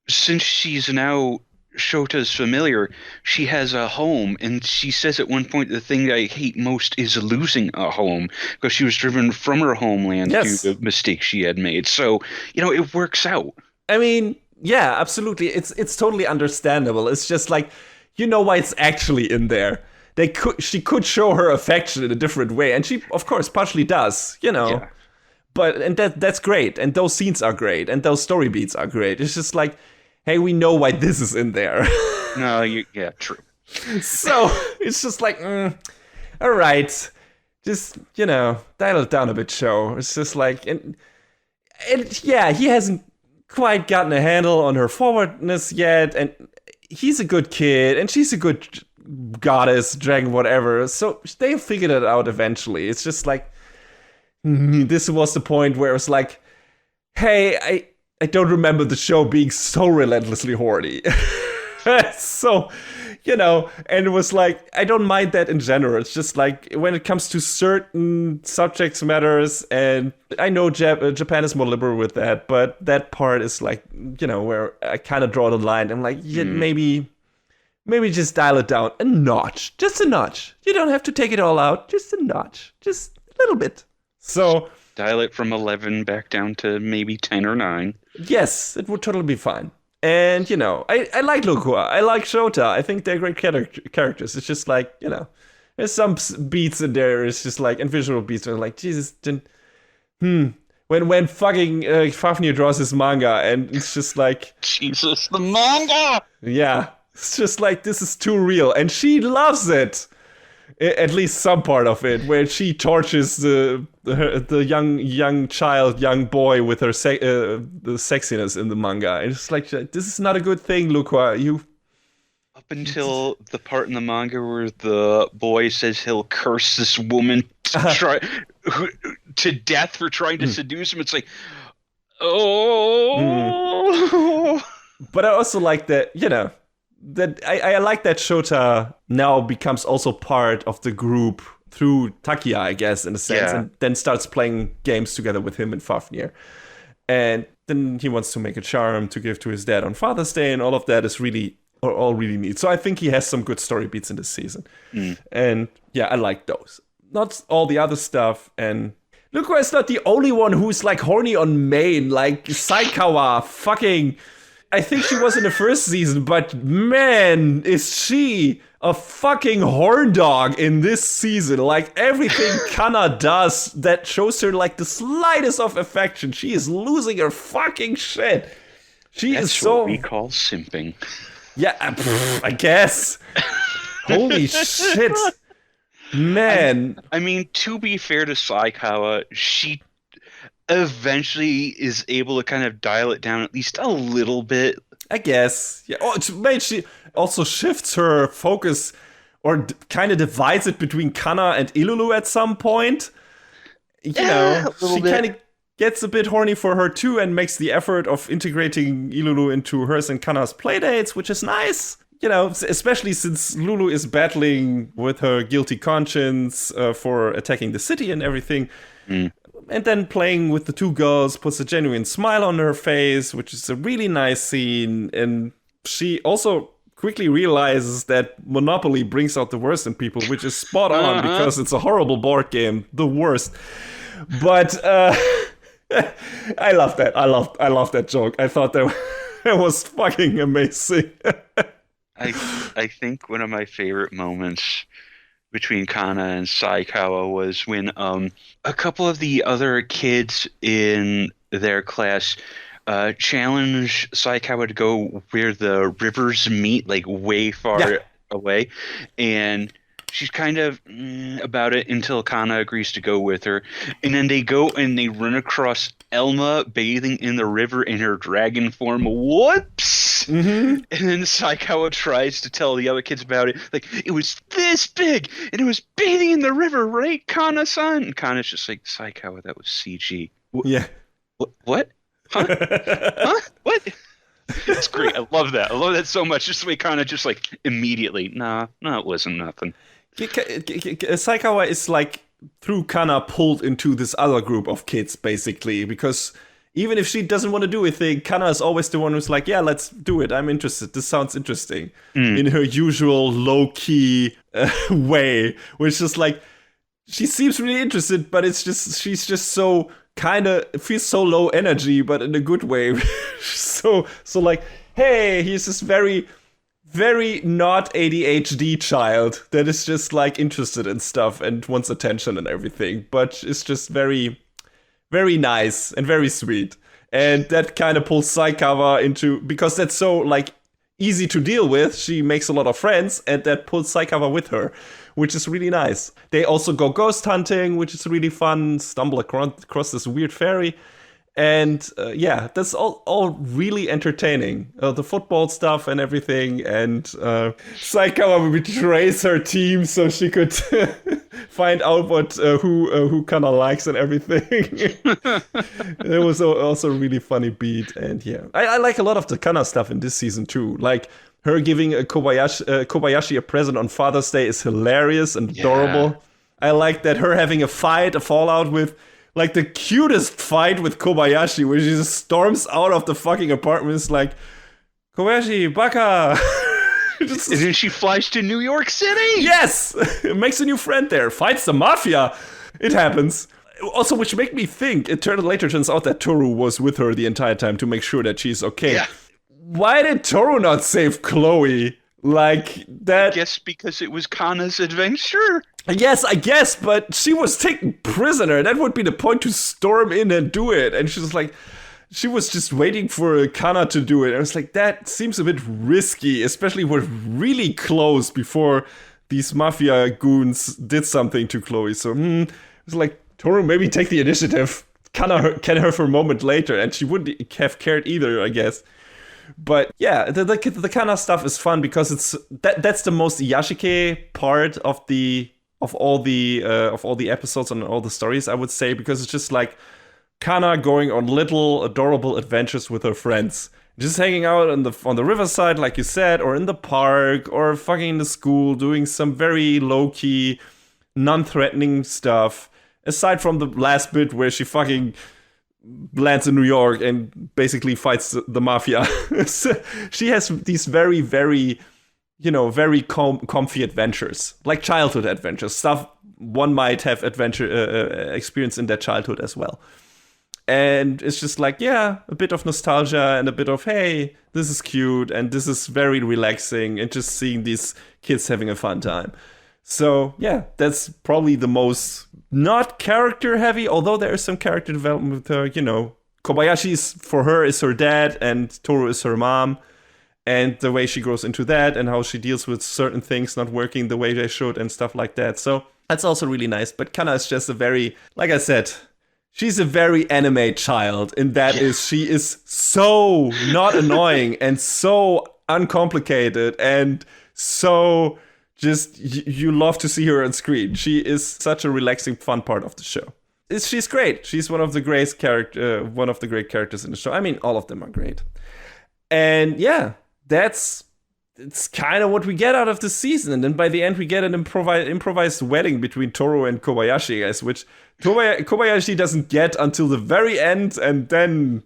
since she's now Shota's familiar, she has a home, and she says at one point, the thing I hate most is losing a home, because she was driven from her homeland due to the mistake she had made. So, it works out. I mean, yeah, absolutely. It's totally understandable. It's just like, why it's actually in there. She could show her affection in a different way, and she, of course, partially does, Yeah. But, and that's great, and those scenes are great, and those story beats are great. It's just like, hey, we know why this is in there. No, yeah, true. So it's just like, all right, just dial it down a bit, show. It's just like, and yeah, he hasn't quite gotten a handle on her forwardness yet, and he's a good kid, and she's a good goddess, dragon, whatever. So they figured it out eventually. It's just like, this was the point where it was like, hey, I don't remember the show being so relentlessly horny. So, and it was like, I don't mind that in general. It's just like, when it comes to certain subject matters, and I know Japan is more liberal with that, but that part is like, where I kind of draw the line. I'm like, maybe just dial it down a notch. Just a notch. You don't have to take it all out. Just a notch. Just a little bit. So dial it from 11 back down to maybe 10 or 9. Yes, it would totally be fine. And, I like Lukua. I like Shota. I think they're great characters. It's just like, there's some beats in there. It's just like, and visual beats are like, Jesus, when fucking Fafnir draws his manga, and it's just like, Jesus, the manga! Yeah, it's just like, this is too real. And she loves it. At least some part of it, where she tortures the young boy with her the sexiness in the manga. And it's like, this is not a good thing, Lukua. Up until the part in the manga where the boy says he'll curse this woman to death for trying to seduce him, it's like, oh. But I also like that, that I like that Shota now becomes also part of the group through Takia, I guess, in a sense, and then starts playing games together with him and Fafnir. And then he wants to make a charm to give to his dad on Father's Day, and all of that is all really neat. So I think he has some good story beats in this season. And yeah, I like those. Not all the other stuff. And Lukua is not the only one who's like horny on Maid, like Saikawa, fucking... I think she was in the first season, but man, is she a fucking horn dog in this season. Like, everything Kana does that shows her, like, the slightest of affection, she is losing her fucking shit. That's what we call simping. Yeah, I guess. Holy shit. Man. I mean, to be fair to Saikawa, eventually is able to kind of dial it down at least a little bit. I guess. Yeah. Oh, Maid, she also shifts her focus or kind of divides it between Kana and Ilulu at some point. She kind of gets a bit horny for her too and makes the effort of integrating Ilulu into hers and Kana's playdates, which is nice. Especially since Lulu is battling with her guilty conscience for attacking the city and everything. Mm. And then playing with the two girls puts a genuine smile on her face, which is a really nice scene. And she also quickly realizes that Monopoly brings out the worst in people, which is spot on because it's a horrible board game, the worst. But I love that. I love that joke. I thought that was fucking amazing. I think one of my favorite moments between Kana and Saikawa was when a couple of the other kids in their class challenged Saikawa to go where the rivers meet, like way far away, and she's kind of about it until Kana agrees to go with her, and then they go and they run across Elma bathing in the river in her dragon form. Whoops! Mm-hmm. And then Saikawa tries to tell the other kids about it. Like, it was this big, and it was bathing in the river, right, Kana-san? And Kana's just like, Saikawa, that was CG. Yeah. What? Huh? Huh? What? It's great. I love that. I love that so much. Just the way Kana just like immediately, no, it wasn't nothing. Saikawa is like through Kana pulled into this other group of kids basically, because even if she doesn't want to do a thing, Kana is always the one who's like, yeah, let's do it. I'm interested. This sounds interesting. In her usual low-key way, which is like, she seems really interested, but it's just, she's just so kind of, feels so low energy, but in a good way. so like, hey, he's this very, very not ADHD child that is just like interested in stuff and wants attention and everything, but it's just very, very nice and very sweet. And that kind of pulls Saikawa into, because that's so like easy to deal with, she makes a lot of friends, and that pulls Saikawa with her, which is really nice. They also go ghost hunting, which is really fun, stumble across this weird fairy. And that's all really entertaining. The football stuff and everything. And Saikawa betrays her team so she could find out who Kana likes and everything. It was also a really funny beat. And I like a lot of the Kana stuff in this season too. Like her giving Kobayashi a present on Father's Day is hilarious and adorable. Yeah. I like that her having a fallout with, like, the cutest fight with Kobayashi, where she just storms out of the fucking apartment. It's like, Kobayashi, baka! And then she flies to New York City! Yes! Makes a new friend there. Fights the mafia. It happens. Also, which made me think, later turns out that Toru was with her the entire time to make sure that she's okay. Yeah. Why did Toru not save Chloe? Like, that... I guess because it was Kana's adventure. Yes, I guess, but she was taken prisoner. That would be the point, to storm in and do it. And she was like, she was just waiting for Kana to do it. I was like, that seems a bit risky, especially we're really close before these mafia goons did something to Chloe. So it was like, Toru, maybe take the initiative. Kana can her for a moment later, and she wouldn't have cared either, I guess. But yeah, the Kana stuff is fun because that's the most Yashike part of all the episodes and all the stories, I would say, because it's just like Kana going on little adorable adventures with her friends, just hanging out on the riverside, like you said, or in the park, or fucking in the school, doing some very low-key, non-threatening stuff. Aside from the last bit where she fucking lands in New York and basically fights the mafia. So she has these very, very, very comfy adventures, like childhood adventures, stuff one might have experience in their childhood as well. And it's just like, a bit of nostalgia and a bit of, hey, this is cute and this is very relaxing, and just seeing these kids having a fun time. So that's probably the most not character heavy, although there is some character development with her. Kobayashi for her is her dad, and Toru is her mom, and the way she grows into that, and how she deals with certain things not working the way they should and stuff like that. So that's also really nice. But Kana is just a very, like I said, she's a very anime child, and she is so not annoying and so uncomplicated and so just you love to see her on screen. She is such a relaxing, fun part of the show. She's great. She's one of the great characters in the show. I mean, all of them are great. And yeah, it's kind of what we get out of the season. And then by the end, we get an improvised wedding between Toru and Kobayashi, guys, which Kobayashi doesn't get until the very end, and then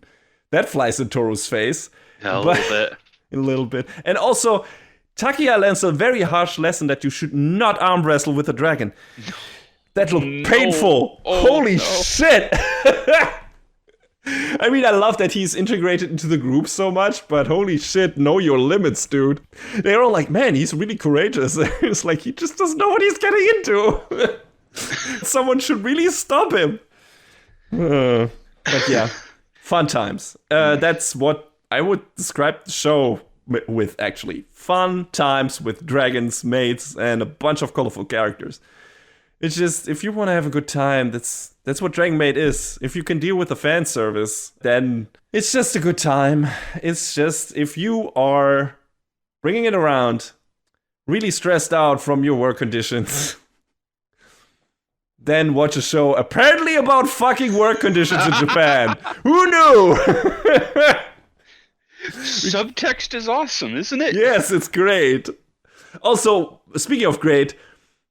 that flies in Toru's face. A little bit. A little bit. And also, Takia learns a very harsh lesson that you should not arm wrestle with a dragon. That looked painful. Holy shit. I mean, I love that he's integrated into the group so much, but holy shit, know your limits, dude. They're all like, man, he's really courageous. It's like, he just doesn't know what he's getting into. Someone should really stop him. But yeah, fun times. That's what I would describe the show with, actually. Fun times with dragons, maids, and a bunch of colorful characters. It's just, if you want to have a good time, that's what Dragon Maid is. If you can deal with the fan service, then it's just a good time. It's just, if you are bringing it around, really stressed out from your work conditions, then watch a show apparently about fucking work conditions in Japan. Who knew? Subtext is awesome, isn't it? Yes, it's great. Also, speaking of great,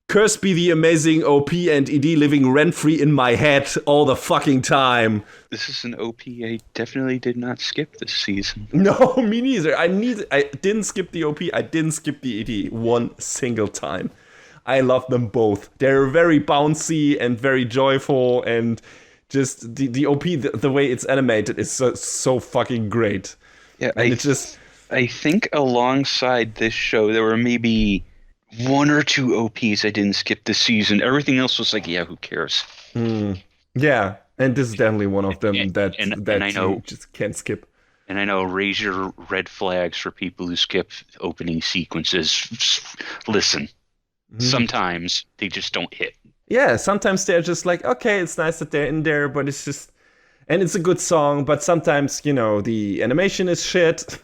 curse be the amazing OP and ED living rent-free in my head all the fucking time. This is an OP I definitely did not skip this season. No, me neither. I didn't skip the OP, I didn't skip the ED one single time. I love them both. They're very bouncy and very joyful, and just the OP, the way it's animated is so fucking great. Yeah, and I think alongside this show, there were maybe one or two OPs I didn't skip this season. Everything else was like, yeah, who cares? Yeah, and this is definitely one of them that I know, you just can't skip. And I know, raise your red flags for people who skip opening sequences. Listen, sometimes they just don't hit. Yeah, sometimes they're just like, okay, it's nice that they're in there, but it's just... And it's a good song, but sometimes, the animation is shit,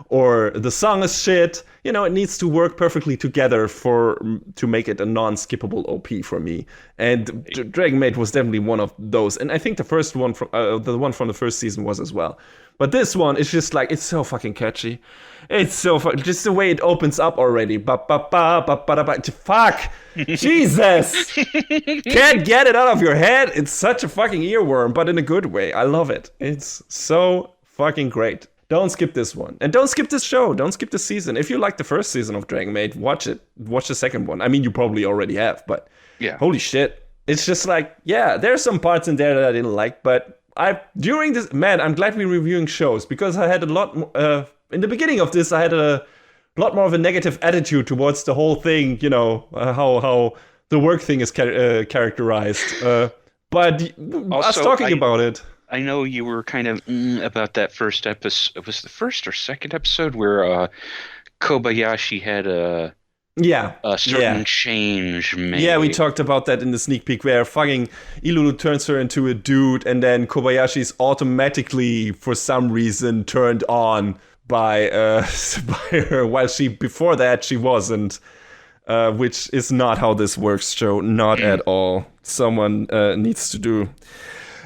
or the song is shit. It needs to work perfectly together to make it a non-skippable OP for me. And Dragon Maid was definitely one of those. And I think the first one, the one from the first season was as well. But this one is just like, it's so fucking catchy. It's so just the way it opens up already. Fuck! Jesus! Can't get it out of your head. It's such a fucking earworm, but in a good way. I love it. It's so fucking great. Don't skip this one. And don't skip this show. Don't skip this season. If you like the first season of Dragon Maid, watch it. Watch the second one. I mean, you probably already have, but yeah. Holy shit. It's just like, yeah, there's some parts in there that I didn't like, but during this, man, I'm glad we're reviewing shows, because I had a lot, in the beginning of this, I had a lot more of a negative attitude towards the whole thing, how the work thing is characterized. But also, us talking about it. I know you were kind of about that first episode. It was the first or second episode where Kobayashi had a certain change made. Yeah, we talked about that in the sneak peek, where fucking Ilulu turns her into a dude, and then Kobayashi's automatically, for some reason, turned on by her, while before that she wasn't, which is not how this works, Joe. Not at all. Someone needs to do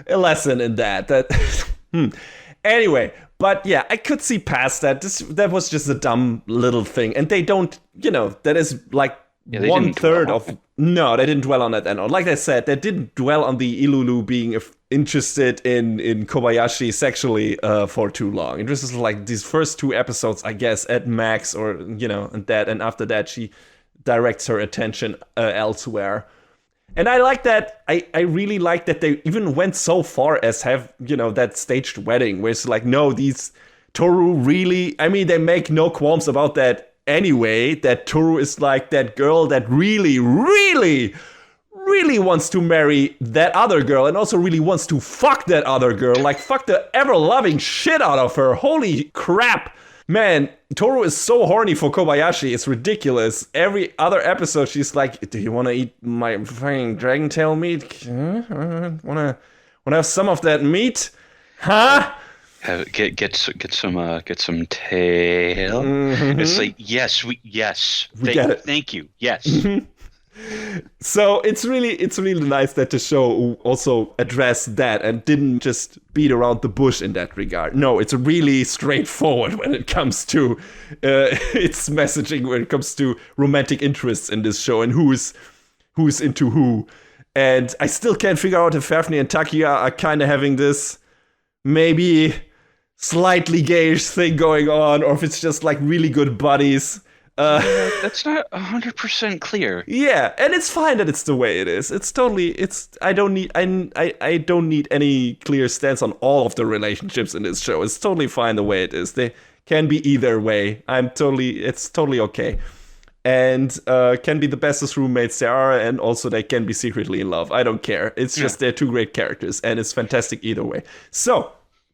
a lesson in that. Anyway, but yeah, I could see past that. That was just a dumb little thing, and they don't, that is like 1/3 of. No, they didn't dwell on that at all. Like I said, they didn't dwell on the Ilulu being interested in Kobayashi sexually for too long. It was just like these first 2 episodes, I guess, at max, or and after that she directs her attention elsewhere. And I like that. I really like that they even went so far as have, that staged wedding, where it's like, no, these Toru really, I mean, they make no qualms about that anyway, that Toru is like that girl that really, really, really wants to marry that other girl, and also really wants to fuck that other girl, like fuck the ever-loving shit out of her. Holy crap. Man, Toru is so horny for Kobayashi. It's ridiculous. Every other episode, she's like, "Do you want to eat my fucking dragon tail meat? Want to Want to have some of that meat? Huh? Get some tail. It's like yes, we get it. Thank you. Yes. So it's really nice that the show also addressed that and didn't just beat around the bush in that regard. No, it's really straightforward when it comes to its messaging, when it comes to romantic interests in this show and who's into who. And I still can't figure out if Fafnir and Takia are kind of having this maybe slightly gayish thing going on, or if it's just like really good buddies. That's not 100% clear. Yeah, and it's fine that it's the way it is. I don't need any clear stance on all of the relationships in this show. It's totally fine the way it is. They can be either way. It's totally okay. And can be the bestest roommates there are, and also they can be secretly in love. I don't care. It's just they're two great characters, and it's fantastic either way. So,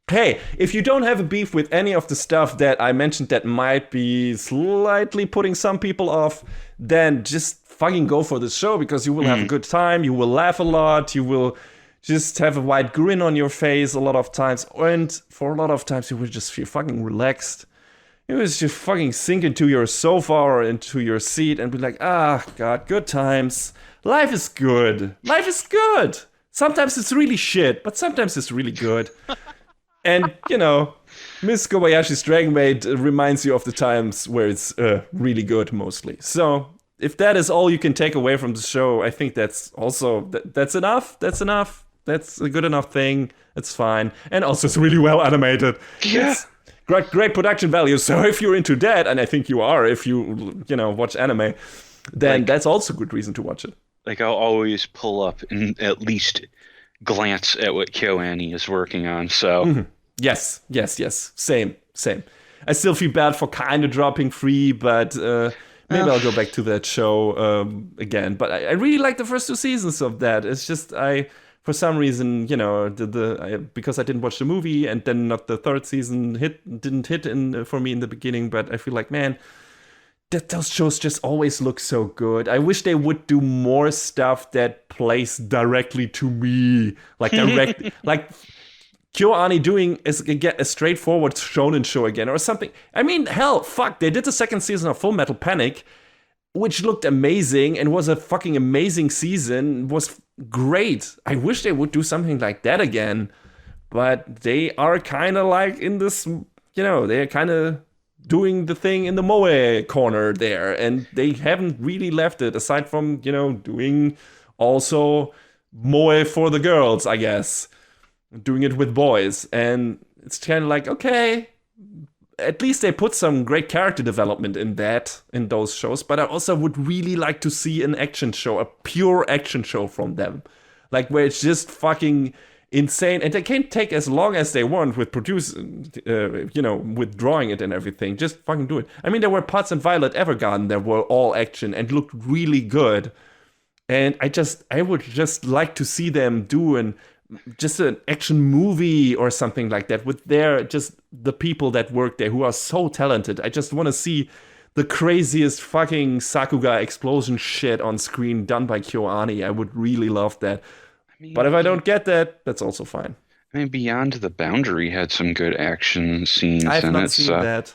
hey, if you don't have a beef with any of the stuff that I mentioned that might be slightly putting some people off, then just fucking go for this show, because you will have a good time, you will laugh a lot, you will just have a wide grin on your face a lot of times, and for a lot of times you will just feel fucking relaxed. You will just fucking sink into your sofa or into your seat and be like, God, good times. Life is good. Life is good. Sometimes it's really shit, but sometimes it's really good. And, Miss Kobayashi's Dragon Maid reminds you of the times where it's really good, mostly. So, if that is all you can take away from the show, I think that's also, that's enough. That's enough. That's a good enough thing. It's fine. And also, it's really well animated. Yeah. It's great production value. So, if you're into that, and I think you are, if you watch anime, then that's also a good reason to watch it. Like, I'll always pull up and at least glance at what KyoAni is working on, so... Mm-hmm. Yes. Same. I still feel bad for kind of dropping Free, but maybe I'll go back to that show again. But I really like the first 2 seasons of that. It's just for some reason, because I didn't watch the movie, and then not the 3rd season didn't hit for me in the beginning. But I feel like, man, that those shows just always look so good. I wish they would do more stuff that plays directly to me, like like KyoAni doing a straightforward shonen show again or something. I mean, hell, fuck, they did the 2nd season of Full Metal Panic, which looked amazing and was a fucking amazing season, was great. I wish they would do something like that again, but they are kind of like in this, they're kind of doing the thing in the moe corner there, and they haven't really left it, aside from, doing also moe for the girls, I guess. Doing it with boys, and it's kind of like, okay, at least they put some great character development in those shows, but I also would really like to see an action show, a pure action show from them, like where it's just fucking insane, and they can take as long as they want with producing, with drawing it and everything. Just fucking do it. I mean, there were parts in Violet Evergarden that were all action and looked really good, and I would just like to see them do just an action movie or something like that with the people that work there who are so talented. I just want to see the craziest fucking Sakuga explosion shit on screen done by KyoAni. I would really love that. But if I don't get that, that's also fine. I mean, Beyond the Boundary had some good action scenes. I've not seen that.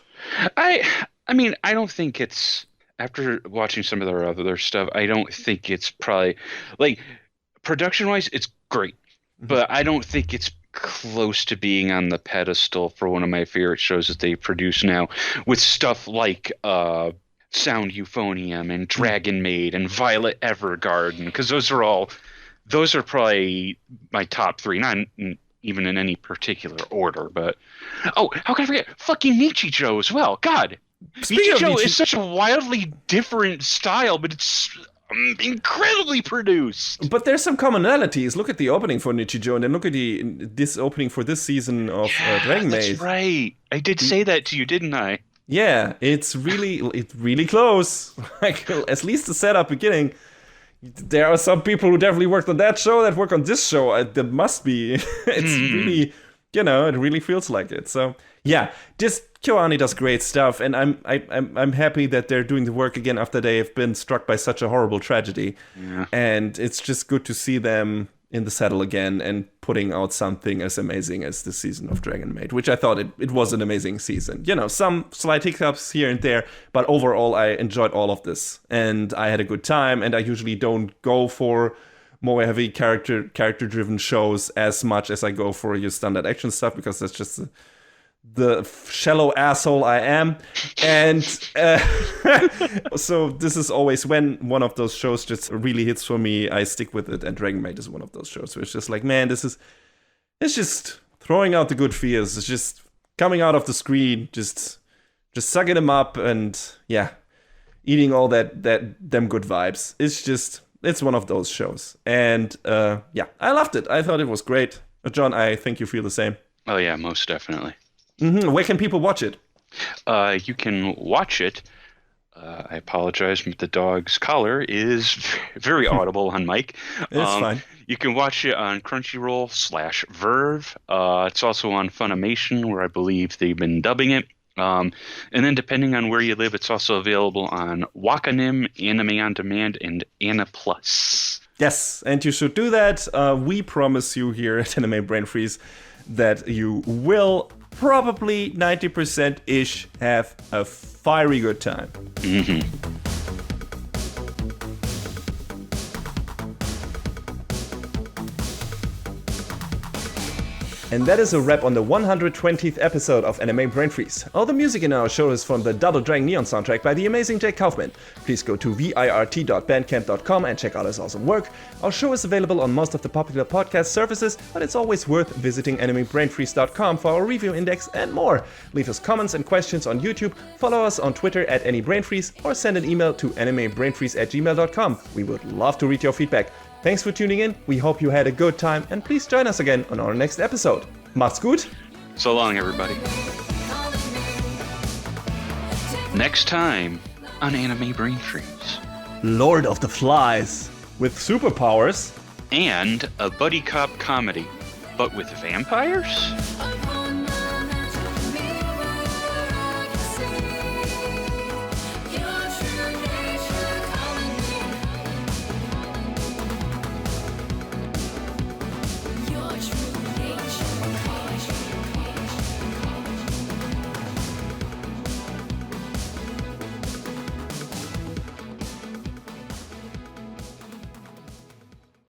I mean, I don't think it's, after watching some of their other stuff, I don't think it's probably, like, production-wise, it's great. But I don't think it's close to being on the pedestal for one of my favorite shows that they produce now, with stuff like Sound Euphonium and Dragon Maid and Violet Evergarden, because those are probably my top 3, not even in any particular order. But how can I forget fucking Nichijou as well? God, Nichijou is such a wildly different style, but it's incredibly produced. But there's some commonalities. Look at the opening for Nichijou, and then look at this opening for this season of Dragon Maid. That's right. I did say that to you, didn't I? Yeah, it's really close. Like, at least the setup beginning. There are some people who definitely worked on that show that work on this show. There must be. It's really, it really feels like it. So yeah, just KyoAni does great stuff, and I'm happy that they're doing the work again after they have been struck by such a horrible tragedy. Yeah. And it's just good to see them in the saddle again and putting out something as amazing as this season of Dragon Maid, which I thought it was an amazing season. You know, some slight hiccups here and there, but overall I enjoyed all of this and I had a good time, and I usually don't go for more heavy character-driven shows as much as I go for your standard action stuff, because that's just the shallow asshole I am. And so this is always when one of those shows just really hits for me, I stick with it. And Dragon Maid is one of those shows where it's just like, man, it's just throwing out the good feels. It's just coming out of the screen, just sucking them up, and yeah, eating all them good vibes. It's one of those shows. And yeah, I loved it. I thought it was great. John, I think you feel the same. Oh yeah, most definitely. Mm-hmm. Where can people watch it? You can watch it. I apologize, but the dog's collar is very audible on mic. It's fine. You can watch it on Crunchyroll/Verve. It's also on Funimation, where I believe they've been dubbing it. And then depending on where you live, it's also available on Wakanim, Anime On Demand, and Anna Plus. Yes, and you should do that. We promise you here at Anime Brain Freeze that you will probably 90%-ish have a fiery good time. Mm-hmm. And that is a wrap on the 120th episode of Anime Brain Freeze. All the music in our show is from the Double Dragon Neon soundtrack by the amazing Jake Kaufman. Please go to virt.bandcamp.com and check out his awesome work. Our show is available on most of the popular podcast services, but it's always worth visiting animebrainfreeze.com for our review index and more. Leave us comments and questions on YouTube, follow us on Twitter at AnyBrainFreeze, or send an email to animebrainfreeze@gmail.com. We would love to read your feedback. Thanks for tuning in, we hope you had a good time, and please join us again on our next episode. Macht's gut! So long, everybody. Next time on Anime Brain Freeze. Lord of the Flies with superpowers And a buddy cop comedy, but with vampires?